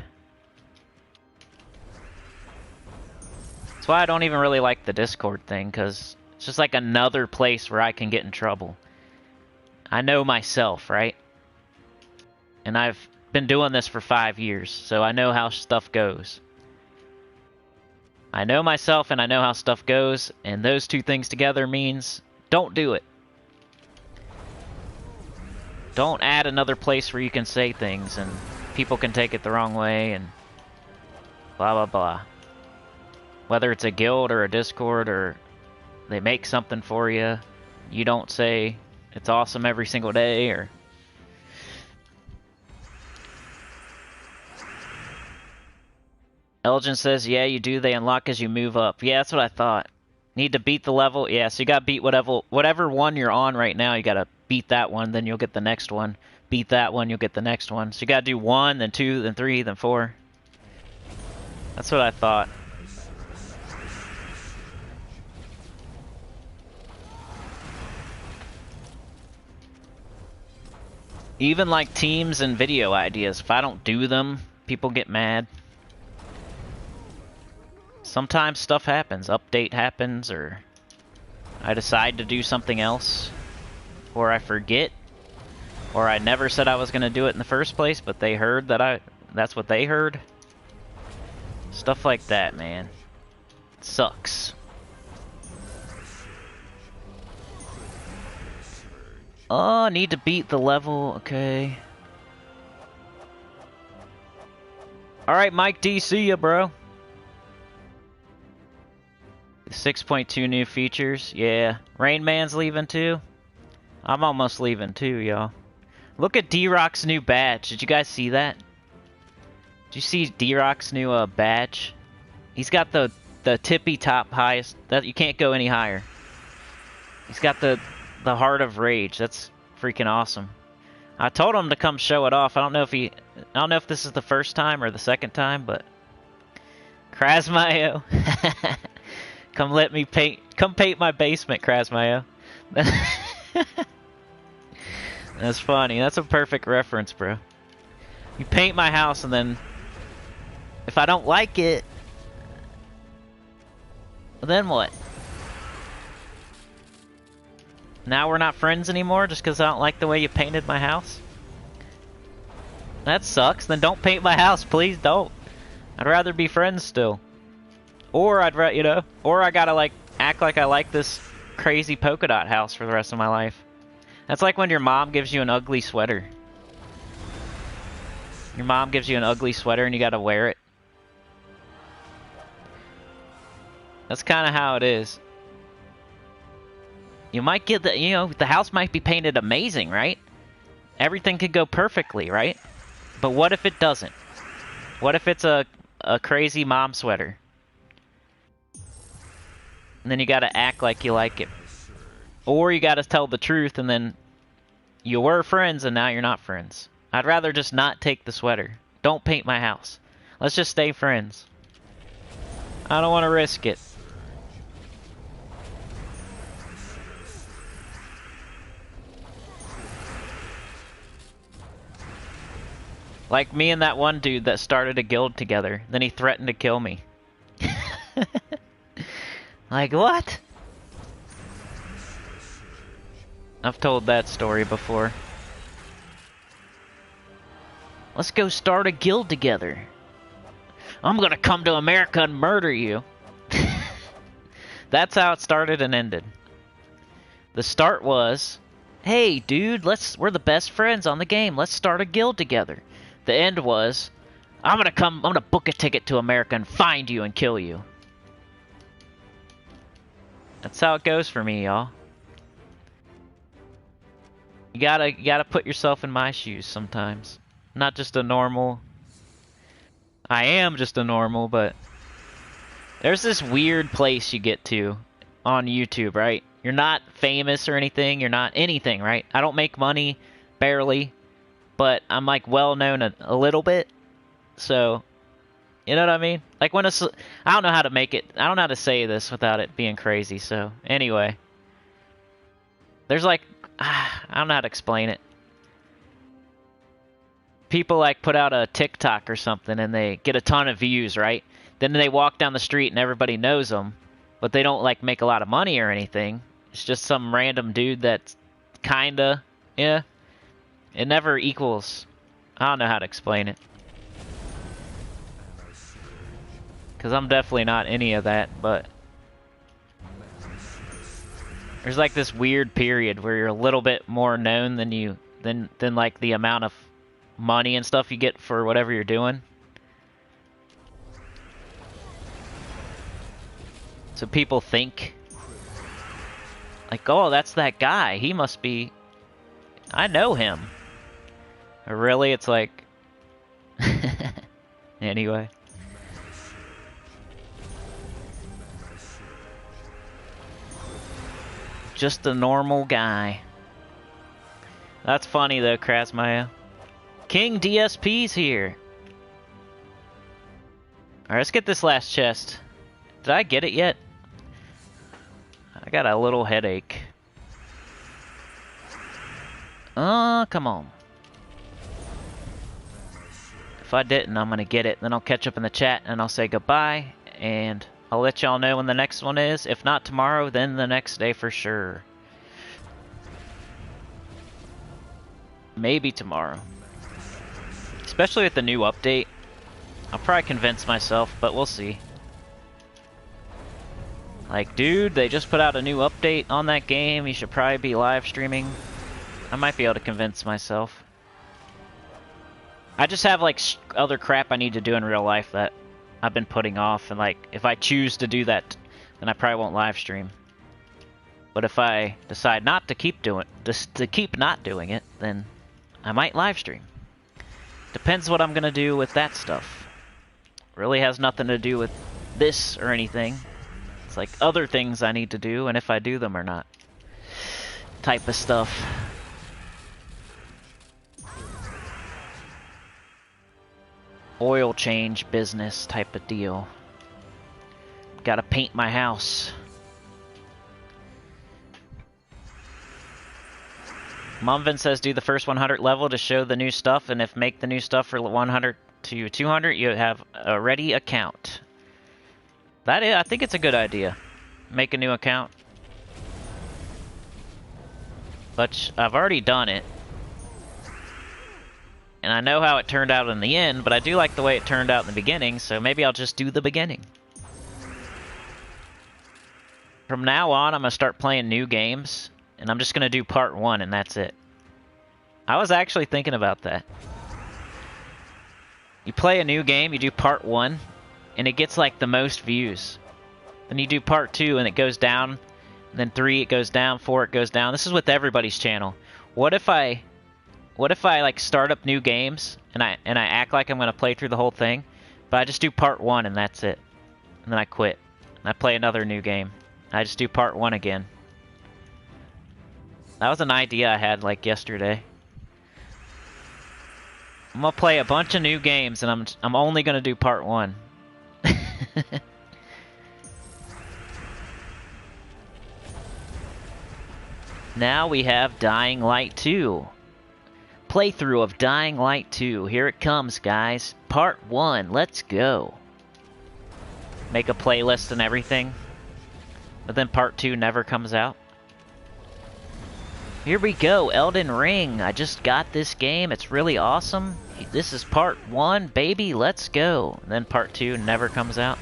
That's why I don't even really like the Discord thing, because it's just like another place where I can get in trouble. I know myself, right? And I've been doing this for 5 years, so I know how stuff goes. I know myself and I know how stuff goes, and those two things together means don't do it. Don't add another place where you can say things and people can take it the wrong way and blah blah blah. Whether it's a guild or a Discord or they make something for you, you don't say it's awesome every single day or... Elgin says, yeah, you do. They unlock as you move up. Yeah, that's what I thought. Need to beat the level. Yeah, so you gotta beat whatever one you're on right now. You gotta beat that one, then you'll get the next one. Beat that one, you'll get the next one. So you gotta do 1, then 2, then 3, then 4. That's what I thought. Even like teams and video ideas, if I don't do them, people get mad. Sometimes stuff happens, update happens, or I decide to do something else, or I forget, or I never said I was going to do it in the first place, but they heard that that's what they heard. Stuff like that, man. It sucks. Oh, need to beat the level, okay. Alright, Mike D, see ya, bro. 6.2 new features, yeah. Rain Man's leaving too. I'm almost leaving too, y'all. Look at D-Rock's new badge. Did you guys see that? Did you see D-Rock's new badge? He's got the tippy top highest. That you can't go any higher. He's got the Heart of Rage. That's freaking awesome. I told him to come show it off. I don't know if this is the first time or the second time, but Krasmayo. Come let me paint. Come paint my basement, Krasmayo. That's funny. That's a perfect reference, bro. You paint my house, and then if I don't like it, then what? Now we're not friends anymore just because I don't like the way you painted my house? That sucks. Then don't paint my house, please don't. I'd rather be friends still. Or I'd rather, you know, or I gotta like act like I like this crazy polka dot house for the rest of my life. That's like when your mom gives you an ugly sweater. Your mom gives you an ugly sweater and you gotta wear it. That's kind of how it is. You might get the, you know, the house might be painted amazing, right? Everything could go perfectly, right? But what if it doesn't? What if it's a crazy mom sweater? And then you gotta act like you like it. Or you gotta tell the truth and then you were friends and now you're not friends. I'd rather just not take the sweater. Don't paint my house. Let's just stay friends. I don't want to risk it. Like me and that one dude that started a guild together. Then he threatened to kill me. Like, what? I've told that story before. Let's go start a guild together. I'm gonna come to America and murder you. That's how it started and ended. The start was, hey dude, we're the best friends on the game. Let's start a guild together. The end was, I'm gonna book a ticket to America and find you and kill you. That's how it goes for me, y'all. You gotta put yourself in my shoes sometimes. Not just a normal. I am just a normal, but there's this weird place you get to on YouTube, right? You're not famous or anything. You're not anything, right? I don't make money, barely, but I'm like well known a little bit. So, you know what I mean? Like when I don't know how to make it. I don't know how to say this without it being crazy. So anyway, there's like I don't know how to explain it. People like put out a TikTok or something and they get a ton of views, right? Then they walk down the street and everybody knows them, but they don't like make a lot of money or anything. It's just some random dude that's kinda, yeah. It never equals. I don't know how to explain it. Cause I'm definitely not any of that, but there's like this weird period where you're a little bit more known than like the amount of money and stuff you get for whatever you're doing. So people think like, oh, that's that guy. He must be, I know him. Or really, it's like, anyway. Just a normal guy. That's funny though, Krasmaya. King DSP's here. Alright, let's get this last chest. Did I get it yet? I got a little headache. Oh, come on. If I didn't, I'm gonna get it. Then I'll catch up in the chat and I'll say goodbye. And I'll let y'all know when the next one is. If not tomorrow, then the next day for sure. Maybe tomorrow. Especially with the new update. I'll probably convince myself, but we'll see. Like, dude, they just put out a new update on that game. You should probably be live streaming. I might be able to convince myself. I just have, like, other crap I need to do in real life that I've been putting off. And, like, if I choose to do that, then I probably won't live stream. But if I decide not to keep not doing it, then I might live stream. Depends what I'm gonna do with that stuff. Really has nothing to do with this or anything. It's like other things I need to do and if I do them or not. Type of stuff. Oil change business type of deal. Gotta paint my house. Mumvin says do the first 100 level to show the new stuff, and if make the new stuff for 100 to 200, you have a ready account. That is, I think it's a good idea. Make a new account. But I've already done it. And I know how it turned out in the end, but I do like the way it turned out in the beginning, so maybe I'll just do the beginning. From now on, I'm going to start playing new games, and I'm just going to do part 1, and that's it. I was actually thinking about that. You play a new game, you do part 1, and it gets like the most views. Then you do part 2, and it goes down, then 3, it goes down, 4, it goes down. This is with everybody's channel. What if I like start up new games and I act like I'm gonna play through the whole thing, but I just do part 1 and that's it, and then I quit and I play another new game. I just do part 1 again. That was an idea I had like yesterday. I'm gonna play a bunch of new games and I'm only gonna do part 1. Now we have Dying Light 2. Playthrough of Dying Light 2. Here it comes, guys. Part 1. Let's go. Make a playlist and everything. But then part 2 never comes out. Here we go. Elden Ring. I just got this game. It's really awesome. This is part 1, baby. Let's go. And then part 2 never comes out.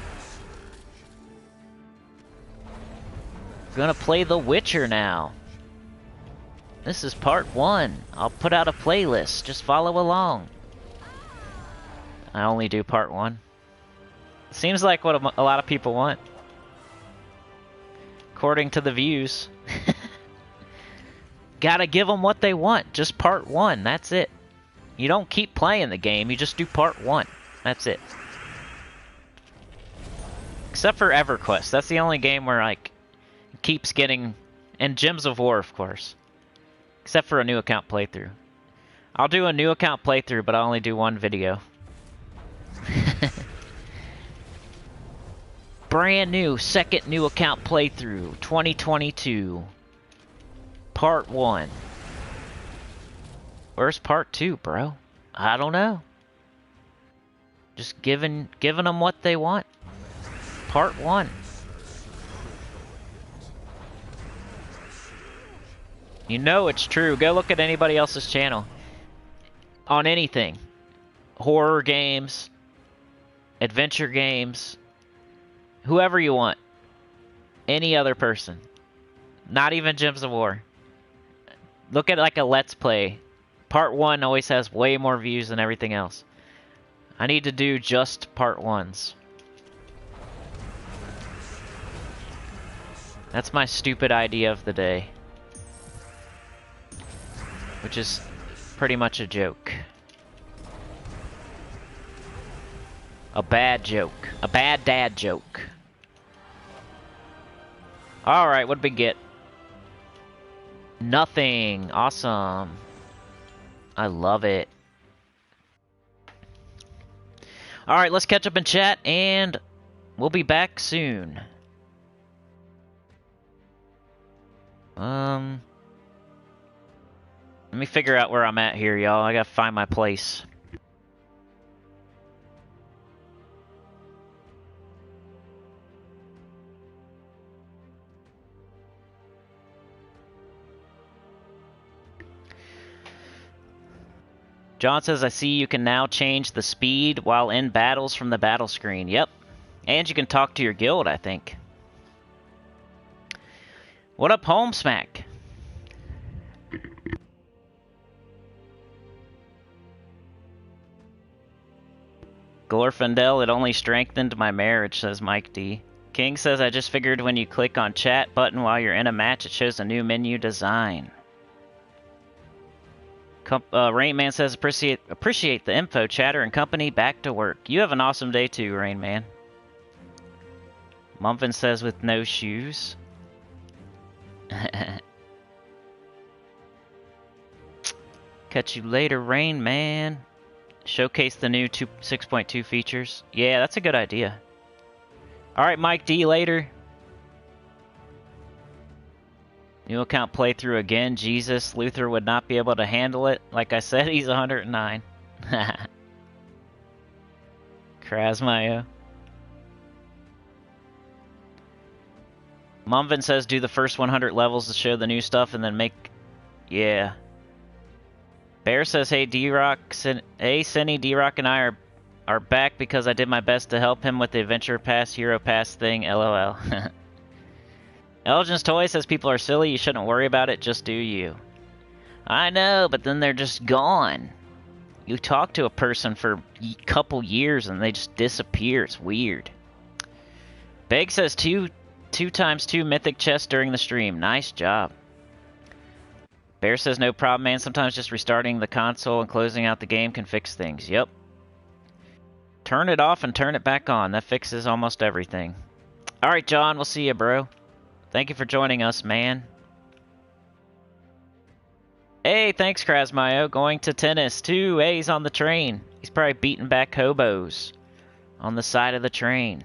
Gonna play The Witcher now. This is part 1. I'll put out a playlist. Just follow along. I only do part 1. Seems like what a lot of people want. According to the views. Gotta give them what they want. Just part 1. That's it. You don't keep playing the game. You just do part 1. That's it. Except for EverQuest. That's the only game where like it keeps getting... And Gems of War, of course. Except for a new account playthrough. I'll do a new account playthrough, but I'll only do 1 video. Brand new, second new account playthrough, 2022. Part 1. Where's part 2, bro? I don't know. Just giving them what they want. Part 1. You know it's true. Go look at anybody else's channel. On anything. Horror games. Adventure games. Whoever you want. Any other person. Not even Gems of War. Look at like a Let's Play. Part 1 always has way more views than everything else. I need to do just part 1s. That's my stupid idea of the day. Which is pretty much a joke. A bad joke. A bad dad joke. Alright, what did we get? Nothing. Awesome. I love it. Alright, let's catch up in chat and we'll be back soon. Let me figure out where I'm at here, y'all. I gotta find my place. John says, I see you can now change the speed while in battles from the battle screen. Yep. And you can talk to your guild, I think. What up, Home Smack? Glorfindel, it only strengthened my marriage, says Mike D. King says, I just figured when you click on chat button while you're in a match, it shows a new menu design. Rainman says, appreciate the info, chatter and company, back to work. You have an awesome day too, Rainman. Mumfin says, with no shoes. Catch you later, Rainman. Showcase the new 6.2 features. Yeah, that's a good idea. Alright, Mike D, later. New account playthrough again. Jesus, Luther would not be able to handle it. Like I said, he's 109. Krasmayo. Mumvin says do the first 100 levels to show the new stuff and then make... Yeah. Bear says, hey, D-Rock, hey, Cinny, D-Rock and I are back because I did my best to help him with the Adventure Pass, Hero Pass thing, LOL. Elgin's Toy says people are silly, you shouldn't worry about it, just do you. I know, but then they're just gone. You talk to a person for a couple years and they just disappear, it's weird. Beg says 2x2 mythic chests during the stream, nice job. Bear says, no problem, man. Sometimes just restarting the console and closing out the game can fix things. Yep. Turn it off and turn it back on. That fixes almost everything. Alright, John. We'll see you, bro. Thank you for joining us, man. Hey, thanks, Krasmayo. Going to tennis, too. Hey, he's on the train. He's probably beating back hobos on the side of the train.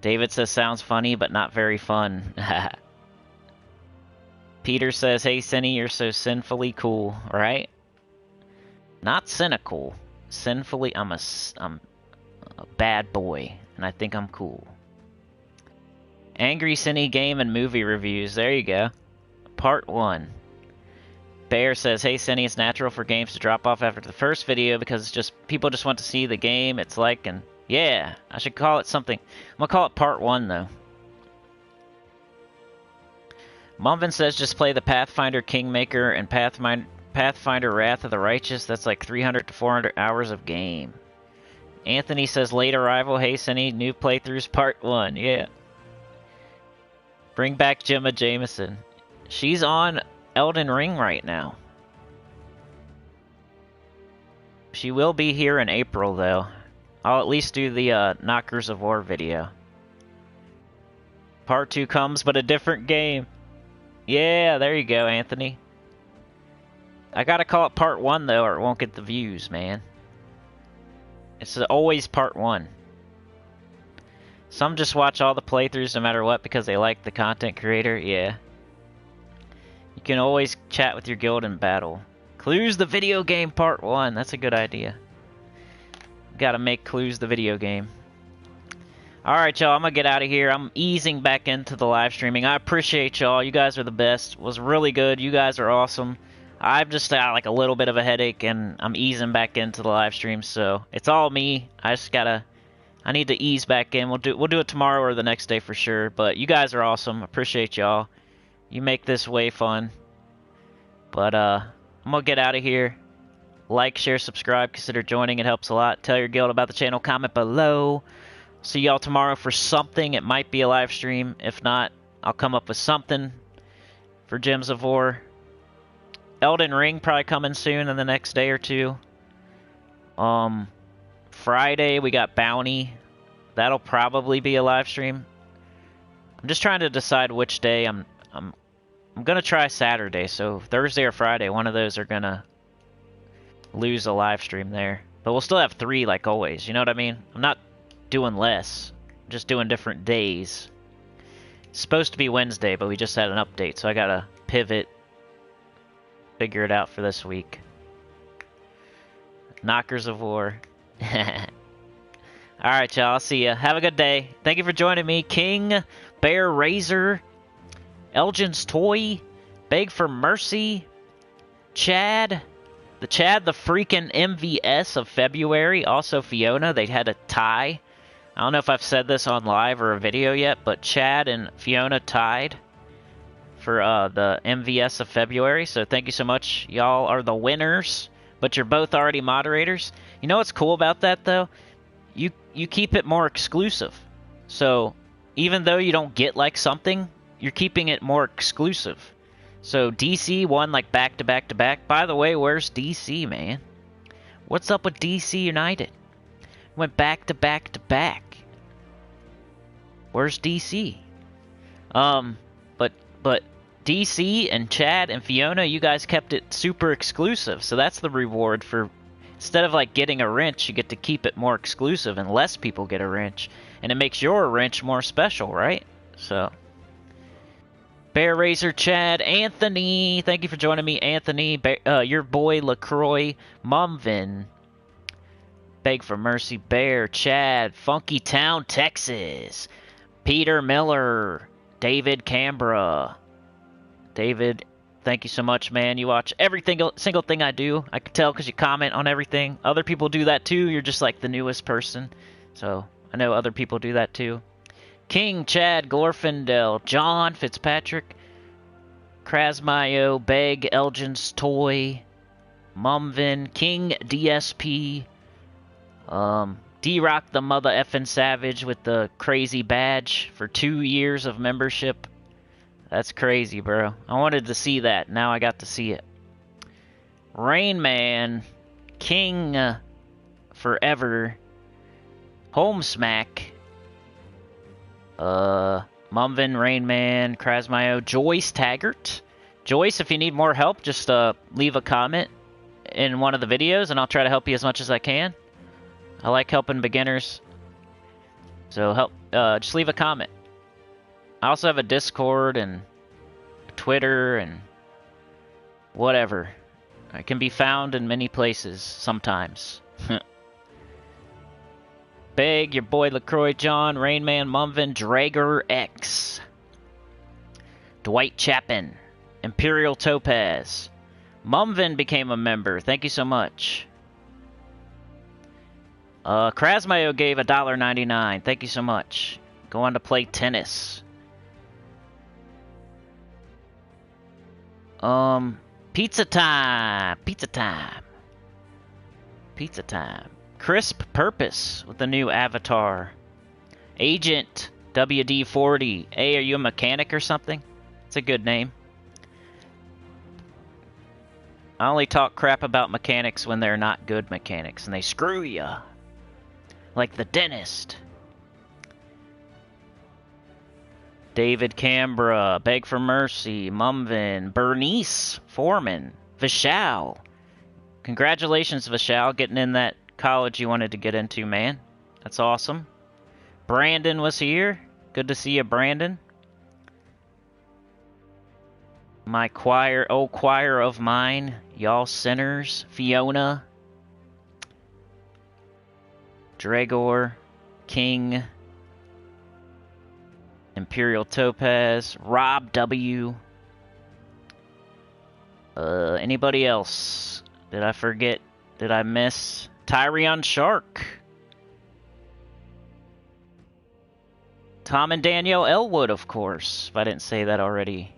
David says, sounds funny, but not very fun. Peter says, hey, Cinny, you're so sinfully cool, right? Not cynical. Sinfully, I'm a bad boy, and I think I'm cool. Angry Cinny game and movie reviews. There you go. Part 1. Bear says, hey, Cinny, it's natural for games to drop off after the first video because it's just people just want to see the game it's like and... Yeah, I should call it something. I'm gonna call it Part 1, though. Mumvin says just play the Pathfinder Kingmaker and Pathfinder Wrath of the Righteous. That's like 300 to 400 hours of game. Anthony says late arrival. Hey, Cinny, new playthroughs Part 1. Yeah. Bring back Gemma Jameson. She's on Elden Ring right now. She will be here in April, though. I'll at least do the Knockers of War video. Part 2 comes, but a different game. Yeah, there you go, Anthony. I gotta call it Part 1, though, or it won't get the views, man. It's always Part 1. Some just watch all the playthroughs no matter what because they like the content creator. Yeah. You can always chat with your guild in battle. Clues the video game Part 1. That's a good idea. Gotta make Clues the video game. Alright, y'all, I'm gonna get out of here. I'm easing back into the live streaming. I appreciate y'all. You guys are the best. It was really good. You guys are awesome. I've just got like a little bit of a headache, and I'm easing back into the live stream, so it's all me. I need to ease back in. We'll do it tomorrow or the next day for sure. But you guys are awesome. Appreciate y'all. You make this way fun. But I'm gonna get out of here. Like, share, subscribe, consider joining. It helps a lot. Tell your guild about the channel. Comment below. See y'all tomorrow for something. It might be a live stream. If not, I'll come up with something for Gems of War. Elden Ring probably coming soon in the next day or two. Friday we got Bounty. That'll probably be a live stream. I'm just trying to decide which day. I'm gonna try Saturday. So Thursday or Friday, one of those are gonna lose a live stream there, but we'll still have 3 like always. You know what I mean? I'm not doing less, I'm just doing different days. It's supposed to be Wednesday, but we just had an update, so I gotta pivot, figure it out for this week. Knockers of War. Alright, y'all, I'll see ya. Have a good day. Thank you for joining me. King, Bear, Razor, Elgin's Toy, Beg for Mercy, Chad, the freaking MVS of February, also Fiona. They had a tie. I don't know if I've said this on live or a video yet, but Chad and Fiona tied for the MVS of February. So thank you so much. Y'all are the winners, but you're both already moderators. You know what's cool about that, though? You keep it more exclusive. So even though you don't get like something, you're keeping it more exclusive. So DC won like back to back to back. By the way, where's DC, man? What's up with DC United? Went back to back to back. Where's DC? But DC and Chad and Fiona, you guys kept it super exclusive. So that's the reward for, instead of like getting a wrench, you get to keep it more exclusive and less people get a wrench. And it makes your wrench more special, right? So, Bear Razor, Chad, Anthony, thank you for joining me, Anthony. Your boy LaCroix, Mumvin, Beg for Mercy, Bear, Chad, Funky Town, Texas, Peter Miller, David Canberra. David, thank you so much, man. You watch every single thing I do. I can tell because you comment on everything. Other people do that too. You're just like the newest person. So I know other people do that too. King, Chad, Glorfindel, John Fitzpatrick, Krasmayo, Beg, Elgin's Toy, Mumvin, King DSP, D-Rock the Mother Effin' Savage with the crazy badge for 2 years of membership. That's crazy, bro. I wanted to see that. Now I got to see it. Rain Man, King Forever, Home Smack, Mumvin, Rainman, Krasmayo, Joyce Taggart. Joyce, if you need more help, just leave a comment in one of the videos, and I'll try to help you as much as I can. I like helping beginners, so just leave a comment. I also have a Discord and Twitter and whatever. I can be found in many places sometimes. Beg, your boy LaCroix, John, Rainman, Mumvin, Drager X, Dwight Chapin, Imperial Topaz. Mumvin became a member. Thank you so much. Krasmayo gave $1.99. Thank you so much. Go on to play tennis. Pizza time. Pizza time. Pizza time. Crisp Purpose with the new avatar. Agent WD40. Hey, are you a mechanic or something? It's a good name. I only talk crap about mechanics when they're not good mechanics and they screw ya. Like the dentist. David Canberra, Beg for Mercy, Mumvin, Bernice Foreman, Vishal. Congratulations, Vishal, getting in that college you wanted to get into, man. That's awesome. Brandon was here. Good to see you, Brandon. My choir, oh choir of mine, y'all sinners. Fiona, Dragor, King, Imperial Topaz, Rob W. Anybody else? Did I forget? Did I miss? Tyrion Shark. Tom and Danielle Elwood, of course, if I didn't say that already.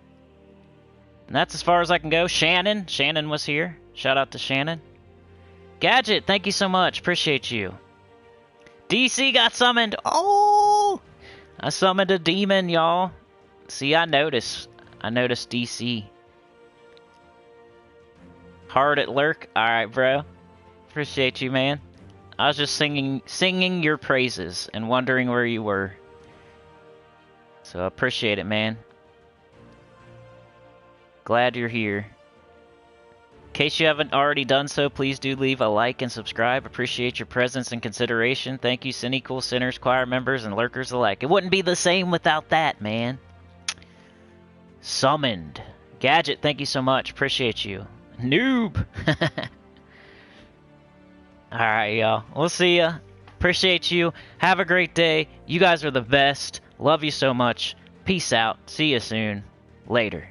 And that's as far as I can go. Shannon. Shannon was here. Shout out to Shannon. Gadget, thank you so much. Appreciate you. DC got summoned. Oh! I summoned a demon, y'all. See, I noticed. I noticed DC. Hard at lurk. Alright, bro. Appreciate you, man. I was just singing your praises and wondering where you were. So I appreciate it, man. Glad you're here. In case you haven't already done so, please do leave a like and subscribe. Appreciate your presence and consideration. Thank you, Sinnycool, Sinners, Choir members, and lurkers alike. It wouldn't be the same without that, man. Summoned. Gadget, thank you so much. Appreciate you. Noob. Alright, y'all. We'll see ya. Appreciate you. Have a great day. You guys are the best. Love you so much. Peace out. See you soon. Later.